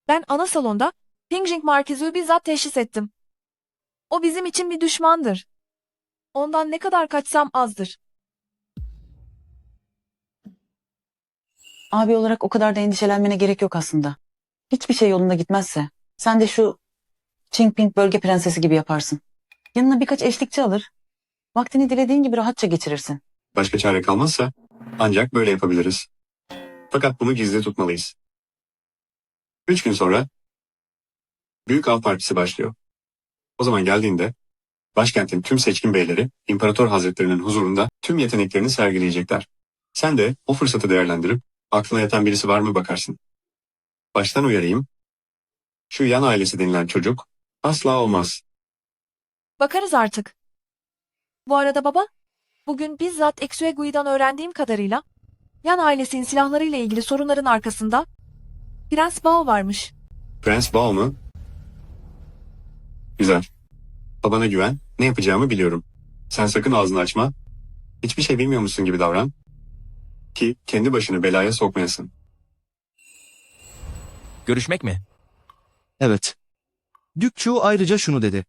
Ben ana salonda Pingjing Markizu'yu bizzat teşhis ettim. O bizim için bir düşmandır. Ondan ne kadar kaçsam azdır. Abi olarak o kadar da endişelenmene gerek yok aslında. Hiçbir şey yolunda gitmezse sen de şu Qingping bölge prensesi gibi yaparsın. Yanına birkaç eşlikçi alır. Vaktini dilediğin gibi rahatça geçirirsin. Başka çare kalmazsa ancak böyle yapabiliriz. Fakat bunu gizli tutmalıyız. 3 gün sonra Büyük Av Partisi başlıyor. O zaman geldiğinde başkentin tüm seçkin beyleri İmparator Hazretlerinin huzurunda tüm yeteneklerini sergileyecekler. Sen de o fırsatı değerlendirip aklına yatan birisi var mı bakarsın. Baştan uyarayım. Şu yan ailesi denilen çocuk asla olmaz. Bakarız artık. Bu arada baba, bugün bizzat Exuegui'den öğrendiğim kadarıyla yan ailesinin silahlarıyla ilgili sorunların arkasında Prens Bao varmış. Prens Bao mu? Güzel. Babana güven, ne yapacağımı biliyorum. Sen sakın ağzını açma. Hiçbir şey bilmiyormuşsun gibi davran. Ki kendi başını belaya sokmayasın. Görüşmek mi? Evet. Dük Chu ayrıca şunu dedi.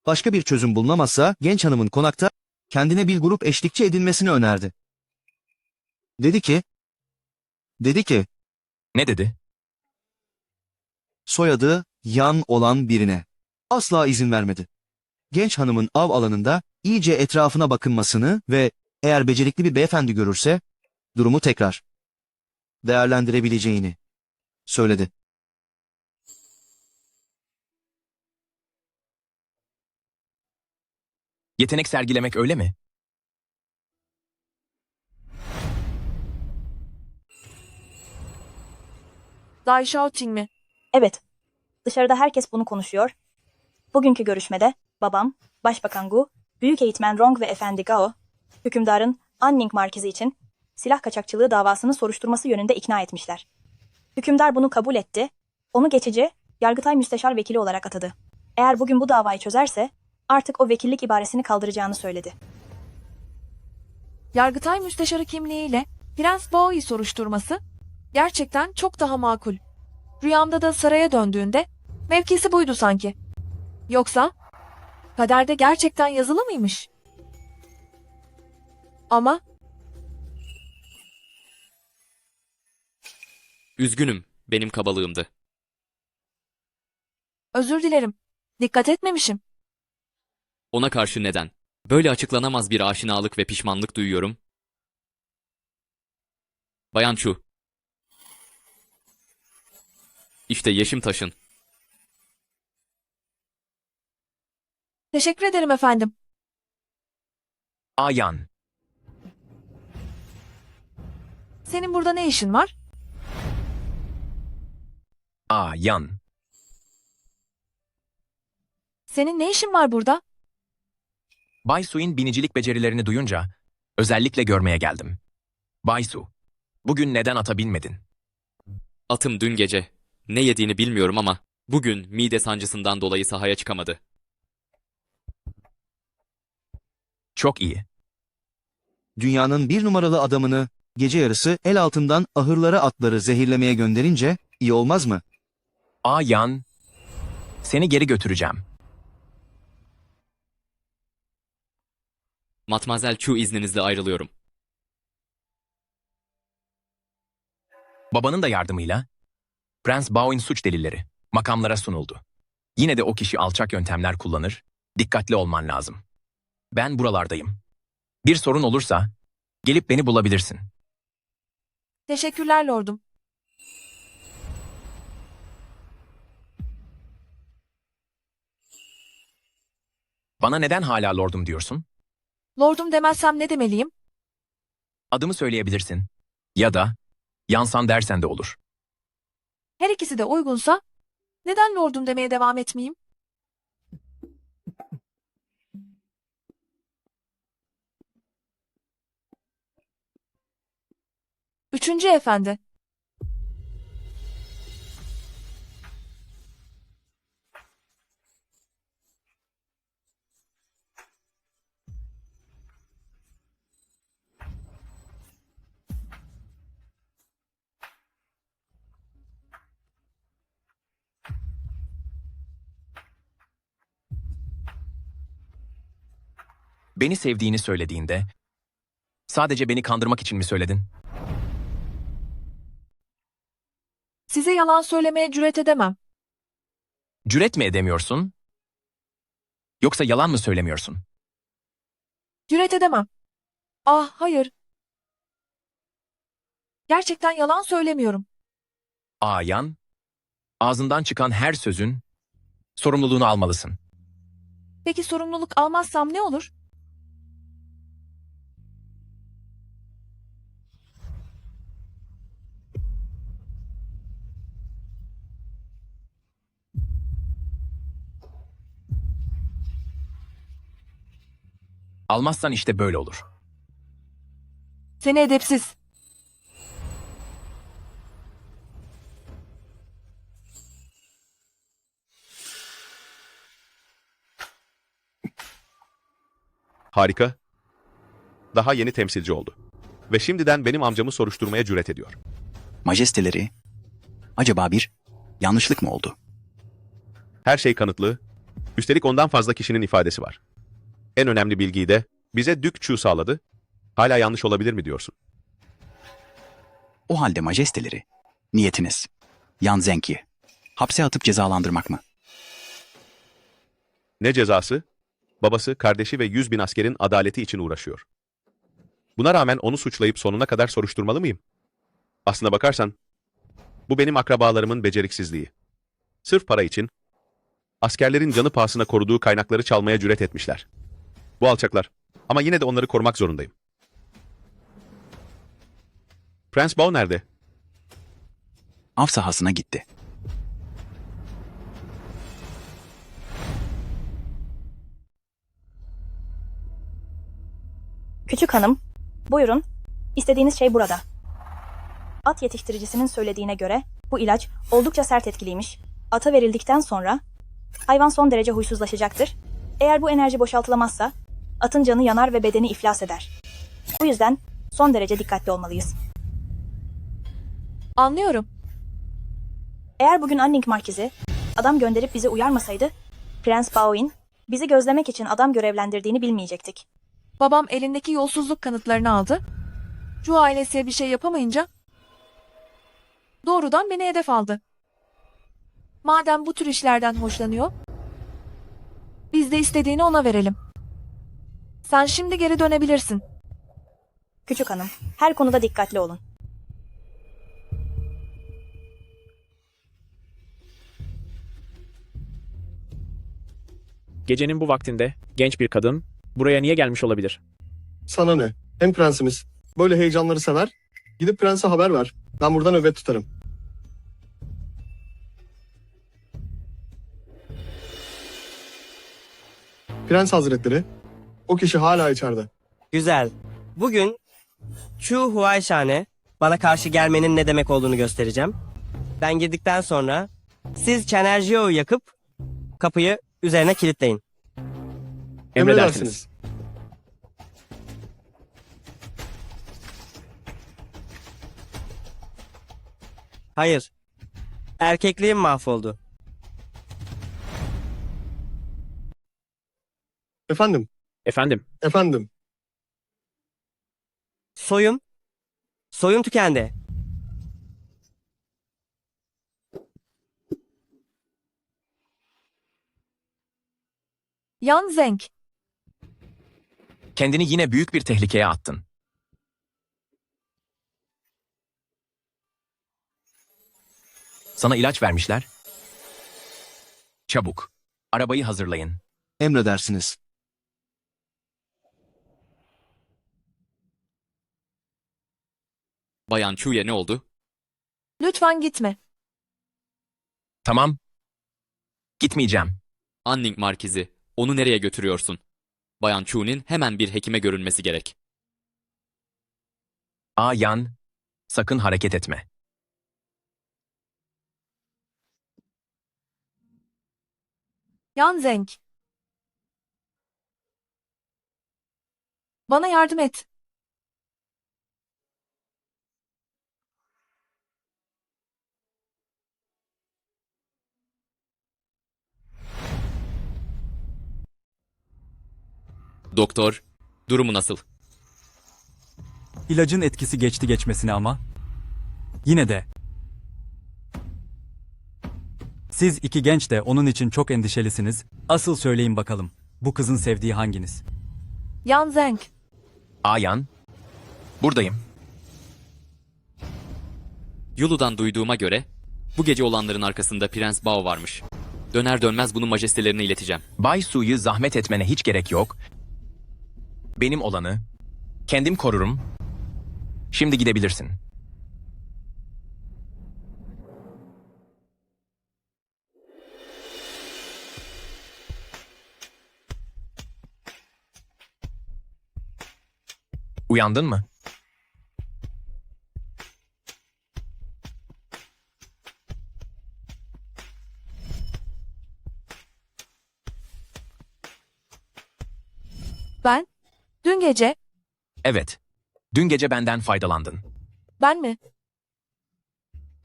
Başka bir çözüm bulunamazsa genç hanımın konakta kendine bir grup eşlikçi edinmesini önerdi. Dedi ki, Ne dedi? soyadı Yan olan birine. Asla izin vermedi. Genç hanımın av alanında iyice etrafına bakınmasını ve eğer becerikli bir beyefendi görürse durumu tekrar değerlendirebileceğini söyledi. Yetenek sergilemek öyle mi? Dai Shaoqing mi? Evet. Dışarıda herkes bunu konuşuyor. Bugünkü görüşmede babam, Başbakan Gu, Büyük Eğitmen Rong ve Efendi Gao, hükümdarın Anning Merkezi için silah kaçakçılığı davasını soruşturması yönünde ikna etmişler. Hükümdar bunu kabul etti, onu geçici Yargıtay Müsteşar Vekili olarak atadı. Eğer bugün bu davayı çözerse artık o vekillik ibaresini kaldıracağını söyledi. Yargıtay Müsteşarı kimliğiyle Prens Bao'yu soruşturması gerçekten çok daha makul. Rüyamda da saraya döndüğünde mevkisi buydu sanki. Yoksa kaderde gerçekten yazılı mıymış? Ama Üzgünüm, benim kabalığımdı. özür dilerim. Dikkat etmemişim. Ona karşı neden? Böyle açıklanamaz bir aşinalık ve pişmanlık duyuyorum. Bayan Chu. İşte yeşim taşın. Teşekkür ederim efendim. Ayan. Senin burada ne işin var? Ayan. Senin ne işin var burada? Bay Su'nun binicilik becerilerini duyunca özellikle görmeye geldim. Bay Su, bugün neden ata binmedin? Atım dün gece. Ne yediğini bilmiyorum ama bugün mide sancısından dolayı sahaya çıkamadı. Çok iyi. Dünyanın bir numaralı adamını gece yarısı el altından ahırlara atları zehirlemeye gönderince iyi olmaz mı? Ayan, seni geri götüreceğim. Matmazel Chu izninizle ayrılıyorum. Babanın da yardımıyla Prens Bao'nun suç delilleri makamlara sunuldu. Yine de o kişi alçak yöntemler kullanır, dikkatli olman lazım. Ben buralardayım. Bir sorun olursa gelip beni bulabilirsin. Teşekkürler lordum. Bana neden hala lordum diyorsun? Lordum demezsem ne demeliyim? Adımı söyleyebilirsin. Ya da Yansan dersen de olur. Her ikisi de uygunsa neden lordum demeye devam etmeyeyim? Üçüncü efendi. Beni sevdiğini söylediğinde sadece beni kandırmak için mi söyledin? Size yalan söylemeye cüret edemem. Cüret mi edemiyorsun? Yoksa yalan mı söylemiyorsun? Cüret edemem. Ah, hayır. Gerçekten yalan söylemiyorum. Yan, ağzından çıkan her sözün sorumluluğunu almalısın. Peki sorumluluk almazsam ne olur? Almazsan işte böyle olur. Seni edepsiz. Harika. Daha yeni temsilci oldu. Ve şimdiden benim amcamı soruşturmaya cüret ediyor. Majesteleri, acaba bir yanlışlık mı oldu? Her şey kanıtlı. Üstelik ondan fazla kişinin ifadesi var. En önemli bilgiyi de bize Dük Chu sağladı. Hala yanlış olabilir mi diyorsun? O halde majesteleri, niyetiniz Yan Zeng'i hapse atıp cezalandırmak mı? Ne cezası? Babası, kardeşi ve 100.000 askerin adaleti için uğraşıyor. Buna rağmen onu suçlayıp sonuna kadar soruşturmalı mıyım? Aslına bakarsan, bu benim akrabalarımın beceriksizliği. Sırf para için, askerlerin canı pahasına koruduğu kaynakları çalmaya cüret etmişler. Bu alçaklar. Ama yine de onları korumak zorundayım. Prens Bao nerede? Av sahasına gitti. Küçük hanım, buyurun. İstediğiniz şey burada. At yetiştiricisinin söylediğine göre bu ilaç oldukça sert etkiliymiş. Ata verildikten sonra hayvan son derece huysuzlaşacaktır. Eğer bu enerji boşaltılamazsa atın canı yanar ve bedeni iflas eder. Bu yüzden son derece dikkatli olmalıyız. Anlıyorum. Eğer bugün Anning Markizi adam gönderip bizi uyarmasaydı, Prens Bao'in bizi gözlemek için adam görevlendirdiğini bilmeyecektik. Babam elindeki yolsuzluk kanıtlarını aldı. Chu ailesiye bir şey yapamayınca doğrudan beni hedef aldı. Madem bu tür işlerden hoşlanıyor, biz de istediğini ona verelim. Sen şimdi geri dönebilirsin. Küçük hanım, her konuda dikkatli olun. Gecenin bu vaktinde genç bir kadın buraya niye gelmiş olabilir? Sana ne? Hem prensimiz. Böyle heyecanları sever. Gidip prense haber ver. Ben buradan nöbet tutarım. Prens Hazretleri, o kişi hala içeride. Güzel. Bugün Chu Huayshan'e bana karşı gelmenin ne demek olduğunu göstereceğim. Ben girdikten sonra siz Chenerjio'yu yakıp kapıyı üzerine kilitleyin. Emredersiniz. Hayır. Erkekliğim mahvoldu. Efendim? Efendim? Efendim? Soyum. Soyum tükendi. Yan Zeng, Kendini yine büyük bir tehlikeye attın. Sana ilaç vermişler. Çabuk, arabayı hazırlayın. Emredersiniz. Bayan Chu'ya ne oldu? lütfen gitme. Tamam. Gitmeyeceğim. Anning Markizi, onu nereye götürüyorsun? Bayan Chu'nin hemen bir hekime görünmesi gerek. Yan, sakın hareket etme. Yan Zeng. Bana yardım et. Doktor, durumu nasıl? İlacın etkisi geçti geçmesine ama yine de Siz iki genç de onun için çok endişelisiniz. Asıl söyleyin bakalım. Bu kızın sevdiği hanginiz? Yan Zeng. Ayan, buradayım. Yulu'dan duyduğuma göre bu gece olanların arkasında Prens Bao varmış. Döner dönmez bunu majestelerine ileteceğim. Bay Su'yu zahmet etmene hiç gerek yok. Benim olanı kendim korurum. Şimdi gidebilirsin. Uyandın mı? Ben? Dün gece? Evet. Dün gece benden faydalandın. Ben mi?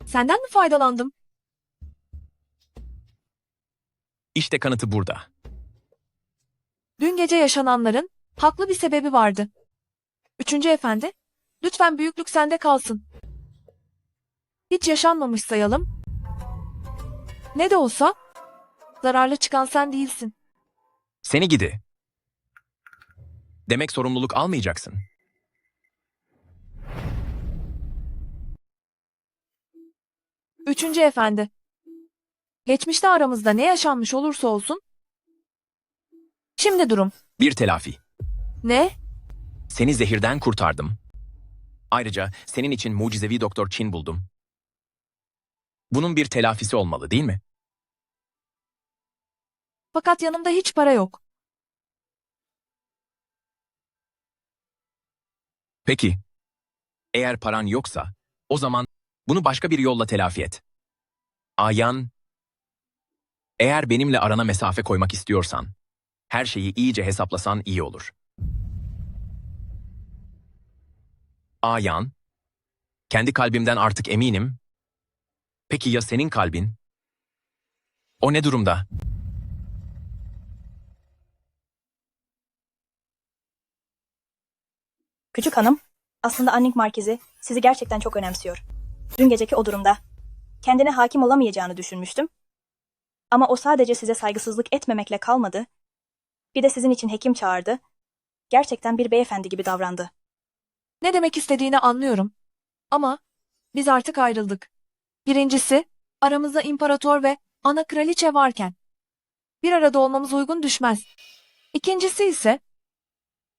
Senden mi faydalandım? İşte kanıtı burada. Dün gece yaşananların haklı bir sebebi vardı. Üçüncü efendi, lütfen büyüklük sende kalsın. Hiç yaşanmamış sayalım. Ne de olsa zararlı çıkan sen değilsin. Seni gidi. Demek sorumluluk almayacaksın. Üçüncü efendi. Geçmişte aramızda ne yaşanmış olursa olsun. Şimdi durum. Bir telafi. Ne? Seni zehirden kurtardım. Ayrıca senin için mucizevi Doktor Çin buldum. Bunun bir telafisi olmalı, değil mi? Fakat yanımda hiç para yok. Peki. Eğer paran yoksa, o zaman bunu başka bir yolla telafi et. Ayan, eğer benimle arana mesafe koymak istiyorsan, her şeyi iyice hesaplasan iyi olur. Ayan, kendi kalbimden artık eminim. Peki ya senin kalbin? O ne durumda? Küçük hanım, aslında Anning Markizi sizi gerçekten çok önemsiyor. Dün geceki o durumda kendine hakim olamayacağını düşünmüştüm. Ama o sadece size saygısızlık etmemekle kalmadı. Bir de sizin için hekim çağırdı. Gerçekten bir beyefendi gibi davrandı. Ne demek istediğini anlıyorum. Ama biz artık ayrıldık. Birincisi, aramızda imparator ve ana kraliçe varken bir arada olmamız uygun düşmez. İkincisi ise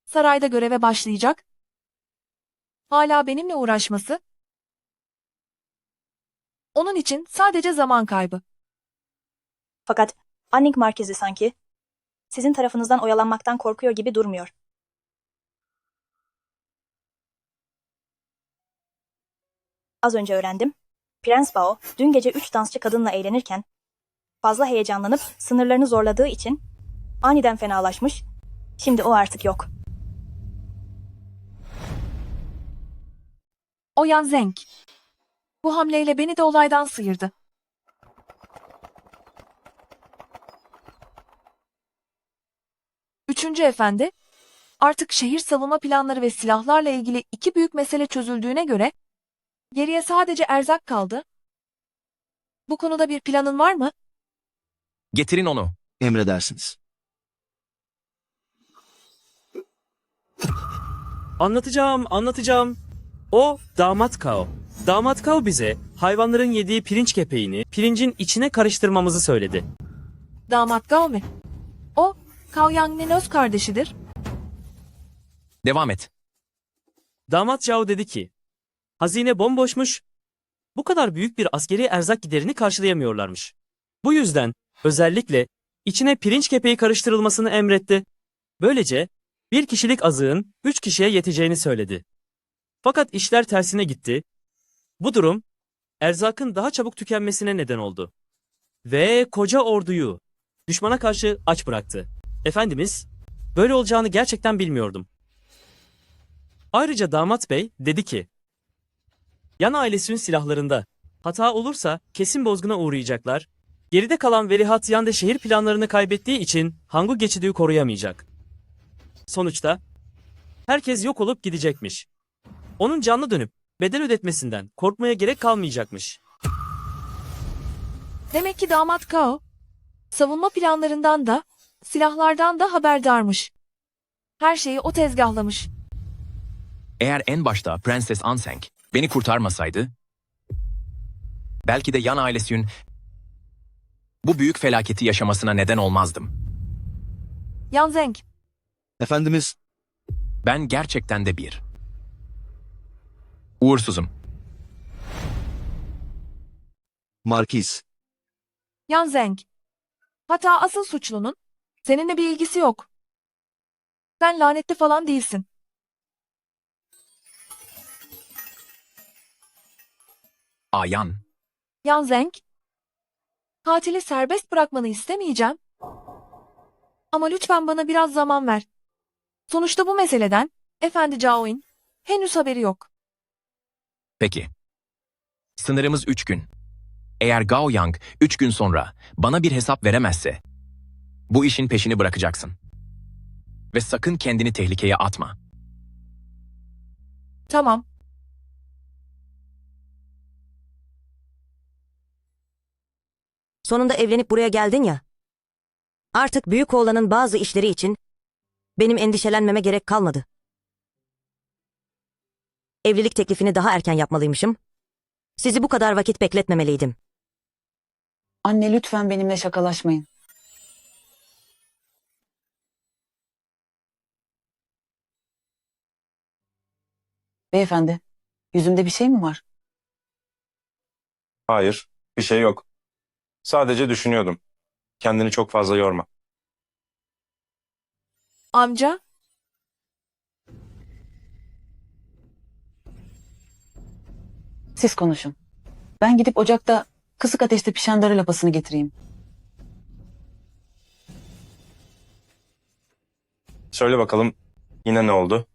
sarayda göreve başlayacak. Hala benimle uğraşması onun için sadece zaman kaybı. Fakat Anning Markizi sanki sizin tarafınızdan oyalanmaktan korkuyor gibi durmuyor. Az önce öğrendim. Prens Bao dün gece 3 dansçı kadınla eğlenirken fazla heyecanlanıp sınırlarını zorladığı için aniden fenalaşmış. Şimdi o artık yok. O Yan Zeng. Bu hamleyle beni de olaydan sıyırdı. Üçüncü efendi, artık şehir savunma planları ve silahlarla ilgili iki büyük mesele çözüldüğüne göre geriye sadece erzak kaldı. Bu konuda bir planın var mı? Getirin onu. Emredersiniz. Anlatacağım. O damat Kao. Damat Kao bize hayvanların yediği pirinç kepeğini pirincin içine karıştırmamızı söyledi. Damat Gao mi? O, Kao Yang'nin öz kardeşidir. Devam et. Damat Zhao dedi ki, hazine bomboşmuş, bu kadar büyük bir askeri erzak giderini karşılayamıyorlarmış. Bu yüzden özellikle içine pirinç kepeği karıştırılmasını emretti. Böylece bir kişilik azığın 3 kişiye yeteceğini söyledi. Fakat işler tersine gitti. Bu durum erzakın daha çabuk tükenmesine neden oldu. Ve koca orduyu düşmana karşı aç bıraktı. Efendimiz, böyle olacağını gerçekten bilmiyordum. Ayrıca damat bey dedi ki, Yan ailesinin silahlarında hata olursa kesin bozguna uğrayacaklar. Geride kalan Veliaht Yan de şehir planlarını kaybettiği için Hangu geçidi koruyamayacak. Sonuçta herkes yok olup gidecekmiş. Onun canlı dönüp bedel ödetmesinden korkmaya gerek kalmayacakmış. Demek ki damat Kao, savunma planlarından da, silahlardan da haberdarmış. Her şeyi o tezgahlamış. Eğer en başta Prenses Anseng beni kurtarmasaydı, belki de Yan ailesinin bu büyük felaketi yaşamasına neden olmazdım. Yan Zeng, Efendimiz, Ben gerçekten de bir uğursuzum. Markiz. Yan Zeng. Hatta asıl suçlunun seninle bir ilgisi yok. Sen lanetli falan değilsin. Ayan, Yan Zeng, katili serbest bırakmanı istemeyeceğim. Ama lütfen bana biraz zaman ver. Sonuçta bu meseleden Efendi Cao'nun henüz haberi yok. peki. Sınırımız 3 gün. Eğer Gao Yang 3 gün sonra bana bir hesap veremezse, bu işin peşini bırakacaksın. Ve sakın kendini tehlikeye atma. Tamam. Sonunda evlenip buraya geldin ya. Artık büyük oğlanın bazı işleri için benim endişelenmeme gerek kalmadı. Evlilik teklifini daha erken yapmalıymışım. Sizi bu kadar vakit bekletmemeliydim. Anne lütfen benimle şakalaşmayın. Beyefendi, yüzümde bir şey mi var? Hayır, bir şey yok. Sadece düşünüyordum. Kendini çok fazla yorma. Amca, Siz konuşun. Ben gidip ocakta kısık ateşte pişen darı lapasını getireyim. Söyle bakalım, yine ne oldu?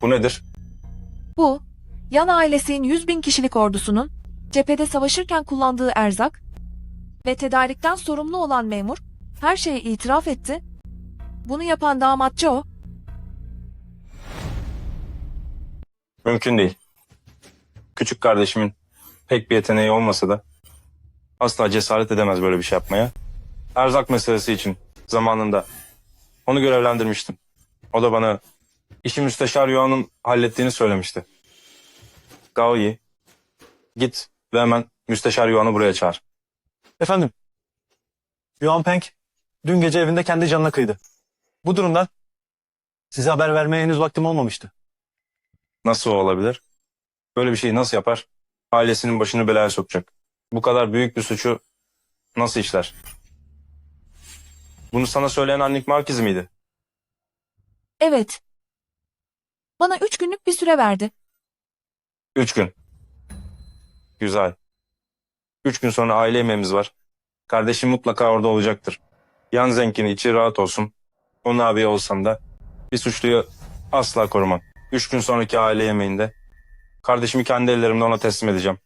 Bu nedir? bu, Yan ailesinin 100.000 kişilik ordusunun cephede savaşırken kullandığı erzak ve tedarikten sorumlu olan memur her şeye itiraf etti. Bunu yapan damat Cao, Mümkün değil. Küçük kardeşimin pek bir yeteneği olmasa da asla cesaret edemez böyle bir şey yapmaya. Erzak meselesi için zamanında onu görevlendirmiştim. O da bana işi Müsteşar Yuan'ın hallettiğini söylemişti. Gao Yi, git ve hemen Müsteşar Yuan'ı buraya çağır. Efendim, Yuan Peng dün gece evinde kendi canına kıydı. Bu durumdan size haber vermeye henüz vaktim olmamıştı. Nasıl olabilir? Böyle bir şeyi nasıl yapar? Ailesinin başını belaya sokacak. Bu kadar büyük bir suçu nasıl işler? Bunu sana söyleyen Annik Markiz miydi? evet, bana 3 günlük bir süre verdi. 3 gün. Güzel. 3 gün sonra aile yemeğimiz var. Kardeşim mutlaka orada olacaktır. Yan Zenk'in içi rahat olsun. Onun abi olsam da bir suçluyu asla korumam. 3 gün sonraki aile yemeğinde kardeşimi kendi ellerimle ona teslim edeceğim.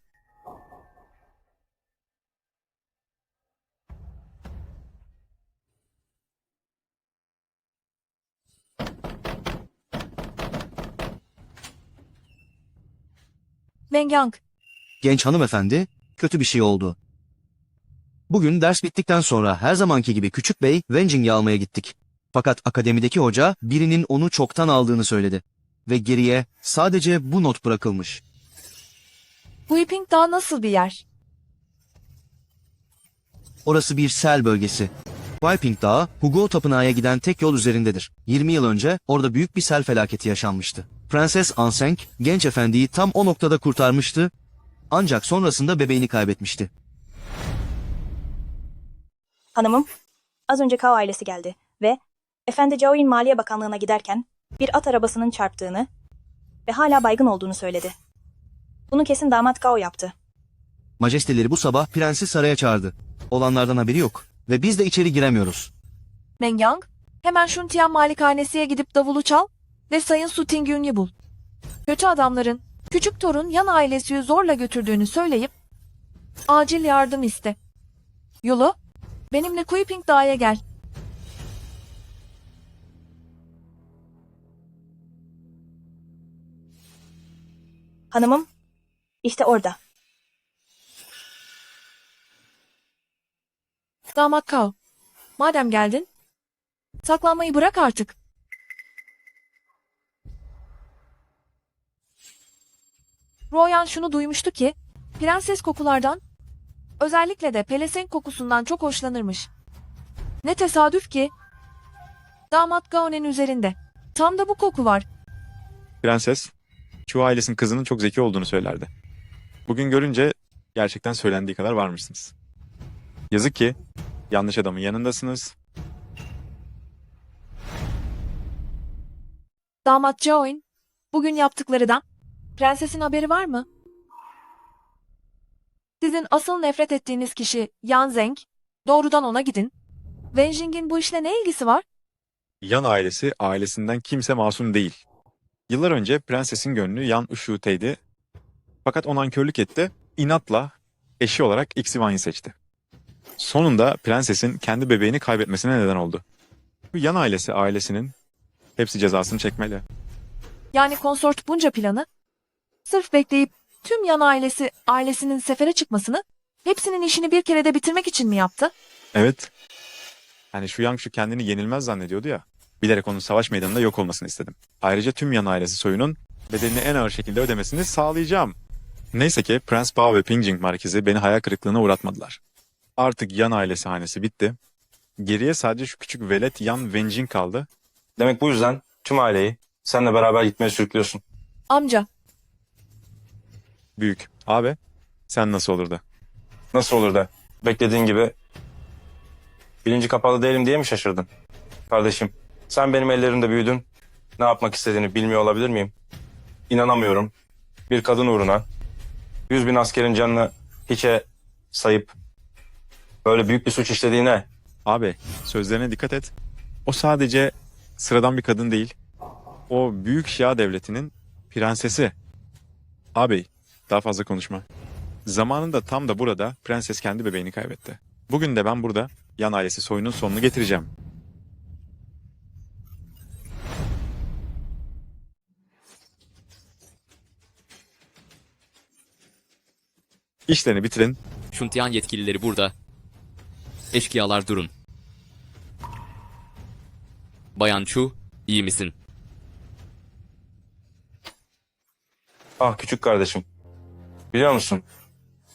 Mengyang, Genç hanımefendi, kötü bir şey oldu. Bugün ders bittikten sonra her zamanki gibi Küçük Bey Wenjing'i almaya gittik. Fakat akademideki hoca birinin onu çoktan aldığını söyledi. Ve geriye sadece bu not bırakılmış. Huiping Dağı nasıl bir yer? Orası bir sel bölgesi. Waiping Dağı, Hugo Tapınağı'ya giden tek yol üzerindedir. 20 yıl önce orada büyük bir sel felaketi yaşanmıştı. Prenses Anseng, genç efendiyi tam o noktada kurtarmıştı. Ancak sonrasında bebeğini kaybetmişti. Hanımım, az önce Kao ailesi geldi ve Efendi Cao'nun Maliye Bakanlığı'na giderken bir at arabasının çarptığını ve hala baygın olduğunu söyledi. Bunu kesin damat Kao yaptı. Majesteleri bu sabah prensi saraya çağırdı. Olanlardan haberi yok ve biz de içeri giremiyoruz. Mengyang, hemen Şuntian malikanesiye gidip davulu çal ve Sayın Su Tingyun'u bul. Kötü adamların küçük torun Yan ailesiyi zorla götürdüğünü söyleyip acil yardım iste. Yulu, benimle Huiping Dağı'ya gel. Hanımım, işte orada. Damat Kao. Madem geldin, saklanmayı bırak artık. Royan şunu duymuştu ki, prenses kokulardan, özellikle de pelesenk kokusundan çok hoşlanırmış. Ne tesadüf ki, damat Gao'nun üzerinde. Tam da bu koku var. Prenses, Chu ailesinin kızının çok zeki olduğunu söylerdi. Bugün görünce gerçekten söylendiği kadar varmışsınız. Yazık ki yanlış adamın yanındasınız. Damat Jaoin, bugün yaptıklarından, prensesin haberi var mı? Sizin asıl nefret ettiğiniz kişi Yan Zeng, doğrudan ona gidin. Wen Jing'in bu işle ne ilgisi var? Yan ailesi ailesinden kimse masum değil. Yıllar önce prensesin gönlü Yan Üşüte'ydi. Fakat o nankörlük etti. İnatla eşi olarak Ixiwan'ı seçti. Sonunda prensesin kendi bebeğini kaybetmesine neden oldu. Bu Yan ailesinin hepsi cezasını çekmeli. Yani konsort bunca planı, sırf bekleyip tüm Yan ailesinin sefere çıkmasını, hepsinin işini bir kerede bitirmek için mi yaptı? Evet. Yani şu Yang kendini yenilmez zannediyordu ya. Bilerek onun savaş meydanında yok olmasını istedim. Ayrıca tüm Yan ailesi soyunun bedelini en ağır şekilde ödemesini sağlayacağım. Neyse ki Prens Bao ve Pingjing Markizi beni hayal kırıklığına uğratmadılar. Artık Yan ailesi hanesi bitti. Geriye sadece şu küçük velet Yan Wenjing kaldı. Demek bu yüzden tüm aileyi seninle beraber gitmeye sürüklüyorsun. Amca, Büyük. Abi, sen nasıl olur da? Nasıl olur da? Beklediğin gibi bilinci kapalı değilim diye mi şaşırdın? Kardeşim, sen benim ellerimde büyüdün. Ne yapmak istediğini bilmiyor olabilir miyim? İnanamıyorum. Bir kadın uğruna 100.000 askerin canını hiçe sayıp böyle büyük bir suç işlediğine. Abi, sözlerine dikkat et. O sadece sıradan bir kadın değil. O büyük Şia devletinin prensesi. Abi, daha fazla konuşma. Zamanında tam da burada prenses kendi bebeğini kaybetti. Bugün de ben burada Yan ailesi soyunun sonunu getireceğim. İşlerini bitirin. Şuntiyan yetkilileri burada. Eşkıyalar durun. Bayan Chu, iyi misin? Ah küçük kardeşim. Biliyor musun?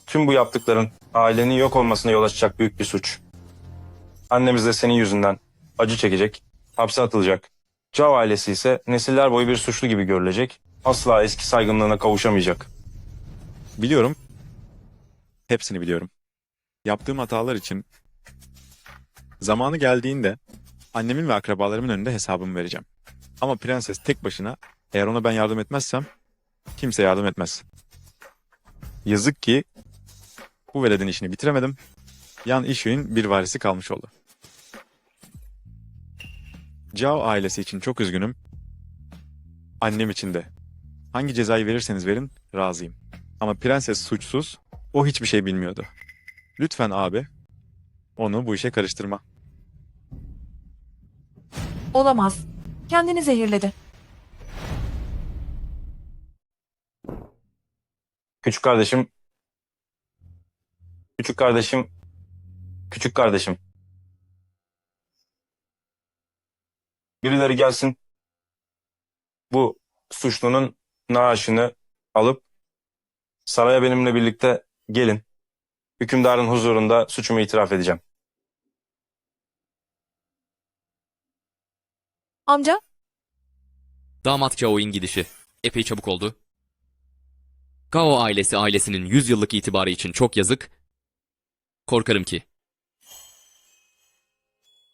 Tüm bu yaptıkların ailenin yok olmasına yol açacak büyük bir suç. Annemiz de senin yüzünden acı çekecek, hapse atılacak. Zhao ailesi ise nesiller boyu bir suçlu gibi görülecek, asla eski saygınlığına kavuşamayacak. Biliyorum. Hepsini biliyorum. Yaptığım hatalar için zamanı geldiğinde annemin ve akrabalarımın önünde hesabımı vereceğim. Ama prenses tek başına eğer ona ben yardım etmezsem kimse yardım etmez. Yazık ki bu veledin işini bitiremedim. Yan Ishu'nun bir varisi kalmış oldu. Zhao ailesi için çok üzgünüm. Annem için de. Hangi cezayı verirseniz verin razıyım. Ama prenses suçsuz, o hiçbir şey bilmiyordu. Lütfen abi, onu bu işe karıştırma. olamaz. Kendini zehirledi. Küçük kardeşim, küçük kardeşim, küçük kardeşim. Birileri gelsin, bu suçlunun naaşını alıp saraya benimle birlikte gelin. Hükümdarın huzurunda suçumu itiraf edeceğim. Amca, Damat Chao'nun gidişi epey çabuk oldu. Gao ailesinin 100 yıllık itibarı için çok yazık. Korkarım ki.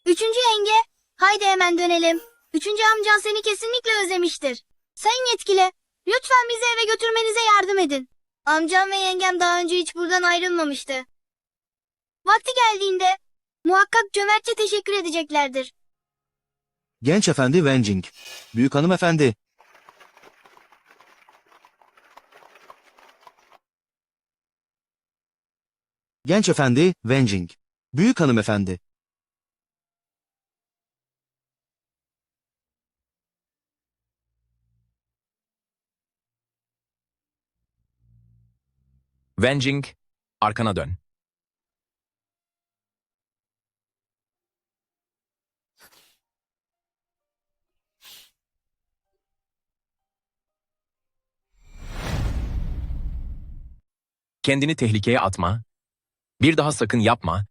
Üçüncü yenge, haydi hemen dönelim. Üçüncü amcan seni kesinlikle özlemiştir. Sayın yetkili, lütfen bizi eve götürmenize yardım edin. Amcam ve yengem daha önce hiç buradan ayrılmamıştı. Vakti geldiğinde muhakkak cömertçe teşekkür edeceklerdir. Genç efendi Wenjing. Büyük hanımefendi. Genç efendi Wenjing. Büyük hanımefendi. Wenjing, arkana dön. Kendini tehlikeye atma. Bir daha sakın yapma.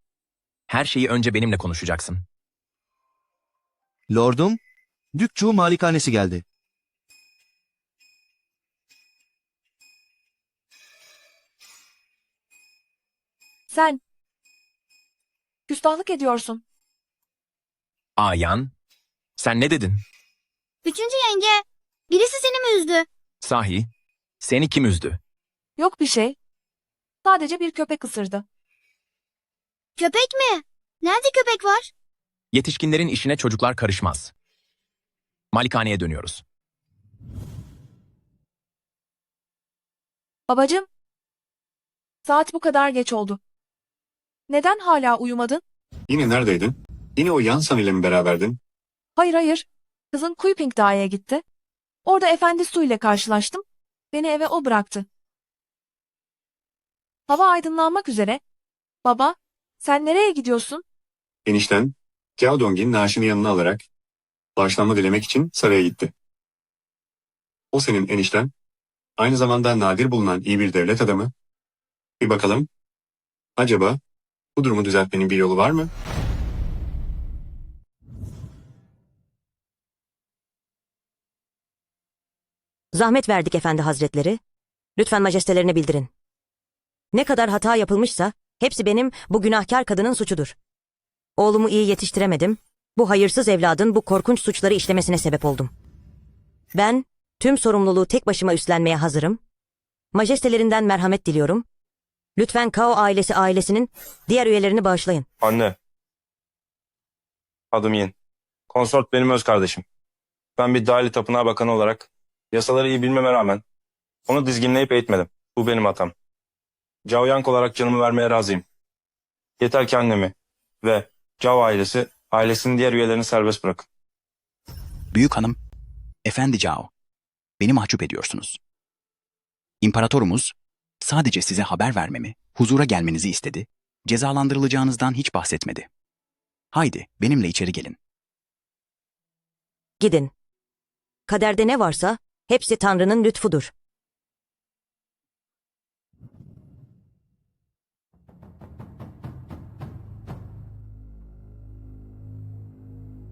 Her şeyi önce benimle konuşacaksın. Lordum, Dükçu malikanesi geldi. Sen küstahlık ediyorsun. Ayan, sen ne dedin? Üçüncü yenge, birisi seni mi üzdü? Sahi, seni kim üzdü? Yok bir şey. Sadece bir köpek ısırdı. Köpek mi? Nerede köpek var? Yetişkinlerin işine çocuklar karışmaz. Malikaneye dönüyoruz. Babacığım, saat bu kadar geç oldu. Neden hala uyumadın? Yine neredeydin? Yine o Yansan ile mi beraberdin? Hayır. Kızın Kuyping Dağı'ya gitti. Orada Efendi Su ile karşılaştım. Beni eve o bıraktı. Hava aydınlanmak üzere. Baba, sen nereye gidiyorsun? Enişten, Cao Dong'in naaşını yanına alarak bağışlanma dilemek için saraya gitti. O senin enişten, aynı zamanda nadir bulunan iyi bir devlet adamı. Bir bakalım, acaba bu durumu düzeltmenin bir yolu var mı? Zahmet verdik efendi hazretleri. Lütfen majestelerine bildirin. Ne kadar hata yapılmışsa hepsi benim bu günahkar kadının suçudur. Oğlumu iyi yetiştiremedim. Bu hayırsız evladın bu korkunç suçları işlemesine sebep oldum. Ben tüm sorumluluğu tek başıma üstlenmeye hazırım. Majestelerinden merhamet diliyorum. Lütfen Kao ailesinin diğer üyelerini bağışlayın. Anne. Adım Yin. Konsort benim öz kardeşim. Ben bir Dali Tapınağı Bakanı olarak yasaları iyi bilmeme rağmen onu dizginleyip eğitmedim. Bu benim hatam. Cao Yang olarak canımı vermeye razıyım. Yeter ki annemi ve Cao ailesinin diğer üyelerini serbest bırakın. Büyük hanım, Efendi Cao, beni mahcup ediyorsunuz. İmparatorumuz sadece size haber vermemi, huzura gelmenizi istedi, cezalandırılacağınızdan hiç bahsetmedi. Haydi benimle içeri gelin. Gidin. Kaderde ne varsa hepsi Tanrı'nın lütfudur.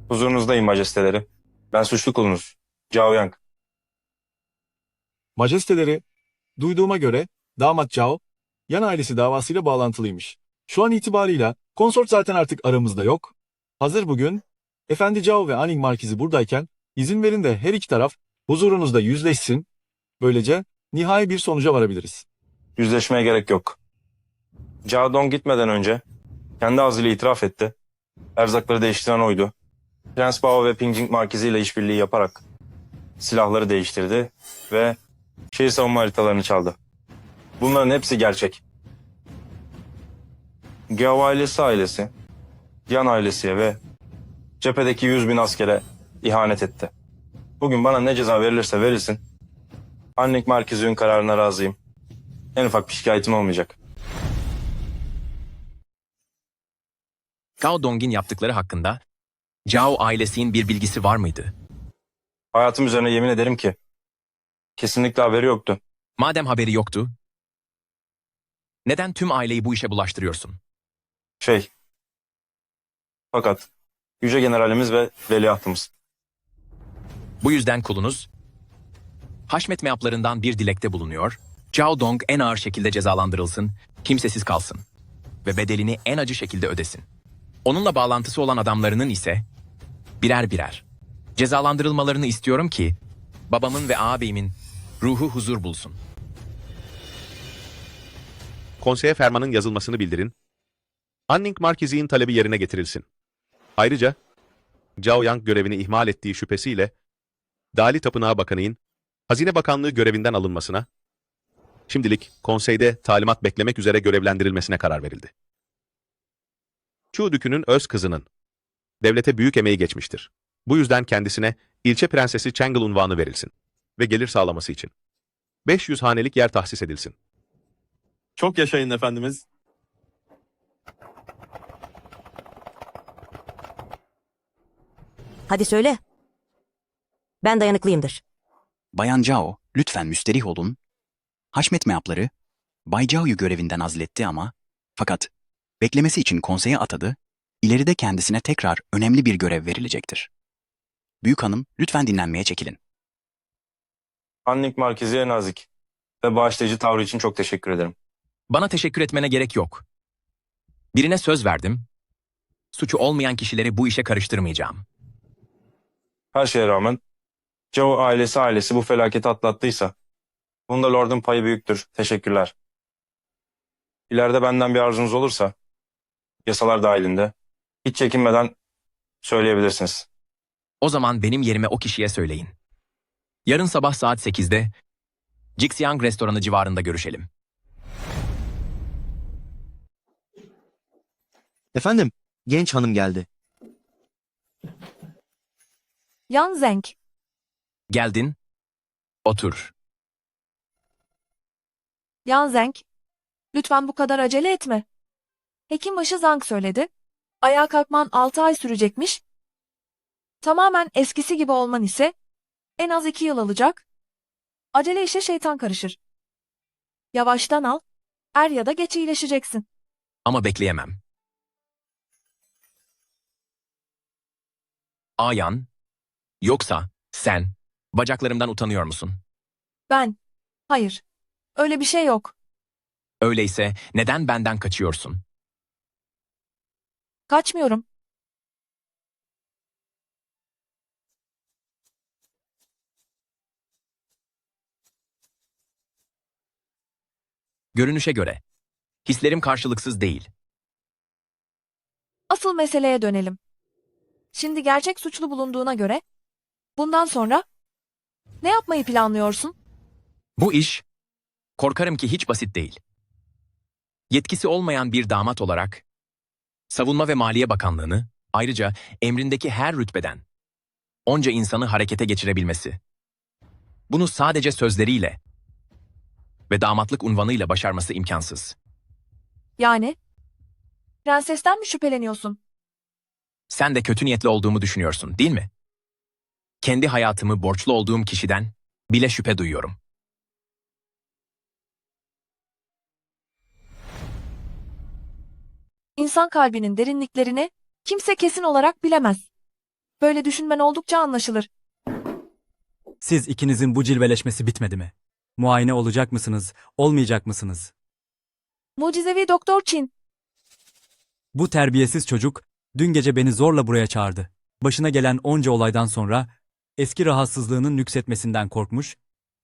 Huzurunuzdayım majesteleri. Ben suçlu kulunuz. Cao Yang. Majesteleri, duyduğuma göre damat Cao, Yan ailesi davasıyla bağlantılıymış. Şu an itibarıyla konsort zaten artık aramızda yok. Hazır bugün Efendi Cao ve Aning Markizi buradayken izin verin de her iki taraf huzurunuzda yüzleşsin. Böylece nihai bir sonuca varabiliriz. Yüzleşmeye gerek yok. Cao Dong gitmeden önce kendi ağzıyla itiraf etti. Erzakları değiştiren oydu. Prens Bao ve Pingjing Markizi ile işbirliği yaparak silahları değiştirdi ve şehir savunma haritalarını çaldı. Bunların hepsi gerçek. Gao ailesi, Yan ailesiye ve cephedeki 100.000 askere ihanet etti. Bugün bana ne ceza verilirse verilsin, Annik Markizi'nin kararına razıyım. En ufak bir şikayetim olmayacak. Cao Dong'in yaptıkları hakkında Cao ailesinin bir bilgisi var mıydı? Hayatım üzerine yemin ederim ki kesinlikle haberi yoktu. Madem haberi yoktu, neden tüm aileyi bu işe bulaştırıyorsun? Fakat Yüce Generalimiz ve Veliahtımız. Bu yüzden kulunuz, haşmet meaplarından bir dilekte bulunuyor, Cao Dong en ağır şekilde cezalandırılsın, kimsesiz kalsın ve bedelini en acı şekilde ödesin. Onunla bağlantısı olan adamlarının ise birer birer cezalandırılmalarını istiyorum ki babamın ve ağabeyimin ruhu huzur bulsun. Konseye fermanın yazılmasını bildirin. Anning Markizi'nin talebi yerine getirilsin. Ayrıca Cao Yang görevini ihmal ettiği şüphesiyle Dali Tapınağı Bakanı'nın Hazine Bakanlığı görevinden alınmasına, şimdilik konseyde talimat beklemek üzere görevlendirilmesine karar verildi. Chu Dükü'nün öz kızının devlete büyük emeği geçmiştir. Bu yüzden kendisine ilçe prensesi Chang'ıl unvanı verilsin ve gelir sağlaması için 500 hanelik yer tahsis edilsin. Çok yaşayın efendimiz. Hadi söyle. Ben dayanıklıyımdır. Bayan Zhao, lütfen müsterih olun. Haşmet meapları, Bay Zhao'yu görevinden azletti fakat beklemesi için konseye atadı, ileride kendisine tekrar önemli bir görev verilecektir. Büyük hanım, lütfen dinlenmeye çekilin. Annik Markizi'ye nazik ve bağışlayıcı tavrı için çok teşekkür ederim. Bana teşekkür etmene gerek yok. Birine söz verdim. Suçu olmayan kişileri bu işe karıştırmayacağım. Her şeye rağmen Zhao ailesi bu felaketi atlattıysa bunda Lord'un payı büyüktür. Teşekkürler. İleride benden bir arzunuz olursa yasalar dahilinde hiç çekinmeden söyleyebilirsiniz. O zaman benim yerime o kişiye söyleyin. Yarın sabah saat 8'de Jixiang restoranı civarında görüşelim. Efendim, genç hanım geldi. Yan Zeng. Geldin. Otur. Yan Zeng. Lütfen bu kadar acele etme. Hekimbaşı Zhang söyledi. Ayağa kalkman 6 ay sürecekmiş. Tamamen eskisi gibi olman ise en az 2 yıl alacak. Acele işe şeytan karışır. Yavaştan al. Er ya da geç iyileşeceksin. Ama bekleyemem. Ayan, yoksa sen bacaklarımdan utanıyor musun? Ben. Hayır. Öyle bir şey yok. Öyleyse neden benden kaçıyorsun? Kaçmıyorum. Görünüşe göre. Hislerim karşılıksız değil. Asıl meseleye dönelim. Şimdi gerçek suçlu bulunduğuna göre bundan sonra ne yapmayı planlıyorsun? Bu iş, korkarım ki hiç basit değil. Yetkisi olmayan bir damat olarak, Savunma ve Maliye Bakanlığı'nı, ayrıca emrindeki her rütbeden, onca insanı harekete geçirebilmesi. Bunu sadece sözleriyle ve damatlık unvanıyla başarması imkansız. Yani? Prensesten mi şüpheleniyorsun? Sen de kötü niyetli olduğumu düşünüyorsun, değil mi? Kendi hayatımı borçlu olduğum kişiden bile şüphe duyuyorum. İnsan kalbinin derinliklerini kimse kesin olarak bilemez. Böyle düşünmen oldukça anlaşılır. Siz ikinizin bu cilveleşmesi bitmedi mi? Muayene olacak mısınız, olmayacak mısınız? Mucizevi Doktor Çin. Bu terbiyesiz çocuk dün gece beni zorla buraya çağırdı. Başına gelen onca olaydan sonra eski rahatsızlığının nüksetmesinden korkmuş,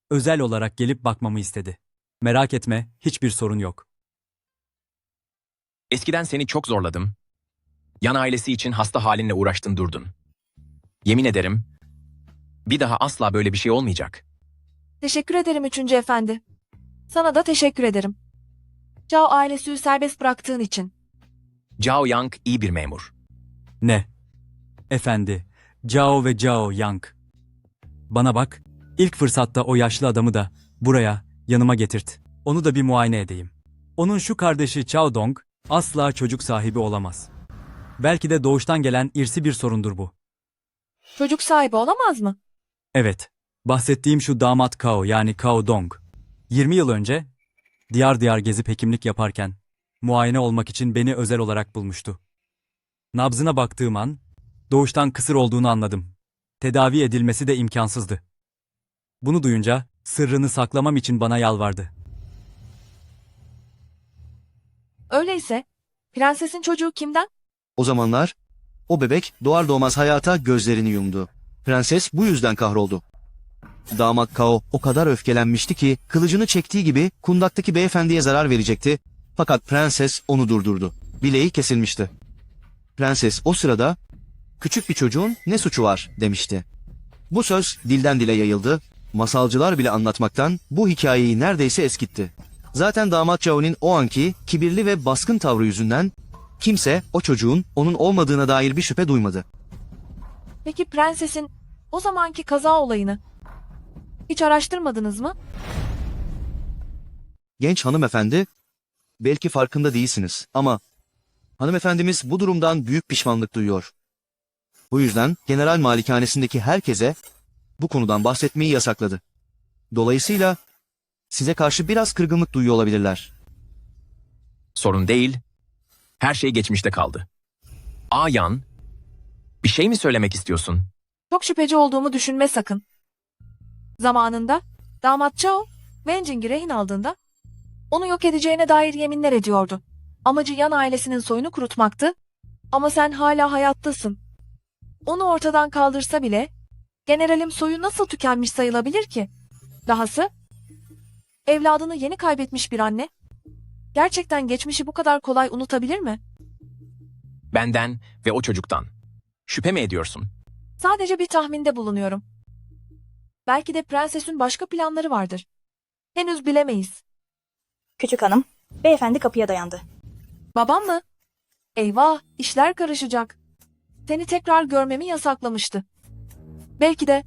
özel olarak gelip bakmamı istedi. Merak etme, hiçbir sorun yok. Eskiden seni çok zorladım. Yan ailesi için hasta halinle uğraştın durdun. Yemin ederim, bir daha asla böyle bir şey olmayacak. Teşekkür ederim 3. Efendi. Sana da teşekkür ederim. Zhao ailesi serbest bıraktığın için. Zhao Yang iyi bir memur. Ne? Efendi, Zhao ve Zhao Yang. Bana bak, ilk fırsatta o yaşlı adamı da buraya, yanıma getirt. Onu da bir muayene edeyim. Onun şu kardeşi Chao Dong asla çocuk sahibi olamaz. Belki de doğuştan gelen irsi bir sorundur bu. Çocuk sahibi olamaz mı? Evet, bahsettiğim şu damat Kao yani Kao Dong. 20 yıl önce diyar diyar gezip hekimlik yaparken muayene olmak için beni özel olarak bulmuştu. Nabzına baktığım an doğuştan kısır olduğunu anladım. Tedavi edilmesi de imkansızdı. Bunu duyunca sırrını saklamam için bana yalvardı. Öyleyse prensesin çocuğu kimden? O zamanlar o bebek doğar doğmaz hayata gözlerini yumdu. Prenses bu yüzden kahroldu. Damat Kao o kadar öfkelenmişti ki kılıcını çektiği gibi kundaktaki beyefendiye zarar verecekti. Fakat prenses onu durdurdu. Bileği kesilmişti. Prenses o sırada küçük bir çocuğun ne suçu var demişti. Bu söz dilden dile yayıldı. Masalcılar bile anlatmaktan bu hikayeyi neredeyse eskitti. Zaten damat Zhao'nun o anki kibirli ve baskın tavrı yüzünden kimse o çocuğun onun olmadığına dair bir şüphe duymadı. Peki prensesin o zamanki kaza olayını hiç araştırmadınız mı? Genç hanımefendi Belki farkında değilsiniz ama hanımefendimiz bu durumdan büyük pişmanlık duyuyor. Bu yüzden General Malikanesindeki herkese bu konudan bahsetmeyi yasakladı. Dolayısıyla size karşı biraz kırgınlık duyuyor olabilirler. Sorun değil. Her şey geçmişte kaldı. Yan, bir şey mi söylemek istiyorsun? Çok şüpheci olduğumu düşünme sakın. Zamanında damat Chao, Wenjing'i rehin aldığında onu yok edeceğine dair yeminler ediyordu. Amacı Yan ailesinin soyunu kurutmaktı ama sen hala hayattasın. Onu ortadan kaldırsa bile generalim soyu nasıl tükenmiş sayılabilir ki? Dahası evladını yeni kaybetmiş bir anne gerçekten geçmişi bu kadar kolay unutabilir mi? Benden ve o çocuktan. Şüphe mi ediyorsun? Sadece bir tahminde bulunuyorum. Belki de prensesin başka planları vardır. Henüz bilemeyiz. Küçük hanım, beyefendi kapıya dayandı. Babam mı? Eyvah, işler karışacak. Seni tekrar görmemi yasaklamıştı. Belki de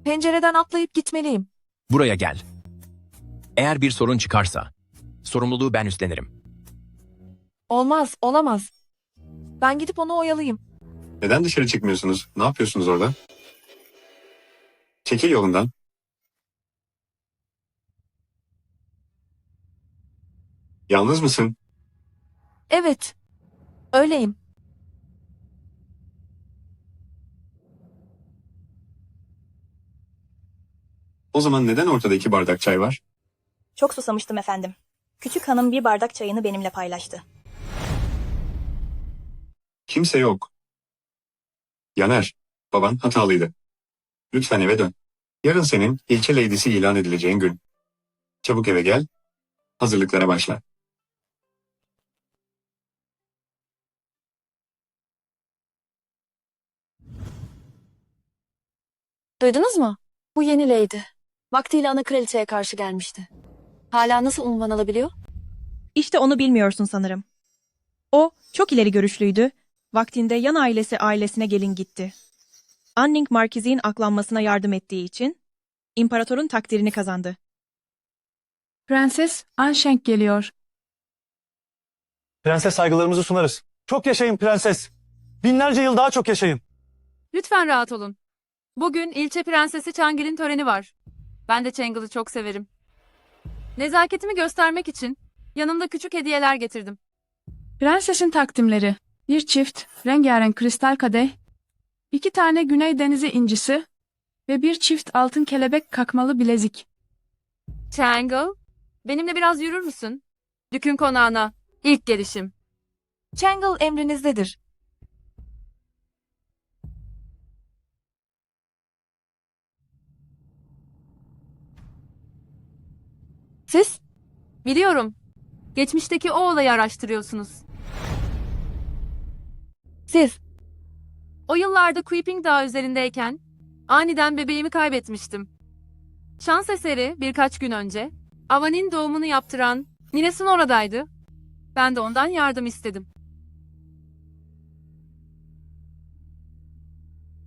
pencereden atlayıp gitmeliyim. Buraya gel. Eğer bir sorun çıkarsa, sorumluluğu ben üstlenirim. Olmaz, olamaz. Ben gidip onu oyalayayım. Neden dışarı çıkmıyorsunuz? Ne yapıyorsunuz orada? Çekil yolundan. Yalnız mısın? Evet, öyleyim. O zaman neden ortada 2 bardak çay var? Çok susamıştım efendim. Küçük hanım bir bardak çayını benimle paylaştı. Kimse yok. Yaner, baban hatalıydı. Lütfen eve dön. Yarın senin ilçe leydisi ilan edileceğin gün. Çabuk eve gel, hazırlıklara başla. Duydunuz mu? Bu yeni Lady. Vaktiyle ana kraliçeye karşı gelmişti. Hala nasıl unvan alabiliyor? İşte onu bilmiyorsun sanırım. O çok ileri görüşlüydü. Vaktinde Yan ailesine gelin gitti. Anning Markiz'in aklanmasına yardım ettiği için imparatorun takdirini kazandı. Prenses Anşenk geliyor. Prenses saygılarımızı sunarız. Çok yaşayın prenses. Binlerce yıl daha çok yaşayın. Lütfen rahat olun. Bugün ilçe prensesi Changil'in töreni var. Ben de Changil'i çok severim. Nezaketimi göstermek için yanımda küçük hediyeler getirdim. Prensesin takdimleri. Bir çift rengarenk kristal kadeh, 2 tane Güney Denizi incisi ve bir çift altın kelebek kakmalı bilezik. Changil, benimle biraz yürür müsün? Dük'ün konağına, ilk gelişim. Changil emrinizdedir. Siz? Biliyorum. Geçmişteki o olayı araştırıyorsunuz. Siz? O yıllarda Creeping Dağı üzerindeyken aniden bebeğimi kaybetmiştim. Şans eseri birkaç gün önce Avan'in doğumunu yaptıran Ninesun oradaydı. Ben de ondan yardım istedim.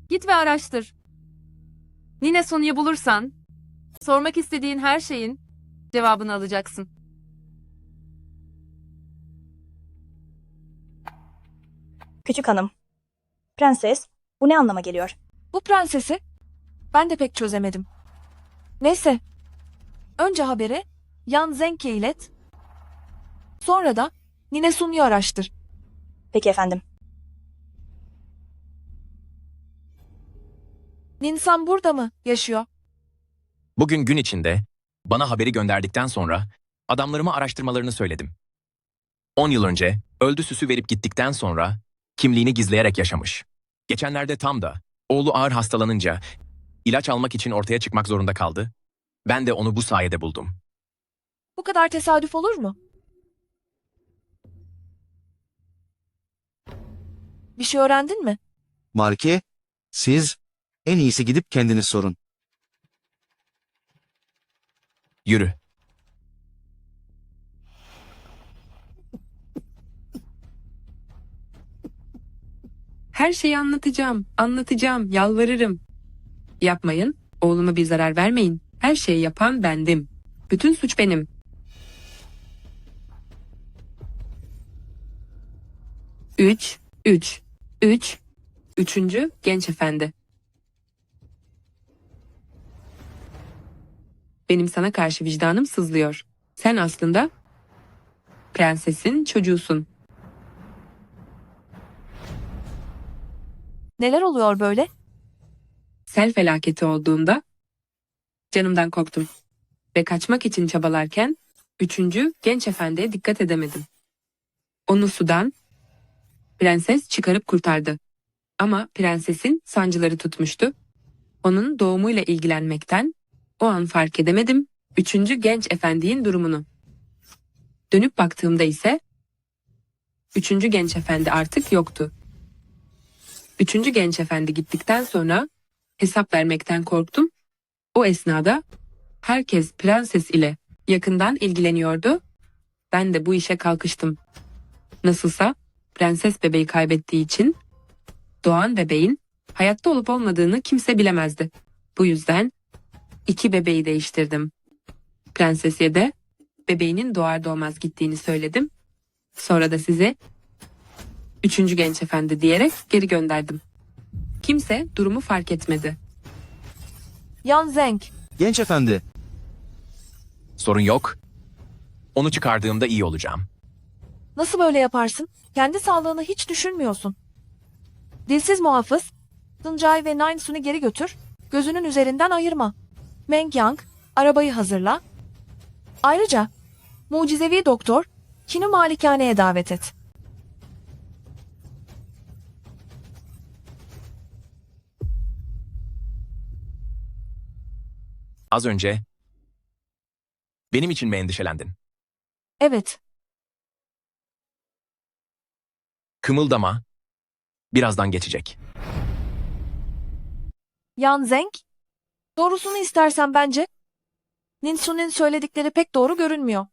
Git ve araştır. Ninesun'u bulursan sormak istediğin her şeyin cevabını alacaksın. Küçük hanım. Prenses, bu ne anlama geliyor? Bu prensesi ben de pek çözemedim. Neyse. Önce haberi Yan Zeng'e ilet. Sonra da Nine Sun'u araştır. Peki efendim. Ninsan burada mı yaşıyor? Bugün gün içinde bana haberi gönderdikten sonra adamlarıma araştırmalarını söyledim. 10 yıl önce öldü süsü verip gittikten sonra kimliğini gizleyerek yaşamış. Geçenlerde tam da oğlu ağır hastalanınca ilaç almak için ortaya çıkmak zorunda kaldı. Ben de onu bu sayede buldum. Bu kadar tesadüf olur mu? Bir şey öğrendin mi? Marki, siz en iyisi gidip kendiniz sorun. Yürü. Her şeyi anlatacağım, yalvarırım. Yapmayın, oğluma bir zarar vermeyin. Her şeyi yapan bendim. Bütün suç benim. 3, 3, 3. Üçüncü genç efendi. Benim sana karşı vicdanım sızlıyor. Sen aslında prensesin çocuğusun. Neler oluyor böyle? Sel felaketi olduğunda canımdan korktum. Ve kaçmak için çabalarken üçüncü genç efendiye dikkat edemedim. Onu sudan prenses çıkarıp kurtardı. Ama prensesin sancıları tutmuştu. Onun doğumuyla ilgilenmekten o an fark edemedim üçüncü genç efendinin durumunu. Dönüp baktığımda ise üçüncü genç efendi artık yoktu. Üçüncü genç efendi gittikten sonra hesap vermekten korktum. O esnada herkes prenses ile yakından ilgileniyordu. Ben de bu işe kalkıştım. Nasılsa prenses bebeği kaybettiği için doğan bebeğin hayatta olup olmadığını kimse bilemezdi. Bu yüzden 2 bebeği değiştirdim. Prensesiye de bebeğinin doğar doğmaz gittiğini söyledim. Sonra da size üçüncü genç efendi diyerek geri gönderdim. Kimse durumu fark etmedi. Yan Zeng, Genç efendi, Sorun yok. Onu çıkardığımda iyi olacağım. nasıl böyle yaparsın? Kendi sağlığını hiç düşünmüyorsun. Dilsiz muhafız, Tuncay ve Nine Sun'u geri götür, gözünün üzerinden ayırma. Meng Yang, arabayı hazırla. Ayrıca, mucizevi doktor, Kin'i malikaneye davet et. Az önce benim için mi endişelendin? Evet, Kımıldama. Birazdan geçecek. Yan Zeng, doğrusunu istersen bence, Ninsun'un söyledikleri pek doğru görünmüyor.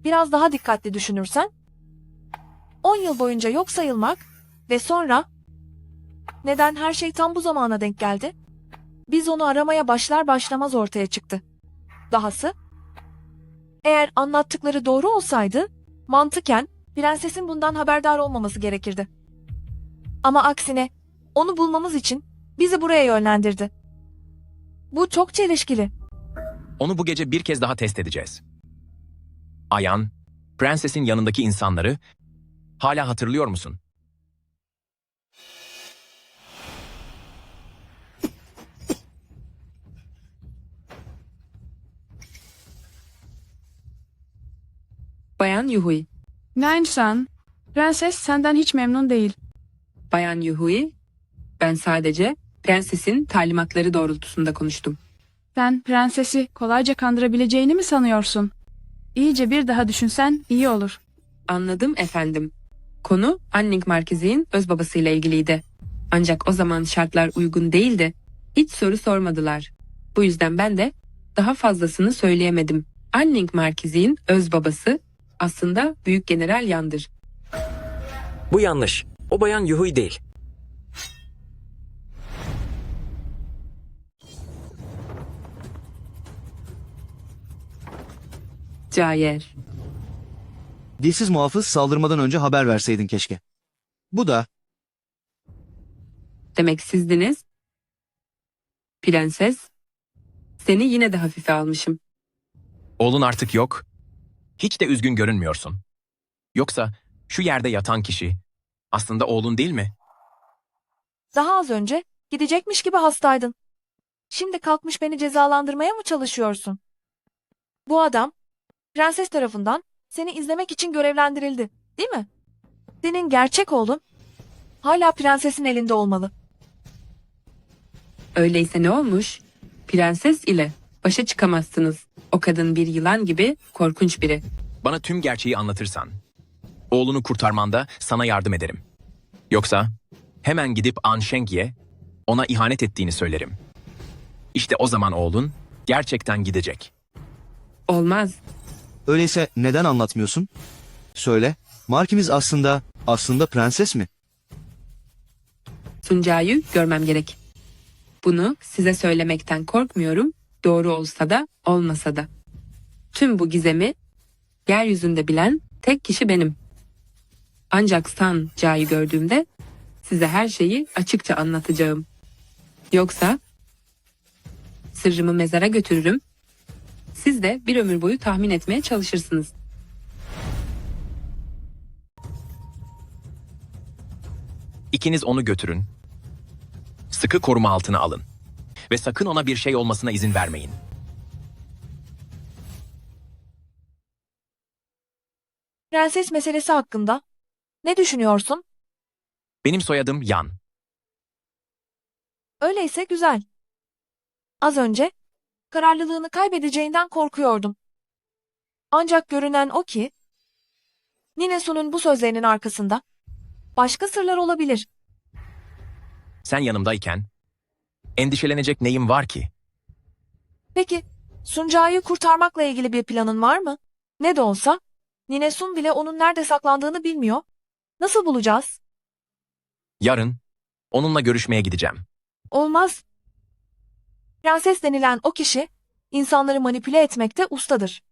Biraz daha dikkatli düşünürsen, 10 yıl boyunca yok sayılmak ve sonra neden her şey tam bu zamana denk geldi? Biz onu aramaya başlar başlamaz ortaya çıktı. Dahası, eğer anlattıkları doğru olsaydı, mantıken prensesin bundan haberdar olmaması gerekirdi. Ama aksine onu bulmamız için bizi buraya yönlendirdi. Bu çok çelişkili. Onu bu gece bir kez daha test edeceğiz. Ayan, prensesin yanındaki insanları hala hatırlıyor musun? Bayan Yuhui. Nine-san, prenses senden hiç memnun değil. Bayan Yuhui, ben sadece prensesin talimatları doğrultusunda konuştum. Sen prensesi kolayca kandırabileceğini mi sanıyorsun? İyice bir daha düşünsen iyi olur. Anladım efendim. Konu Anning Markizi'nin öz babasıyla ilgiliydi. Ancak o zaman şartlar uygun değildi. Hiç soru sormadılar. Bu yüzden ben de daha fazlasını söyleyemedim. Anning Markizi'nin öz babası aslında Büyük General Yan'dır. Bu yanlış. O bayan Yuhui değil. Cayer. dilsiz muhafız saldırmadan önce haber verseydin keşke. Bu da Demek sizdiniz. Prenses. Seni yine de hafife almışım. Oğlun artık yok. Hiç de üzgün görünmüyorsun. Yoksa şu yerde yatan kişi aslında oğlun değil mi? Daha az önce gidecekmiş gibi hastaydın. Şimdi kalkmış beni cezalandırmaya mı çalışıyorsun? Bu adam prenses tarafından seni izlemek için görevlendirildi, değil mi? Senin gerçek oğlun hala prensesin elinde olmalı. Öyleyse ne olmuş? Prenses ile başa çıkamazsınız. O kadın bir yılan gibi korkunç biri. Bana tüm gerçeği anlatırsan, oğlunu kurtarmanda sana yardım ederim. Yoksa hemen gidip An Shengye ona ihanet ettiğini söylerim. İşte o zaman oğlun gerçekten gidecek. Olmaz. öyleyse neden anlatmıyorsun? Söyle, Markimiz aslında prenses mi? Tuncay'ı görmem gerek. Bunu size söylemekten korkmuyorum. Doğru olsa da olmasa da. Tüm bu gizemi yeryüzünde bilen tek kişi benim. Ancak San Ja'yı gördüğümde size her şeyi açıkça anlatacağım. Yoksa sırrımı mezara götürürüm. Siz de bir ömür boyu tahmin etmeye çalışırsınız. İkiniz onu götürün. Sıkı koruma altına alın. Ve sakın ona bir şey olmasına izin vermeyin. Prenses meselesi hakkında ne düşünüyorsun? Benim soyadım Yan. Öyleyse güzel. Az önce kararlılığını kaybedeceğinden korkuyordum. Ancak görünen o ki Ninesu'nun bu sözlerinin arkasında başka sırlar olabilir. Sen yanımdayken endişelenecek neyim var ki? Peki Sunca'yı kurtarmakla ilgili bir planın var mı? Ne de olsa Ninesun bile onun nerede saklandığını bilmiyor. Nasıl bulacağız? Yarın onunla görüşmeye gideceğim. Olmaz. Prenses denilen o kişi insanları manipüle etmekte ustadır.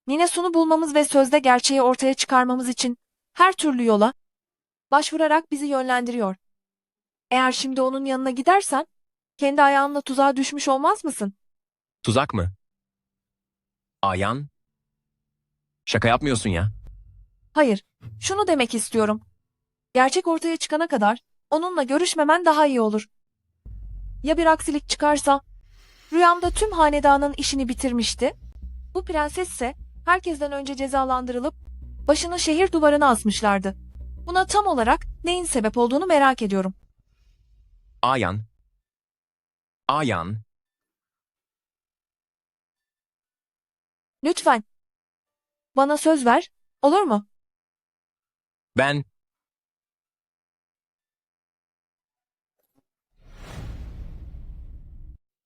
Ninesun'u bulmamız ve sözde gerçeği ortaya çıkarmamız için her türlü yola başvurarak bizi yönlendiriyor. Eğer şimdi onun yanına gidersen kendi ayağınla tuzağa düşmüş olmaz mısın? Tuzak mı? Ayan? Şaka yapmıyorsun ya. Hayır, şunu demek istiyorum. Gerçek ortaya çıkana kadar onunla görüşmemen daha iyi olur. Ya bir aksilik çıkarsa? Rüyamda tüm hanedanın işini bitirmişti. Bu prensesse herkesten önce cezalandırılıp başını şehir duvarına asmışlardı. Buna tam olarak neyin sebep olduğunu merak ediyorum. Ayan. Ayan. Lütfen. Bana söz ver, olur mu? Ben...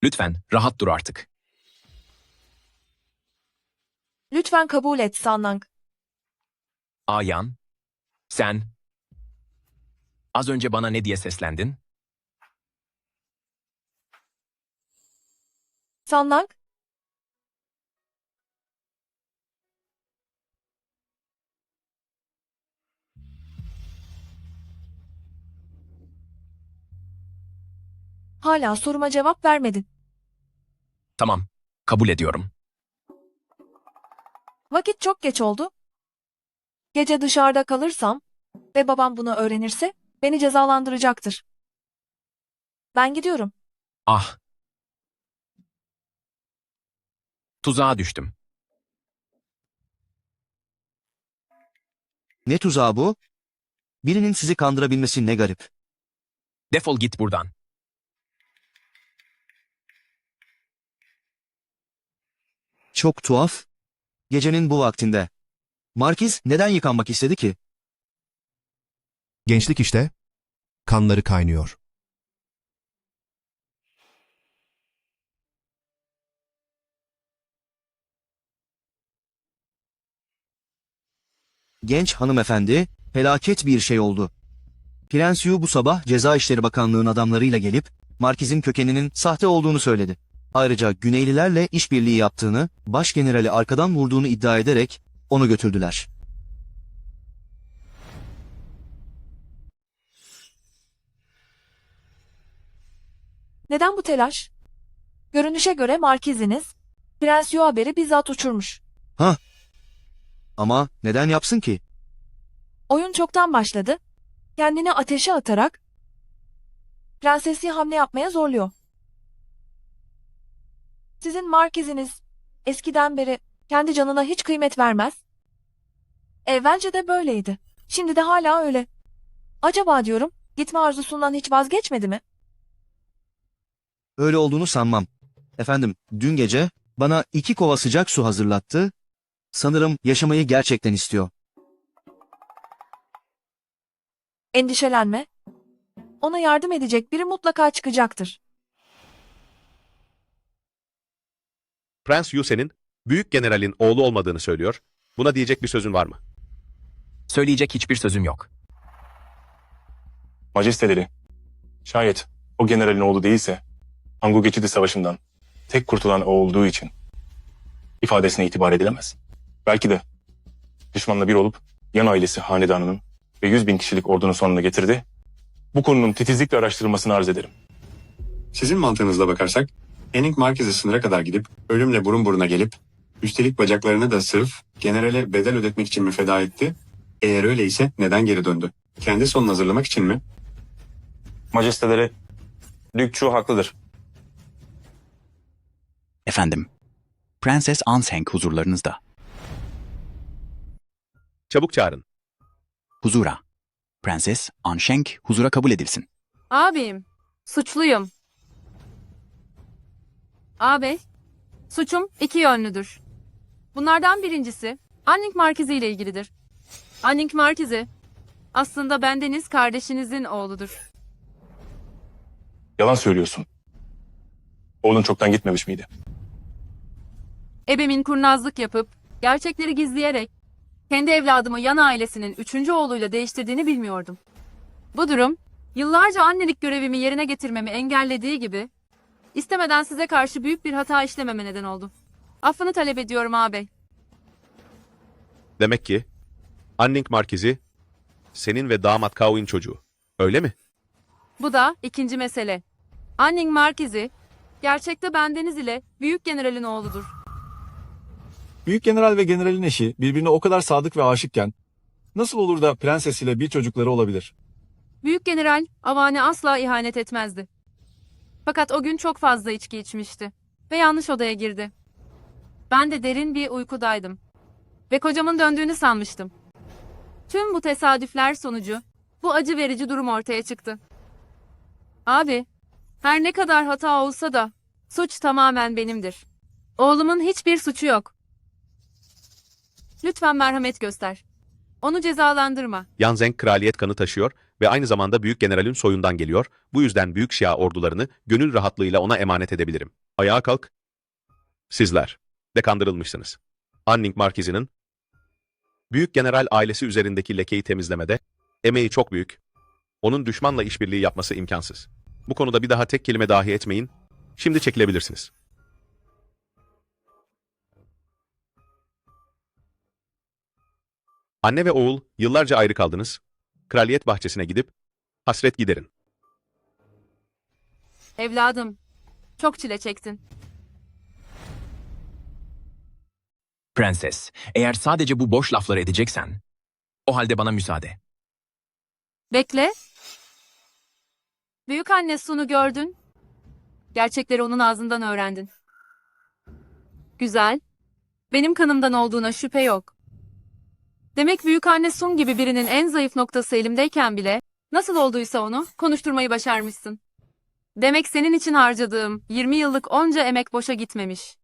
Lütfen rahat dur artık. Lütfen kabul et Sanlang. Ayan. Sen... Az önce bana ne diye seslendin? Sanlang? Hala soruma cevap vermedin. Tamam, kabul ediyorum. Vakit çok geç oldu. Gece dışarıda kalırsam ve babam bunu öğrenirse beni cezalandıracaktır. Ben gidiyorum. Ah. Tuzağa düştüm. Ne tuzağı bu? Birinin sizi kandırabilmesi ne garip. Defol git buradan. Çok tuhaf. Gecenin bu vaktinde. Markiz neden yıkanmak istedi ki? Gençlik işte. Kanları kaynıyor. Genç hanımefendi, felaket bir şey oldu. Prens Yu bu sabah Ceza İşleri Bakanlığı'nın adamlarıyla gelip Markiz'in kökeninin sahte olduğunu söyledi. Ayrıca Güneylilerle işbirliği yaptığını, başgenerali arkadan vurduğunu iddia ederek onu götürdüler. Neden bu telaş? Görünüşe göre Markiziniz Prens Yu haberi bizzat uçurmuş. Hah. Ama neden yapsın ki? Oyun çoktan başladı. Kendini ateşe atarak prensesi hamle yapmaya zorluyor. Sizin Markiziniz eskiden beri kendi canına hiç kıymet vermez. Evvelce de böyleydi. Şimdi de hala öyle. Acaba diyorum, gitme arzusundan hiç vazgeçmedi mi? Öyle olduğunu sanmam. Efendim, dün gece bana 2 kova sıcak su hazırlattı. Sanırım yaşamayı gerçekten istiyor. Endişelenme. Ona yardım edecek biri mutlaka çıkacaktır. Prens Yuse'nin büyük generalin oğlu olmadığını söylüyor. Buna diyecek bir sözün var mı? Söyleyecek hiçbir sözüm yok. Majesteleri, şayet o generalin oğlu değilse, Hangu Geçidi Savaşı'ndan tek kurtulan o olduğu için ifadesine itibar edilemez. Belki de düşmanla bir olup yan ailesi hanedanının ve 100.000 kişilik ordunun sonuna getirdi. Bu konunun titizlikle araştırılmasını arz ederim. Sizin mantığınızla bakarsak, Henning Markiz'e sınıra kadar gidip ölümle burun buruna gelip üstelik bacaklarını da sırf generale bedel ödetmek için mi feda etti? Eğer öyleyse neden geri döndü? Kendi sonunu hazırlamak için mi? Majesteleri, Dük Chu haklıdır. Efendim, Prenses Anseng huzurlarınızda. Çabuk çağırın. Huzura. Prenses Anseng huzura kabul edilsin. Abim, suçluyum. Ağabey, suçum iki yönlüdür. Bunlardan birincisi Anning Markizi ile ilgilidir. Anning Markizi aslında bendeniz kardeşinizin oğludur. Yalan söylüyorsun. Oğlun çoktan gitmemiş miydi? Ebemin kurnazlık yapıp gerçekleri gizleyerek kendi evladımı yan ailesinin 3. oğluyla değiştirdiğini bilmiyordum. Bu durum yıllarca annelik görevimi yerine getirmemi engellediği gibi istemeden size karşı büyük bir hata işlememe neden oldu. Affını talep ediyorum ağabey. Demek ki Anning Markizi senin ve damat Kao'nun çocuğu. Öyle mi? Bu da ikinci mesele. Anning Markizi gerçekte bendeniz ile Büyük General'in oğludur. Büyük general ve generalin eşi birbirine o kadar sadık ve aşıkken nasıl olur da prenses ile bir çocukları olabilir? Büyük General Avane asla ihanet etmezdi. Fakat o gün çok fazla içki içmişti ve yanlış odaya girdi. Ben de derin bir uykudaydım ve kocamın döndüğünü sanmıştım. Tüm bu tesadüfler sonucu bu acı verici durum ortaya çıktı. Abi, her ne kadar hata olsa da suç tamamen benimdir. Oğlumun hiçbir suçu yok. Lütfen merhamet göster. Onu cezalandırma. Yan Zeng kraliyet kanı taşıyor ve aynı zamanda Büyük General'in soyundan geliyor. Bu yüzden Büyük Şia ordularını gönül rahatlığıyla ona emanet edebilirim. Ayağa kalk. Sizler de kandırılmışsınız. Anning Markizi'nin Büyük General ailesi üzerindeki lekeyi temizlemede emeği çok büyük. Onun düşmanla işbirliği yapması imkansız. Bu konuda bir daha tek kelime dahi etmeyin. Şimdi çekilebilirsiniz. Anne ve oğul yıllarca ayrı kaldınız. Kraliyet bahçesine gidip hasret giderin. Evladım, çok çile çektin. Prenses, eğer sadece bu boş lafları edeceksen, o halde bana müsaade. Bekle. Büyük anne Sun'u gördün. Gerçekleri onun ağzından öğrendin. Güzel. Benim kanımdan olduğuna şüphe yok. Demek büyük anne Sun gibi birinin en zayıf noktası elimdeyken bile nasıl olduysa onu konuşturmayı başarmışsın. Demek senin için harcadığım 20 yıllık onca emek boşa gitmemiş.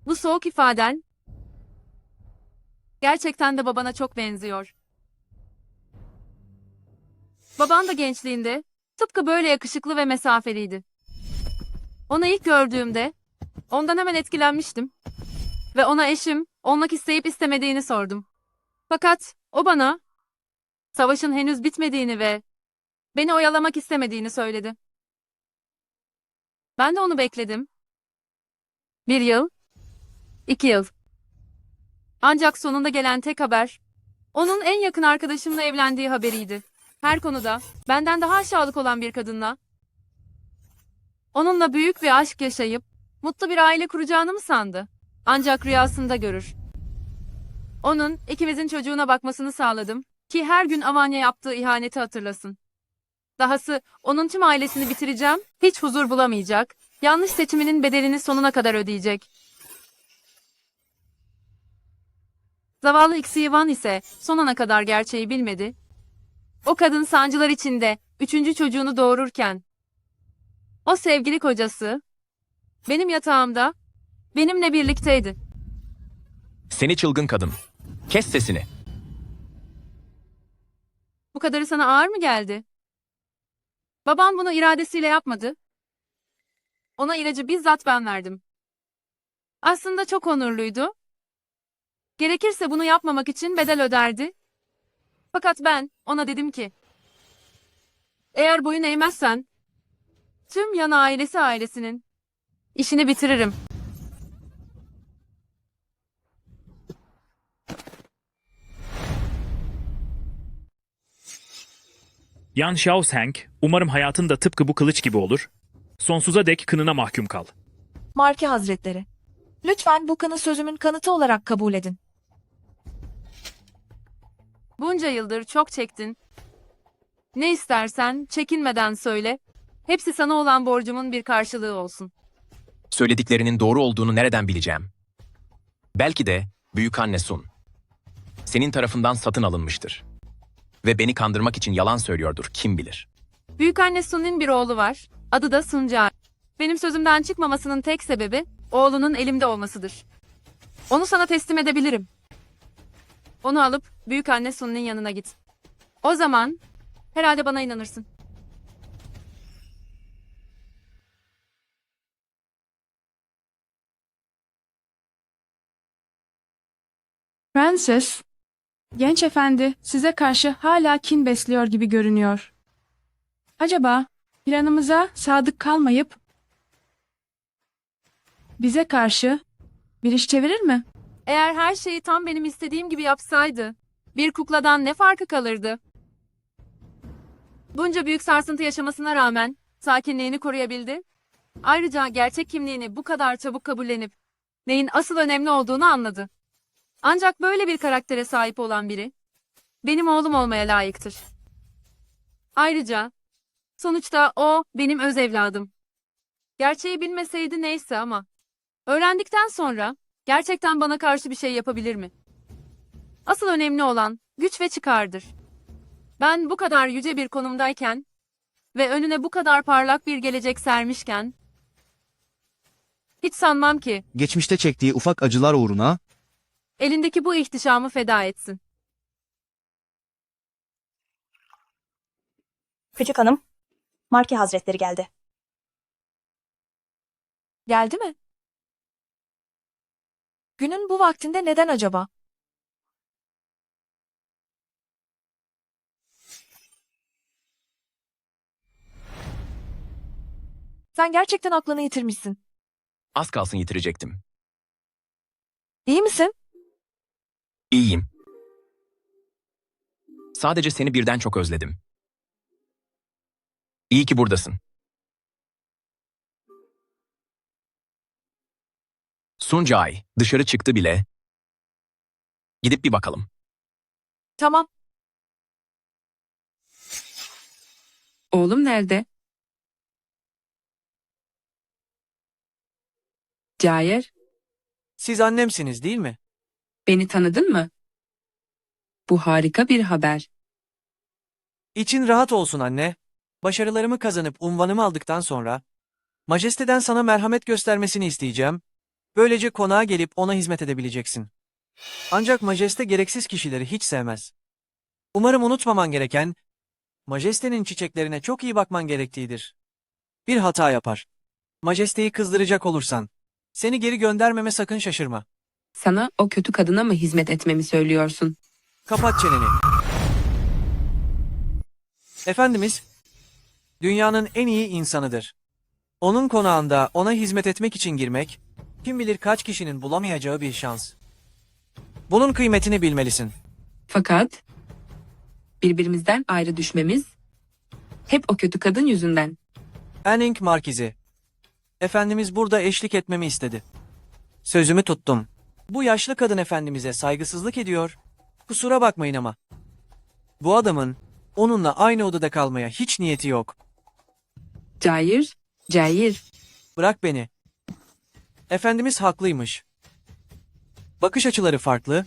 Bu soğuk ifaden gerçekten de babana çok benziyor. Baban da gençliğinde tıpkı böyle yakışıklı ve mesafeliydi. Onu ilk gördüğümde ondan hemen etkilenmiştim. Ve ona eşim olmak isteyip istemediğini sordum. Fakat o bana savaşın henüz bitmediğini ve beni oyalamak istemediğini söyledi. Ben de onu bekledim. 1 yıl, 2 yıl. Ancak sonunda gelen tek haber, onun en yakın arkadaşımla evlendiği haberiydi. Her konuda benden daha aşağılık olan bir kadınla, onunla büyük bir aşk yaşayıp mutlu bir aile kuracağını mı sandı? Ancak rüyasında görür. Onun ikimizin çocuğuna bakmasını sağladım ki her gün Avanya yaptığı ihaneti hatırlasın. Dahası onun tüm ailesini bitireceğim, hiç huzur bulamayacak, yanlış seçiminin bedelini sonuna kadar ödeyecek. Zavallı Ixivan ise son ana kadar gerçeği bilmedi. O kadın sancılar içinde 3. çocuğunu doğururken, o sevgili kocası benim yatağımda benimle birlikteydi. Seni çılgın kadın. Kes sesini. Bu kadarı sana ağır mı geldi? Babam bunu iradesiyle yapmadı. Ona ilacı bizzat ben verdim. Aslında çok onurluydu. Gerekirse bunu yapmamak için bedel öderdi. Fakat ben ona dedim ki, eğer boyun eğmezsen, tüm Yana ailesinin işini bitiririm. Yan Xiaoseng, umarım hayatın da tıpkı bu kılıç gibi olur. Sonsuza dek kınına mahkum kal. Marki Hazretleri. Lütfen bu kanı sözümün kanıtı olarak kabul edin. Bunca yıldır çok çektin. Ne istersen çekinmeden söyle. Hepsi sana olan borcumun bir karşılığı olsun. Söylediklerinin doğru olduğunu nereden bileceğim? Belki de büyükanne Sun senin tarafından satın alınmıştır. Ve beni kandırmak için yalan söylüyordur, kim bilir. Büyükanne Sun'un bir oğlu var. Adı da Sunca. Benim sözümden çıkmamasının tek sebebi oğlunun elimde olmasıdır. Onu sana teslim edebilirim. Onu alıp büyükanne Sun'un yanına git. O zaman herhalde bana inanırsın. Prenses, genç efendi size karşı hala kin besliyor gibi görünüyor. Acaba planımıza sadık kalmayıp bize karşı bir iş çevirir mi? Eğer her şeyi tam benim istediğim gibi yapsaydı, bir kukladan ne farkı kalırdı? Bunca büyük sarsıntı yaşamasına rağmen sakinliğini koruyabildi. Ayrıca gerçek kimliğini bu kadar çabuk kabullenip neyin asıl önemli olduğunu anladı. Ancak böyle bir karaktere sahip olan biri benim oğlum olmaya layıktır. Ayrıca sonuçta o benim öz evladım. Gerçeği bilmeseydi neyse ama öğrendikten sonra gerçekten bana karşı bir şey yapabilir mi? Asıl önemli olan güç ve çıkardır. Ben bu kadar yüce bir konumdayken ve önüne bu kadar parlak bir gelecek sermişken hiç sanmam ki Geçmişte çektiği ufak acılar uğruna elindeki bu ihtişamı feda etsin. Küçük hanım, Marki Hazretleri geldi. Geldi mi? Günün bu vaktinde neden acaba? Sen gerçekten aklını yitirmişsin. Az kalsın yitirecektim. İyi misin? İyiyim. Sadece seni birden çok özledim. İyi ki buradasın. Suncay dışarı çıktı bile. Gidip bir bakalım. Tamam. Oğlum nerede? Cayır, Siz annemsiniz değil mi? beni tanıdın mı? Bu harika bir haber. İçin rahat olsun anne. Başarılarımı kazanıp unvanımı aldıktan sonra majesteden sana merhamet göstermesini isteyeceğim. Böylece konağa gelip ona hizmet edebileceksin. Ancak majeste gereksiz kişileri hiç sevmez. Umarım unutmaman gereken, majestenin çiçeklerine çok iyi bakman gerektiğidir. Bir hata yapar. Majesteyi kızdıracak olursan, seni geri göndermeme sakın şaşırma. Sana o kötü kadına mı hizmet etmemi söylüyorsun? Kapat çeneni. Efendimiz, dünyanın en iyi insanıdır. Onun konağında ona hizmet etmek için girmek, kim bilir kaç kişinin bulamayacağı bir şans. Bunun kıymetini bilmelisin. Fakat birbirimizden ayrı düşmemiz hep o kötü kadın yüzünden. Anning Markizi. Efendimiz burada eşlik etmemi istedi. Sözümü tuttum. Bu yaşlı kadın efendimize saygısızlık ediyor. Kusura bakmayın ama. Bu adamın onunla aynı odada kalmaya hiç niyeti yok. Cayır, Cayır. Bırak beni. Efendimiz haklıymış. Bakış açıları farklı.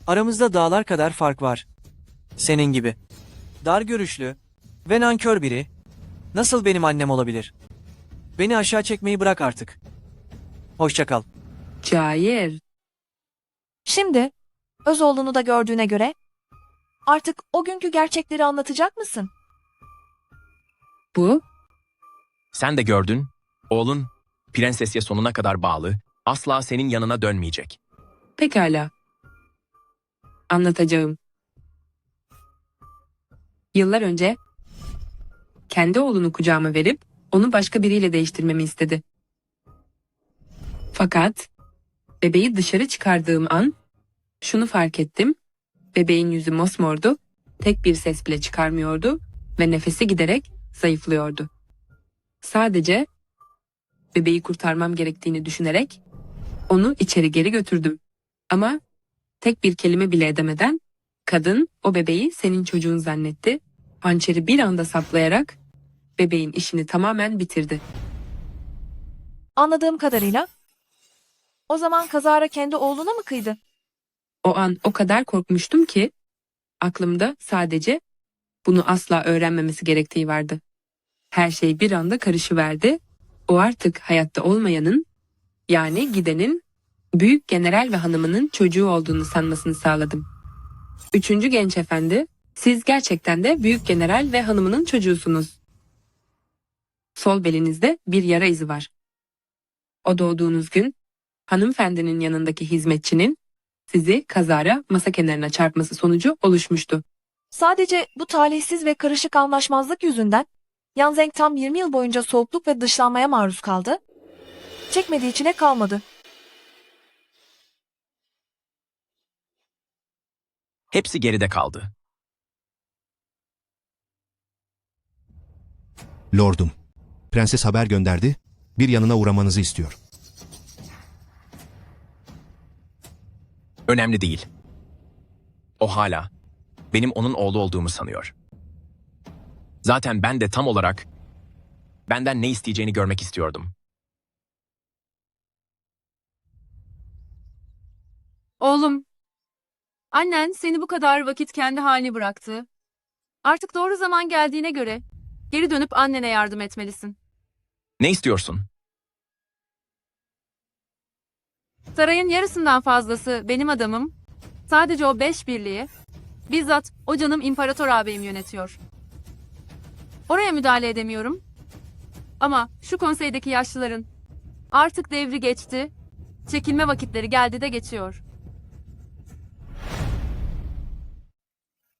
Aramızda dağlar kadar fark var. Senin gibi. Dar görüşlü ve nankör biri nasıl benim annem olabilir? Beni aşağı çekmeyi bırak artık. Hoşça kal. Cayır. Şimdi öz oğlunu da gördüğüne göre artık o günkü gerçekleri anlatacak mısın? Bu? Sen de gördün. Oğlun prensesye sonuna kadar bağlı. Asla senin yanına dönmeyecek. Pekala. Anlatacağım. Yıllar önce kendi oğlunu kucağıma verip onu başka biriyle değiştirmemi istedi. Fakat bebeği dışarı çıkardığım an şunu fark ettim. Bebeğin yüzü mosmordu, tek bir ses bile çıkarmıyordu ve nefesi giderek zayıflıyordu. Sadece bebeği kurtarmam gerektiğini düşünerek onu içeri geri götürdüm. Ama tek bir kelime bile edemeden kadın o bebeği senin çocuğun zannetti, hançeri bir anda saplayarak bebeğin işini tamamen bitirdi. Anladığım kadarıyla o zaman kazara kendi oğluna mı kıydı? O an o kadar korkmuştum ki aklımda sadece bunu asla öğrenmemesi gerektiği vardı. Her şey bir anda karışıverdi. O artık hayatta olmayanın, yani gidenin, büyük general ve hanımının çocuğu olduğunu sanmasını sağladım. 3. genç efendi, siz gerçekten de büyük general ve hanımının çocuğusunuz. Sol belinizde bir yara izi var. O doğduğunuz gün, hanımefendinin yanındaki hizmetçinin sizi kazara masa kenarına çarpması sonucu oluşmuştu. Sadece bu talihsiz ve karışık anlaşmazlık yüzünden Yan Zeng tam 20 yıl boyunca soğukluk ve dışlanmaya maruz kaldı. Çekmediği çile kalmadı. Hepsi geride kaldı. Lordum, prenses haber gönderdi, bir yanına uğramanızı istiyor. Önemli değil. O hala benim onun oğlu olduğumu sanıyor. Zaten ben de tam olarak benden ne isteyeceğini görmek istiyordum. Oğlum, annen seni bu kadar vakit kendi haline bıraktı. Artık doğru zaman geldiğine göre geri dönüp annene yardım etmelisin. Ne istiyorsun? Sarayın yarısından fazlası benim adamım. Sadece o 5 birliği, bizzat o canım İmparator ağabeyim yönetiyor. Oraya müdahale edemiyorum. Ama şu konseydeki yaşlıların artık devri geçti, çekilme vakitleri geldi de geçiyor.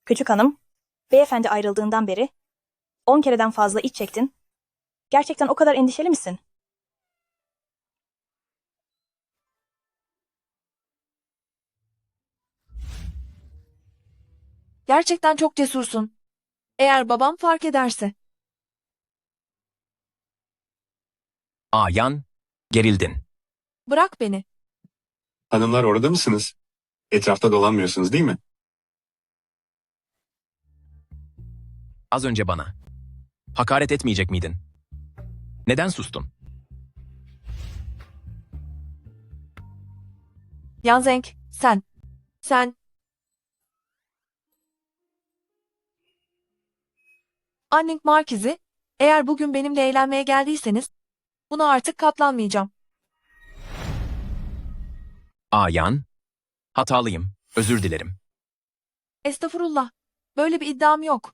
Küçük hanım, beyefendi ayrıldığından beri 10 kereden fazla iç çektin. Gerçekten o kadar endişeli misin? Gerçekten çok cesursun. Eğer babam fark ederse. Yan, gerildin. Bırak beni. Hanımlar orada mısınız? Etrafta dolanmıyorsunuz değil mi? Az önce bana hakaret etmeyecek miydin? Neden sustun? Yan Zeng, sen. Anning Markiz'i, eğer bugün benimle eğlenmeye geldiyseniz, buna artık katlanmayacağım. Yan, hatalıyım, özür dilerim. Estağfurullah, böyle bir iddiam yok.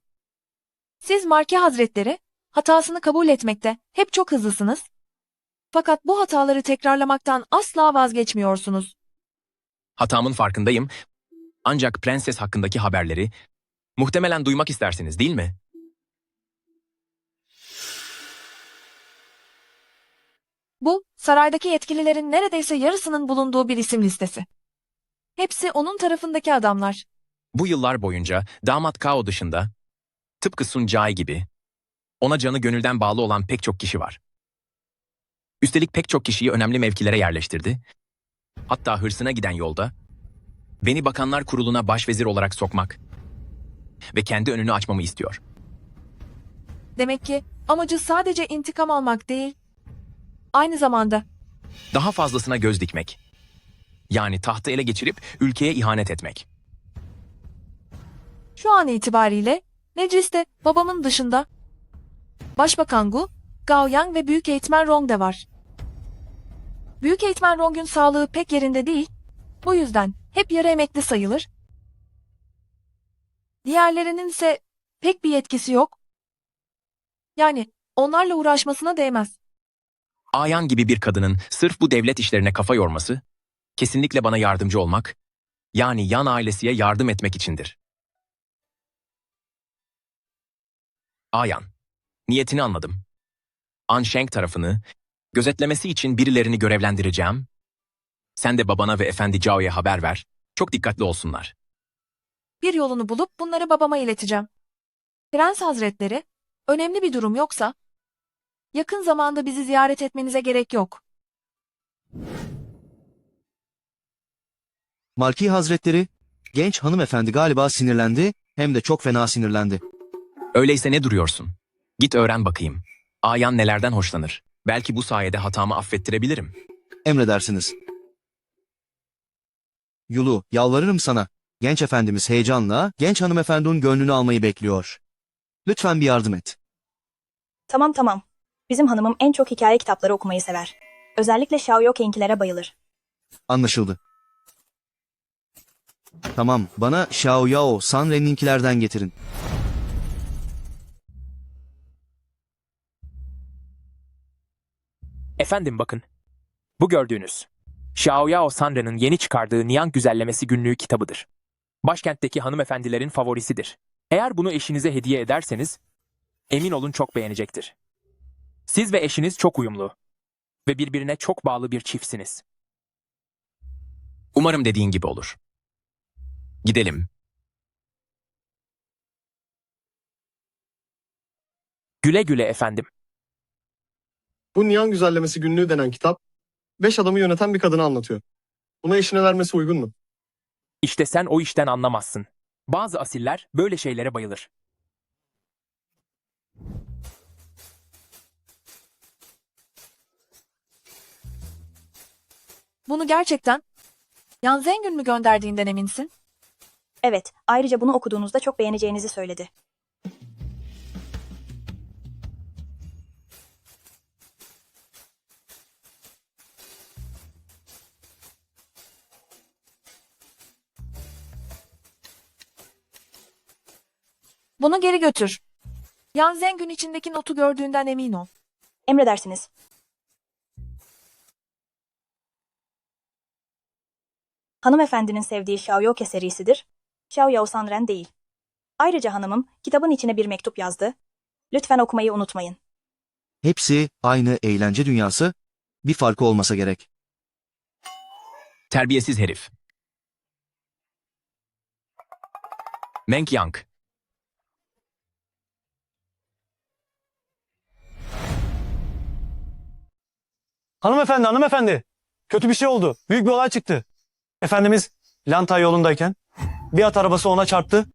Siz Marki Hazretleri, hatasını kabul etmekte hep çok hızlısınız. Fakat bu hataları tekrarlamaktan asla vazgeçmiyorsunuz. Hatamın farkındayım. Ancak prenses hakkındaki haberleri muhtemelen duymak istersiniz, değil mi? Bu, saraydaki yetkililerin neredeyse yarısının bulunduğu bir isim listesi. Hepsi onun tarafındaki adamlar. Bu yıllar boyunca damat Kao dışında, tıpkı Sun Jai gibi, ona canı gönülden bağlı olan pek çok kişi var. Üstelik pek çok kişiyi önemli mevkilere yerleştirdi. Hatta hırsına giden yolda, beni Bakanlar Kurulu'na başvezir olarak sokmak ve kendi önünü açmamı istiyor. Demek ki amacı sadece intikam almak değil, aynı zamanda Daha fazlasına göz dikmek. Yani tahtı ele geçirip ülkeye ihanet etmek. şu an itibariyle mecliste babamın dışında Başbakan Gu, Gao Yang ve Büyükeğitmen Rong da var. Büyükeğitmen Rong'un sağlığı pek yerinde değil, bu yüzden hep yarı emekli sayılır. Diğerlerinin ise pek bir yetkisi yok. Yani onlarla uğraşmasına değmez. Yan gibi bir kadının sırf bu devlet işlerine kafa yorması, kesinlikle bana yardımcı olmak, yani Yan ailesiye yardım etmek içindir. Yan, niyetini anladım. An Sheng tarafını gözetlemesi için birilerini görevlendireceğim. Sen de babana ve Efendi Zhao'ya haber ver, çok dikkatli olsunlar. Bir yolunu bulup bunları babama ileteceğim. Prens Hazretleri, önemli bir durum yoksa, yakın zamanda bizi ziyaret etmenize gerek yok. Marki Hazretleri, genç hanımefendi galiba sinirlendi, hem de çok fena sinirlendi. Öyleyse ne duruyorsun? Git öğren bakayım. Ayan nelerden hoşlanır? Belki bu sayede hatamı affettirebilirim. Emredersiniz. Yulu, yalvarırım sana. Genç efendimiz heyecanla genç hanımefendinin gönlünü almayı bekliyor. Lütfen bir yardım et. Tamam tamam. Bizim hanımım en çok hikaye kitapları okumayı sever. Özellikle Xiaoyokenkilere bayılır. Anlaşıldı. Tamam, bana Xiao Yao Sanren'inkilerden getirin. Efendim bakın. Bu gördüğünüz Xiaoyao Sanrı'nın yeni çıkardığı Niyang Güzellemesi günlüğü kitabıdır. Başkentteki hanımefendilerin favorisidir. Eğer bunu eşinize hediye ederseniz emin olun çok beğenecektir. Siz ve eşiniz çok uyumlu ve birbirine çok bağlı bir çiftsiniz. Umarım dediğin gibi olur. Gidelim. Güle güle efendim. Bu Nihan Güzellemesi günlüğü denen kitap, 5 adamı yöneten bir kadını anlatıyor. Buna eşine vermesi uygun mu? İşte sen o işten anlamazsın. Bazı asiller böyle şeylere bayılır. Bunu gerçekten Yan Zengün mü gönderdiğinden eminsin? Evet, ayrıca bunu okuduğunuzda çok beğeneceğinizi söyledi. Bunu geri götür. Yan Zengün içindeki notu gördüğünden emin ol. Emredersiniz. Hanımefendinin sevdiği Xiaoyoke serisidir. Xiaoyao Sanren değil. Ayrıca hanımım kitabın içine bir mektup yazdı. Lütfen okumayı unutmayın. Hepsi aynı eğlence dünyası, bir farkı olmasa gerek. Terbiyesiz herif. Meng Yang. Hanımefendi, hanımefendi. Kötü bir şey oldu. Büyük bir olay çıktı. Efendimiz Lantay yolundayken bir at arabası ona çarptı.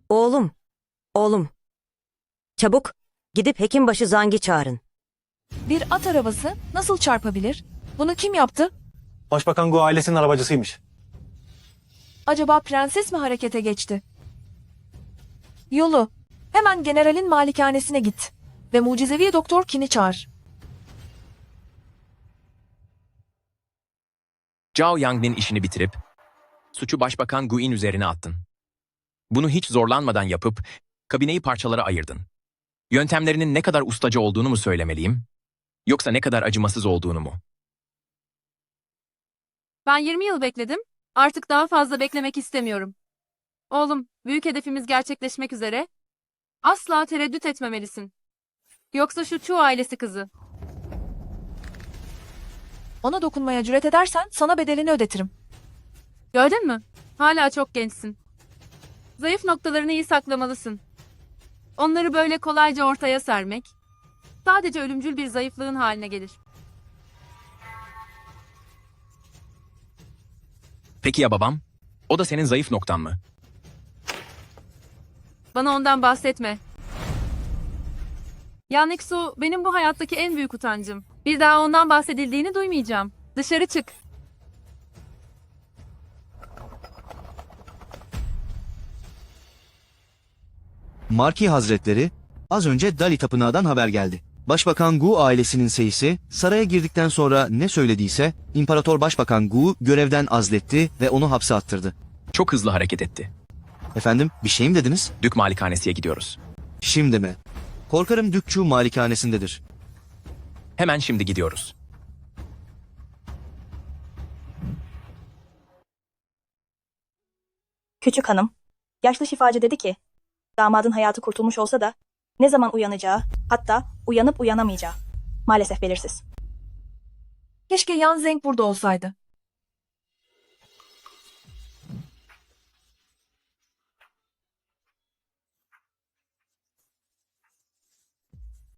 Oğlum. Çabuk gidip Hekimbaşı Zang'i çağırın. Bir at arabası nasıl çarpabilir? Bunu kim yaptı? Başbakan Gu ailesinin arabacısıymış. Acaba prenses mi harekete geçti? Yolu, hemen generalin malikanesine git ve mucizevi Doktor Qin'i çağır. Zhao Yang'nin işini bitirip suçu Başbakan Gu'in üzerine attın. Bunu hiç zorlanmadan yapıp kabineyi parçalara ayırdın. Yöntemlerinin ne kadar ustaca olduğunu mu söylemeliyim? Yoksa ne kadar acımasız olduğunu mu? Ben 20 yıl bekledim. Artık daha fazla beklemek istemiyorum. Oğlum, büyük hedefimiz gerçekleşmek üzere. Asla tereddüt etmemelisin. Yoksa şu Chu ailesi kızı. Ona dokunmaya cüret edersen sana bedelini ödetirim. Gördün mü? Hala çok gençsin. Zayıf noktalarını iyi saklamalısın. Onları böyle kolayca ortaya sermek sadece ölümcül bir zayıflığın haline gelir. Peki ya babam? O da senin zayıf noktan mı? Bana ondan bahsetme. Yanniksu benim bu hayattaki en büyük utancım. Bir daha ondan bahsedildiğini duymayacağım. Dışarı çık. Marki Hazretleri, az önce Dali Tapınağı'dan haber geldi. Başbakan Gu ailesinin seyisi, saraya girdikten sonra ne söylediyse, İmparator Başbakan Gu görevden azletti ve onu hapse attırdı. Çok hızlı hareket etti. Efendim, bir şey mi dediniz? Dük Malikanesi'ye gidiyoruz. Şimdi mi? Korkarım Dükçu malikanesindedir. Hemen şimdi gidiyoruz. Küçük hanım, yaşlı şifacı dedi ki, damadın hayatı kurtulmuş olsa da ne zaman uyanacağı, hatta uyanıp uyanamayacağı maalesef belirsiz. Keşke Yan Zeng burada olsaydı.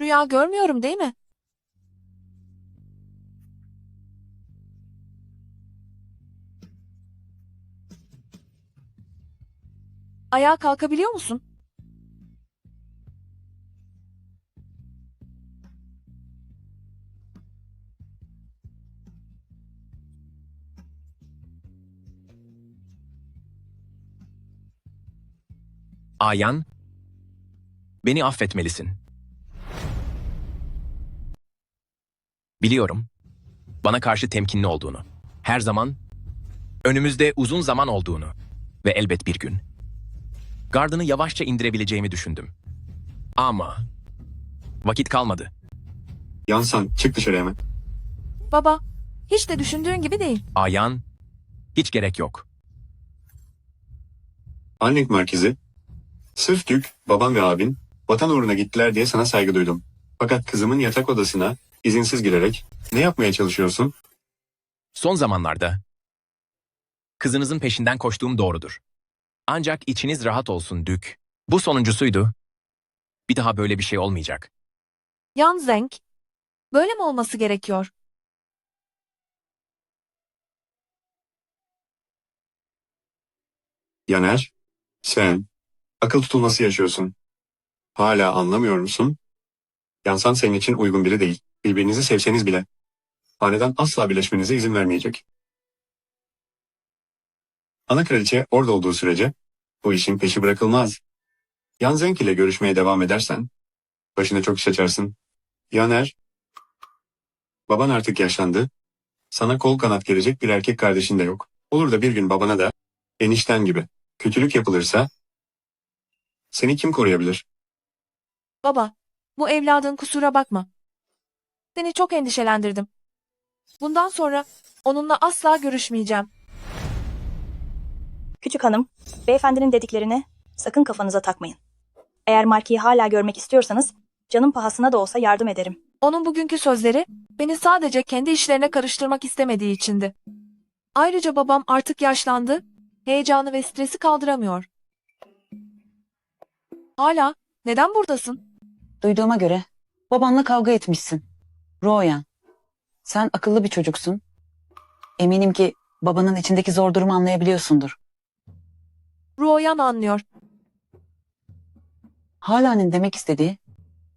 Rüya görmüyorum değil mi? Ayağa kalkabiliyor musun? Ayan, beni affetmelisin. Biliyorum, bana karşı temkinli olduğunu, her zaman, önümüzde uzun zaman olduğunu ve elbet bir gün, gardını yavaşça indirebileceğimi düşündüm. Ama vakit kalmadı. Yansan çık dışarı hemen. Baba, hiç de düşündüğün gibi değil. Ayan, hiç gerek yok. Anlink merkezi. Sırf Dük, babam ve abin vatan uğruna gittiler diye sana saygı duydum. Fakat kızımın yatak odasına izinsiz girerek ne yapmaya çalışıyorsun? Son zamanlarda kızınızın peşinden koştuğum doğrudur. Ancak içiniz rahat olsun Dük. Bu sonuncusuydu. Bir daha böyle bir şey olmayacak. Yan Zeng, böyle mi olması gerekiyor? Yaner, sen akıl tutulması yaşıyorsun. Hala anlamıyor musun? Yansan senin için uygun biri değil. Birbirinizi sevseniz bile. Hanedan asla birleşmenize izin vermeyecek. Ana kraliçe orada olduğu sürece bu işin peşi bırakılmaz. Yan Zeng ile görüşmeye devam edersen başına çok iş açarsın. Yaner, baban artık yaşlandı. Sana kol kanat gelecek bir erkek kardeşin de yok. Olur da bir gün babana da enişten gibi kötülük yapılırsa seni kim koruyabilir? Baba, bu evladın kusura bakma. Seni çok endişelendirdim. Bundan sonra onunla asla görüşmeyeceğim. Küçük hanım, beyefendinin dediklerini sakın kafanıza takmayın. Eğer Marki'yi hala görmek istiyorsanız, canım pahasına da olsa yardım ederim. Onun bugünkü sözleri beni sadece kendi işlerine karıştırmak istemediği içindi. Ayrıca babam artık yaşlandı, heyecanı ve stresi kaldıramıyor. Hala, neden buradasın? Duyduğuma göre babanla kavga etmişsin. Royan, sen akıllı bir çocuksun. Eminim ki babanın içindeki zor durumu anlayabiliyorsundur. Ruoyan anlıyor. Hala'nın demek istediği,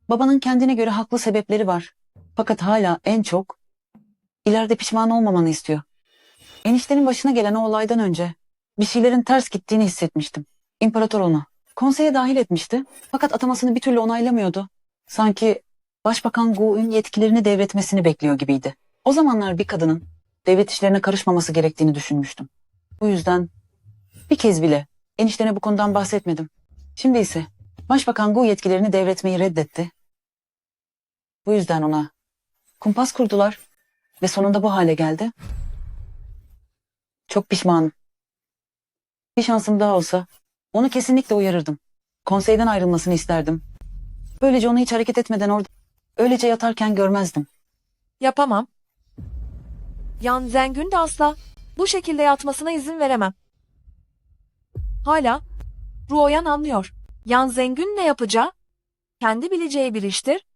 babanın kendine göre haklı sebepleri var. Fakat hala en çok ileride pişman olmamanı istiyor. Eniştenin başına gelen o olaydan önce bir şeylerin ters gittiğini hissetmiştim. İmparator onu konseye dahil etmişti fakat atamasını bir türlü onaylamıyordu. Sanki Başbakan Gu'un yetkilerini devretmesini bekliyor gibiydi. O zamanlar bir kadının devlet işlerine karışmaması gerektiğini düşünmüştüm. Bu yüzden bir kez bile eniştene bu konudan bahsetmedim. Şimdi ise Başbakan Gu yetkilerini devretmeyi reddetti. Bu yüzden ona kumpas kurdular ve sonunda bu hale geldi. Çok pişmanım. Bir şansım daha olsa onu kesinlikle uyarırdım. Konseyden ayrılmasını isterdim. Böylece onu hiç hareket etmeden orada öylece yatarken görmezdim. Yapamam. Yan Zeng'ün de asla bu şekilde yatmasına izin veremem. Hala Ruoyan anlıyor. Yan Zeng'ün ne yapacağı kendi bileceği bir iştir.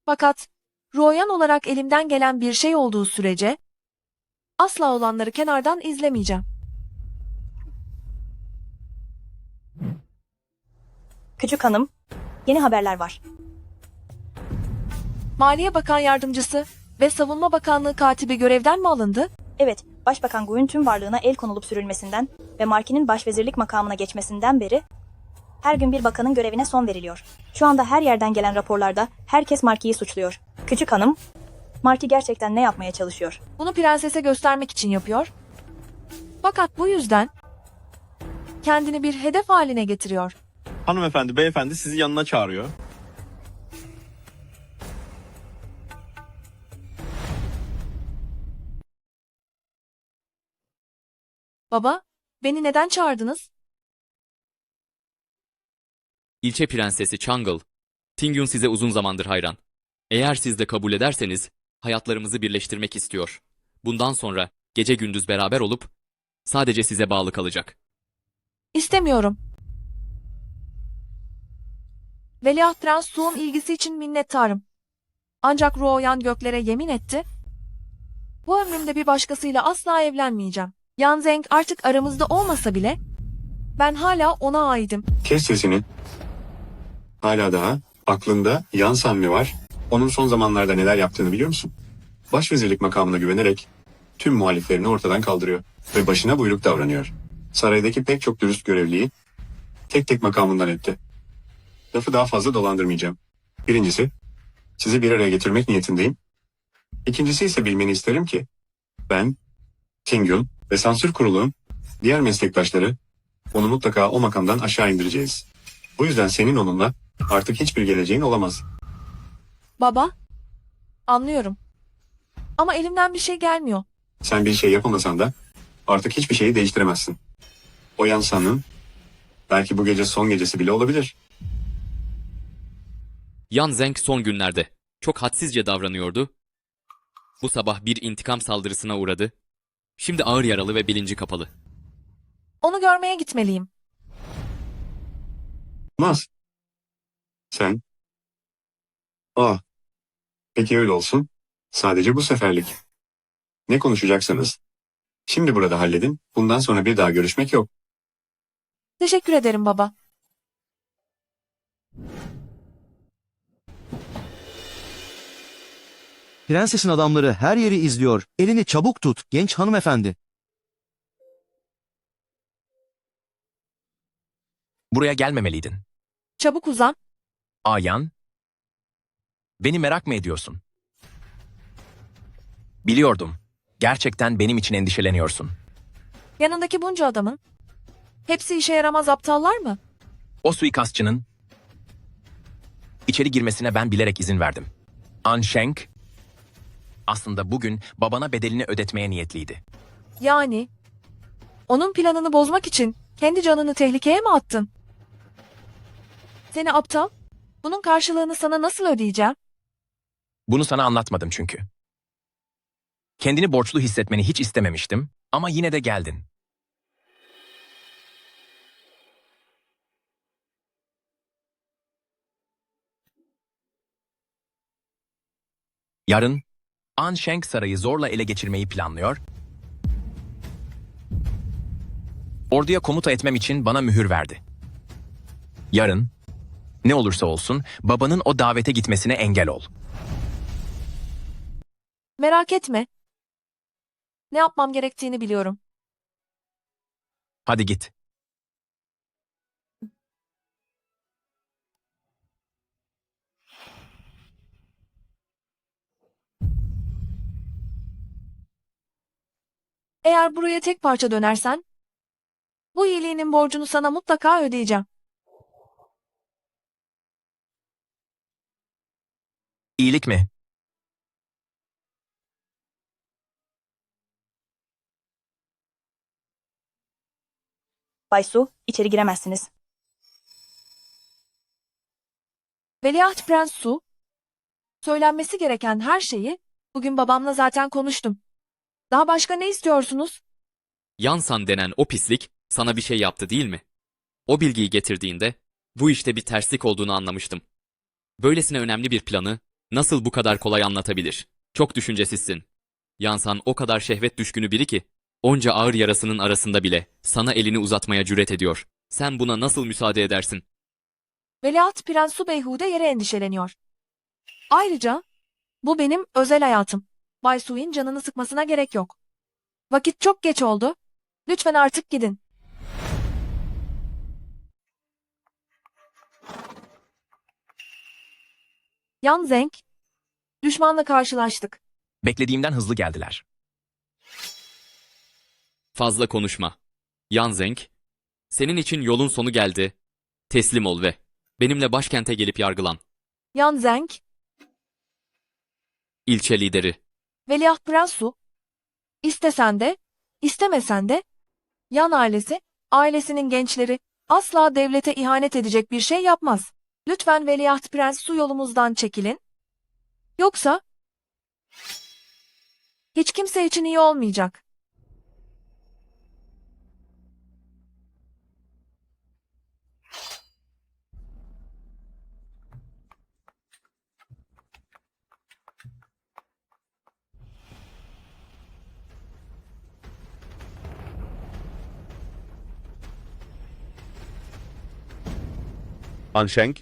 Fakat Ruoyan olarak elimden gelen bir şey olduğu sürece asla olanları kenardan izlemeyeceğim. Küçük hanım, yeni haberler var. Maliye Bakan Yardımcısı ve Savunma Bakanlığı katibi görevden mi alındı? Evet, Başbakan Gu'nun tüm varlığına el konulup sürülmesinden ve Marki'nin başvezirlik makamına geçmesinden beri her gün bir bakanın görevine son veriliyor. Şu anda her yerden gelen raporlarda herkes Marki'yi suçluyor. Küçük hanım, Marki gerçekten ne yapmaya çalışıyor? Bunu prensese göstermek için yapıyor. Fakat bu yüzden kendini bir hedef haline getiriyor. Hanımefendi, beyefendi sizi yanına çağırıyor. Baba, beni neden çağırdınız? İlçe Prensesi Chang'ıl, Tingyun size uzun zamandır hayran. Eğer siz de kabul ederseniz, hayatlarımızı birleştirmek istiyor. Bundan sonra gece gündüz beraber olup, sadece size bağlı kalacak. İstemiyorum. Veliaht Prens Su'nun ilgisi için minnettarım. Ancak Ruoyan göklere yemin etti. Bu ömrümde bir başkasıyla asla evlenmeyeceğim. Yan Zeng artık aramızda olmasa bile ben hala ona aidim. Kes sesini. Hala daha aklında Yan San mı var? Onun son zamanlarda neler yaptığını biliyor musun? Başvezirlik makamına güvenerek tüm muhaliflerini ortadan kaldırıyor ve başına buyruk davranıyor. Saraydaki pek çok dürüst görevliyi tek tek makamından etti. Lafı daha fazla dolandırmayacağım. Birincisi, sizi bir araya getirmek niyetindeyim. İkincisi ise bilmeni isterim ki ben, Tingyun ve sansür kurulu, diğer meslektaşları onu mutlaka o makamdan aşağı indireceğiz. Bu yüzden senin onunla artık hiçbir geleceğin olamaz. Baba, anlıyorum. Ama elimden bir şey gelmiyor. Sen bir şey yapamasan da artık hiçbir şeyi değiştiremezsin. O Yan San'ın belki bu gece son gecesi bile olabilir. Yan Zeng son günlerde çok hadsizce davranıyordu. Bu sabah bir intikam saldırısına uğradı. Şimdi ağır yaralı ve bilinci kapalı. Onu görmeye gitmeliyim. Olmaz. Sen? Peki öyle olsun. Sadece bu seferlik. Ne konuşacaksanız şimdi burada halledin. Bundan sonra bir daha görüşmek yok. Teşekkür ederim baba. Prensesin adamları her yeri izliyor. Elini çabuk tut genç hanımefendi. Buraya gelmemeliydin. Çabuk uzan. Ayan, beni merak mı ediyorsun? Biliyordum. Gerçekten benim için endişeleniyorsun. Yanındaki bunca adamın. Hepsi işe yaramaz aptallar mı? O suikastçının içeri girmesine ben bilerek izin verdim. An Sheng aslında bugün babana bedelini ödetmeye niyetliydi. Yani onun planını bozmak için kendi canını tehlikeye mi attın? Seni aptal. Bunun karşılığını sana nasıl ödeyeceğim? Bunu sana anlatmadım çünkü. Kendini borçlu hissetmeni hiç istememiştim ama yine de geldin. Yarın An Sheng sarayı zorla ele geçirmeyi planlıyor. Orduya komuta etmem için bana mühür verdi. Yarın ne olursa olsun babanın o davete gitmesine engel ol. Merak etme. Ne yapmam gerektiğini biliyorum. Hadi git. Eğer buraya tek parça dönersen, bu iyiliğinin borcunu sana mutlaka ödeyeceğim. İyilik mi? Bay Su, içeri giremezsiniz. Veliaht Prens Su, söylenmesi gereken her şeyi bugün babamla zaten konuştum. Daha başka ne istiyorsunuz? Yan San denen o pislik sana bir şey yaptı değil mi? O bilgiyi getirdiğinde bu işte bir terslik olduğunu anlamıştım. Böylesine önemli bir planı nasıl bu kadar kolay anlatabilir? Çok düşüncesizsin. Yan San o kadar şehvet düşkünü biri ki onca ağır yarasının arasında bile sana elini uzatmaya cüret ediyor. Sen buna nasıl müsaade edersin? Veliaht Prens Su beyhude yere endişeleniyor. Ayrıca bu benim özel hayatım. Bay Su'nun canını sıkmasına gerek yok. Vakit çok geç oldu. Lütfen artık gidin. Yan Zeng, düşmanla karşılaştık. Beklediğimden hızlı geldiler. Fazla konuşma. Yan Zeng, senin için yolun sonu geldi. Teslim ol ve benimle başkente gelip yargılan. Yan Zeng, İlçe lideri. Veliaht Prens Su, istesen de, istemesen de, Yan ailesi, ailesinin gençleri asla devlete ihanet edecek bir şey yapmaz. Lütfen Veliaht Prens Su yolumuzdan çekilin. Yoksa hiç kimse için iyi olmayacak. Ansheng,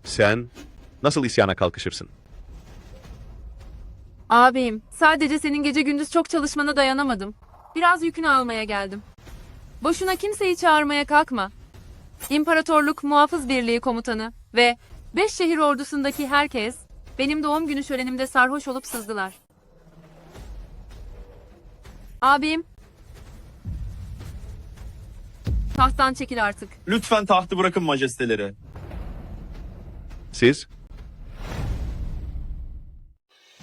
sen nasıl isyana kalkışırsın? Abim, sadece senin gece gündüz çok çalışmana dayanamadım. Biraz yükünü almaya geldim. Boşuna kimseyi çağırmaya kalkma. İmparatorluk Muhafız Birliği komutanı ve 5 şehir ordusundaki herkes benim doğum günü şölenimde sarhoş olup sızdılar. Abim, tahttan çekil artık. Lütfen tahtı bırakın majesteleri. Siz?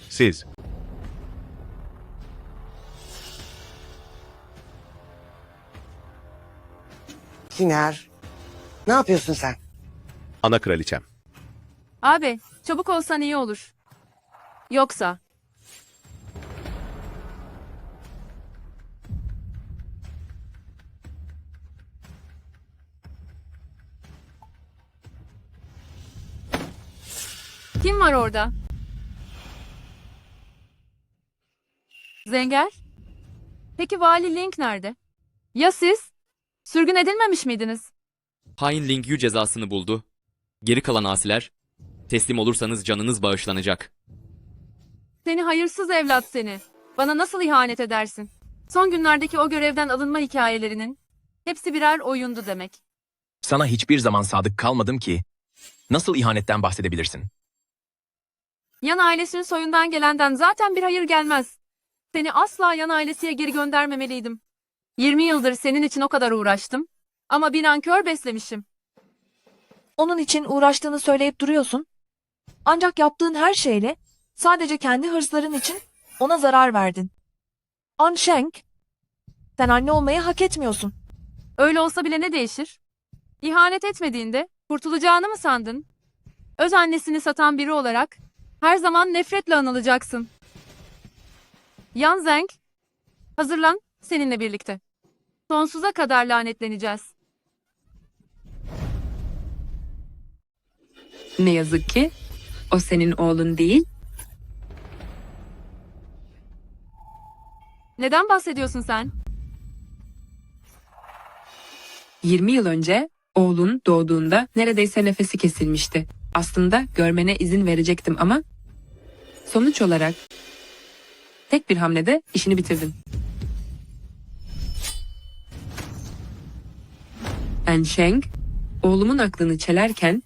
Siz. Kiner, ne yapıyorsun sen? Ana kraliçem. Abi, çabuk olsan iyi olur. Yoksa... Kim var orada? Zenger? Peki Vali Link nerede? Ya siz? Sürgün edilmemiş miydiniz? Hain Ling Yu cezasını buldu. Geri kalan asiler, teslim olursanız canınız bağışlanacak. Seni hayırsız evlat seni. Bana nasıl ihanet edersin? Son günlerdeki o görevden alınma hikayelerinin hepsi birer oyundu demek. Sana hiçbir zaman sadık kalmadım ki. Nasıl ihanetten bahsedebilirsin? Yan ailesinin soyundan gelenden zaten bir hayır gelmez. Seni asla yan ailesiye geri göndermemeliydim. 20 yıldır senin için o kadar uğraştım. Ama bir nankör beslemişim. Onun için uğraştığını söyleyip duruyorsun. Ancak yaptığın her şeyle sadece kendi hırsların için ona zarar verdin. Ansheng, sen anne olmayı hak etmiyorsun. Öyle olsa bile ne değişir? İhanet etmediğinde kurtulacağını mı sandın? Öz annesini satan biri olarak her zaman nefretle anılacaksın. Yan Zeng, hazırlan seninle birlikte. Sonsuza kadar lanetleneceğiz. Ne yazık ki o senin oğlun değil. Neden bahsediyorsun sen? 20 yıl önce oğlun doğduğunda neredeyse nefesi kesilmişti. Aslında görmene izin verecektim ama sonuç olarak tek bir hamlede işini bitirdin. Ansheng, oğlumun aklını çelerken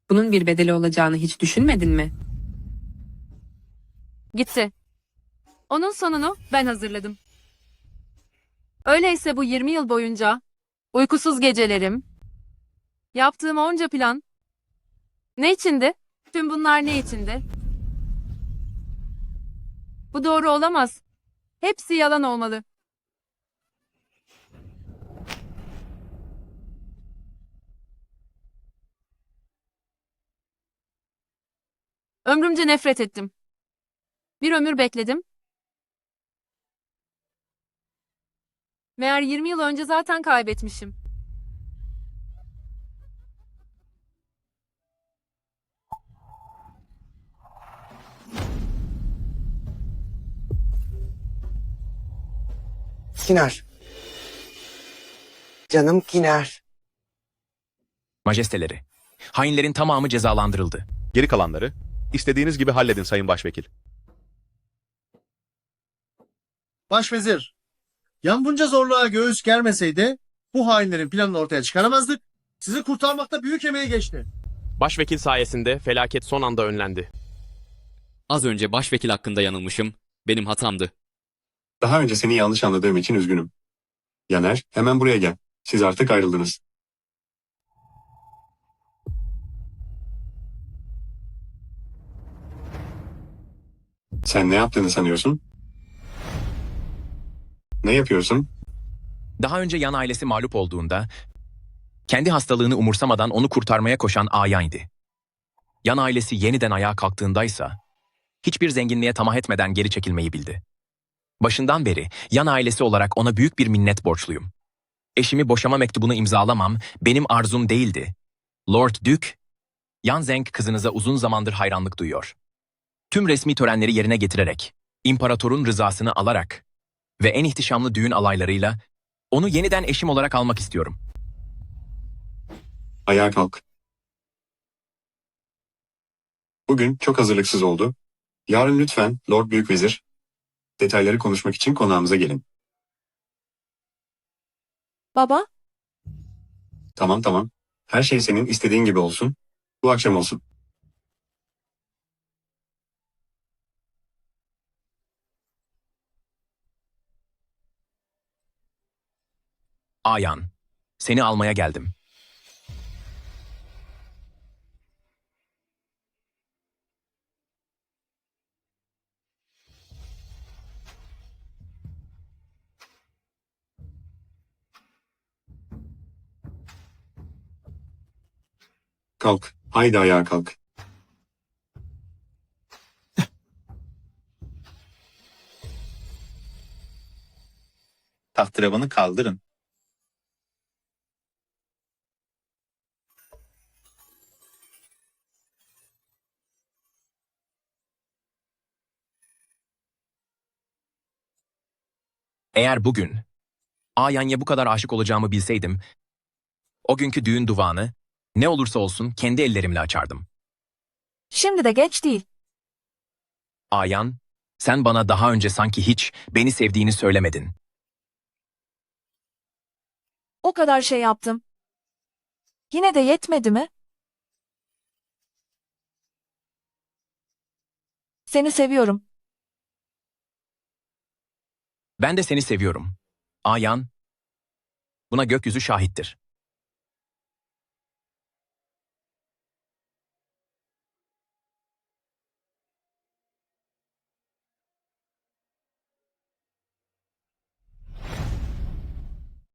bunun bir bedeli olacağını hiç düşünmedin mi? Gitti. Onun sonunu ben hazırladım. Öyleyse bu 20 yıl boyunca uykusuz gecelerim, yaptığım onca plan ne içindi? Tüm bunlar ne içindi? Bu doğru olamaz. Hepsi yalan olmalı. Ömrümce nefret ettim. Bir ömür bekledim. Meğer 20 yıl önce zaten kaybetmişim. Kiner. Canım Kiner. Majesteleri, hainlerin tamamı cezalandırıldı. Geri kalanları istediğiniz gibi halledin Sayın Başvekil. Başvezir, yan bunca zorluğa göğüs germeseydi bu hainlerin planını ortaya çıkaramazdık. Sizi kurtarmakta büyük emeği geçti. Başvekil sayesinde felaket son anda önlendi. Az önce başvekil hakkında yanılmışım. Benim hatamdı. Daha önce seni yanlış anladığım için üzgünüm. Yaner, hemen buraya gel. Siz artık ayrıldınız. Sen ne yaptığını sanıyorsun? Ne yapıyorsun? Daha önce yan ailesi mağlup olduğunda, kendi hastalığını umursamadan onu kurtarmaya koşan Aya'ydı. Yan ailesi yeniden ayağa kalktığındaysa, hiçbir zenginliğe tamah etmeden geri çekilmeyi bildi. Başından beri yan ailesi olarak ona büyük bir minnet borçluyum. Eşimi boşama mektubunu imzalamam benim arzum değildi. Lord Duke, Yan Zeng kızınıza uzun zamandır hayranlık duyuyor. Tüm resmi törenleri yerine getirerek, imparatorun rızasını alarak ve en ihtişamlı düğün alaylarıyla onu yeniden eşim olarak almak istiyorum. Ayağa kalk. Bugün çok hazırlıksız oldu. Yarın lütfen Lord Büyükvezir, detayları konuşmak için konağımıza gelin. Baba, Tamam tamam. Her şey senin istediğin gibi olsun. Bu akşam olsun. Ayan, seni almaya geldim. Kalk. Haydi ayağa kalk. Tahterevanı kaldırın. Eğer bugün Ayan'ya bu kadar aşık olacağımı bilseydim, o günkü düğün duvağını ne olursa olsun kendi ellerimle açardım. şimdi de geç değil. Ayan, sen bana daha önce sanki hiç beni sevdiğini söylemedin. O kadar şey yaptım. Yine de yetmedi mi? Seni seviyorum. Ben de seni seviyorum. Ayan, buna gökyüzü şahittir.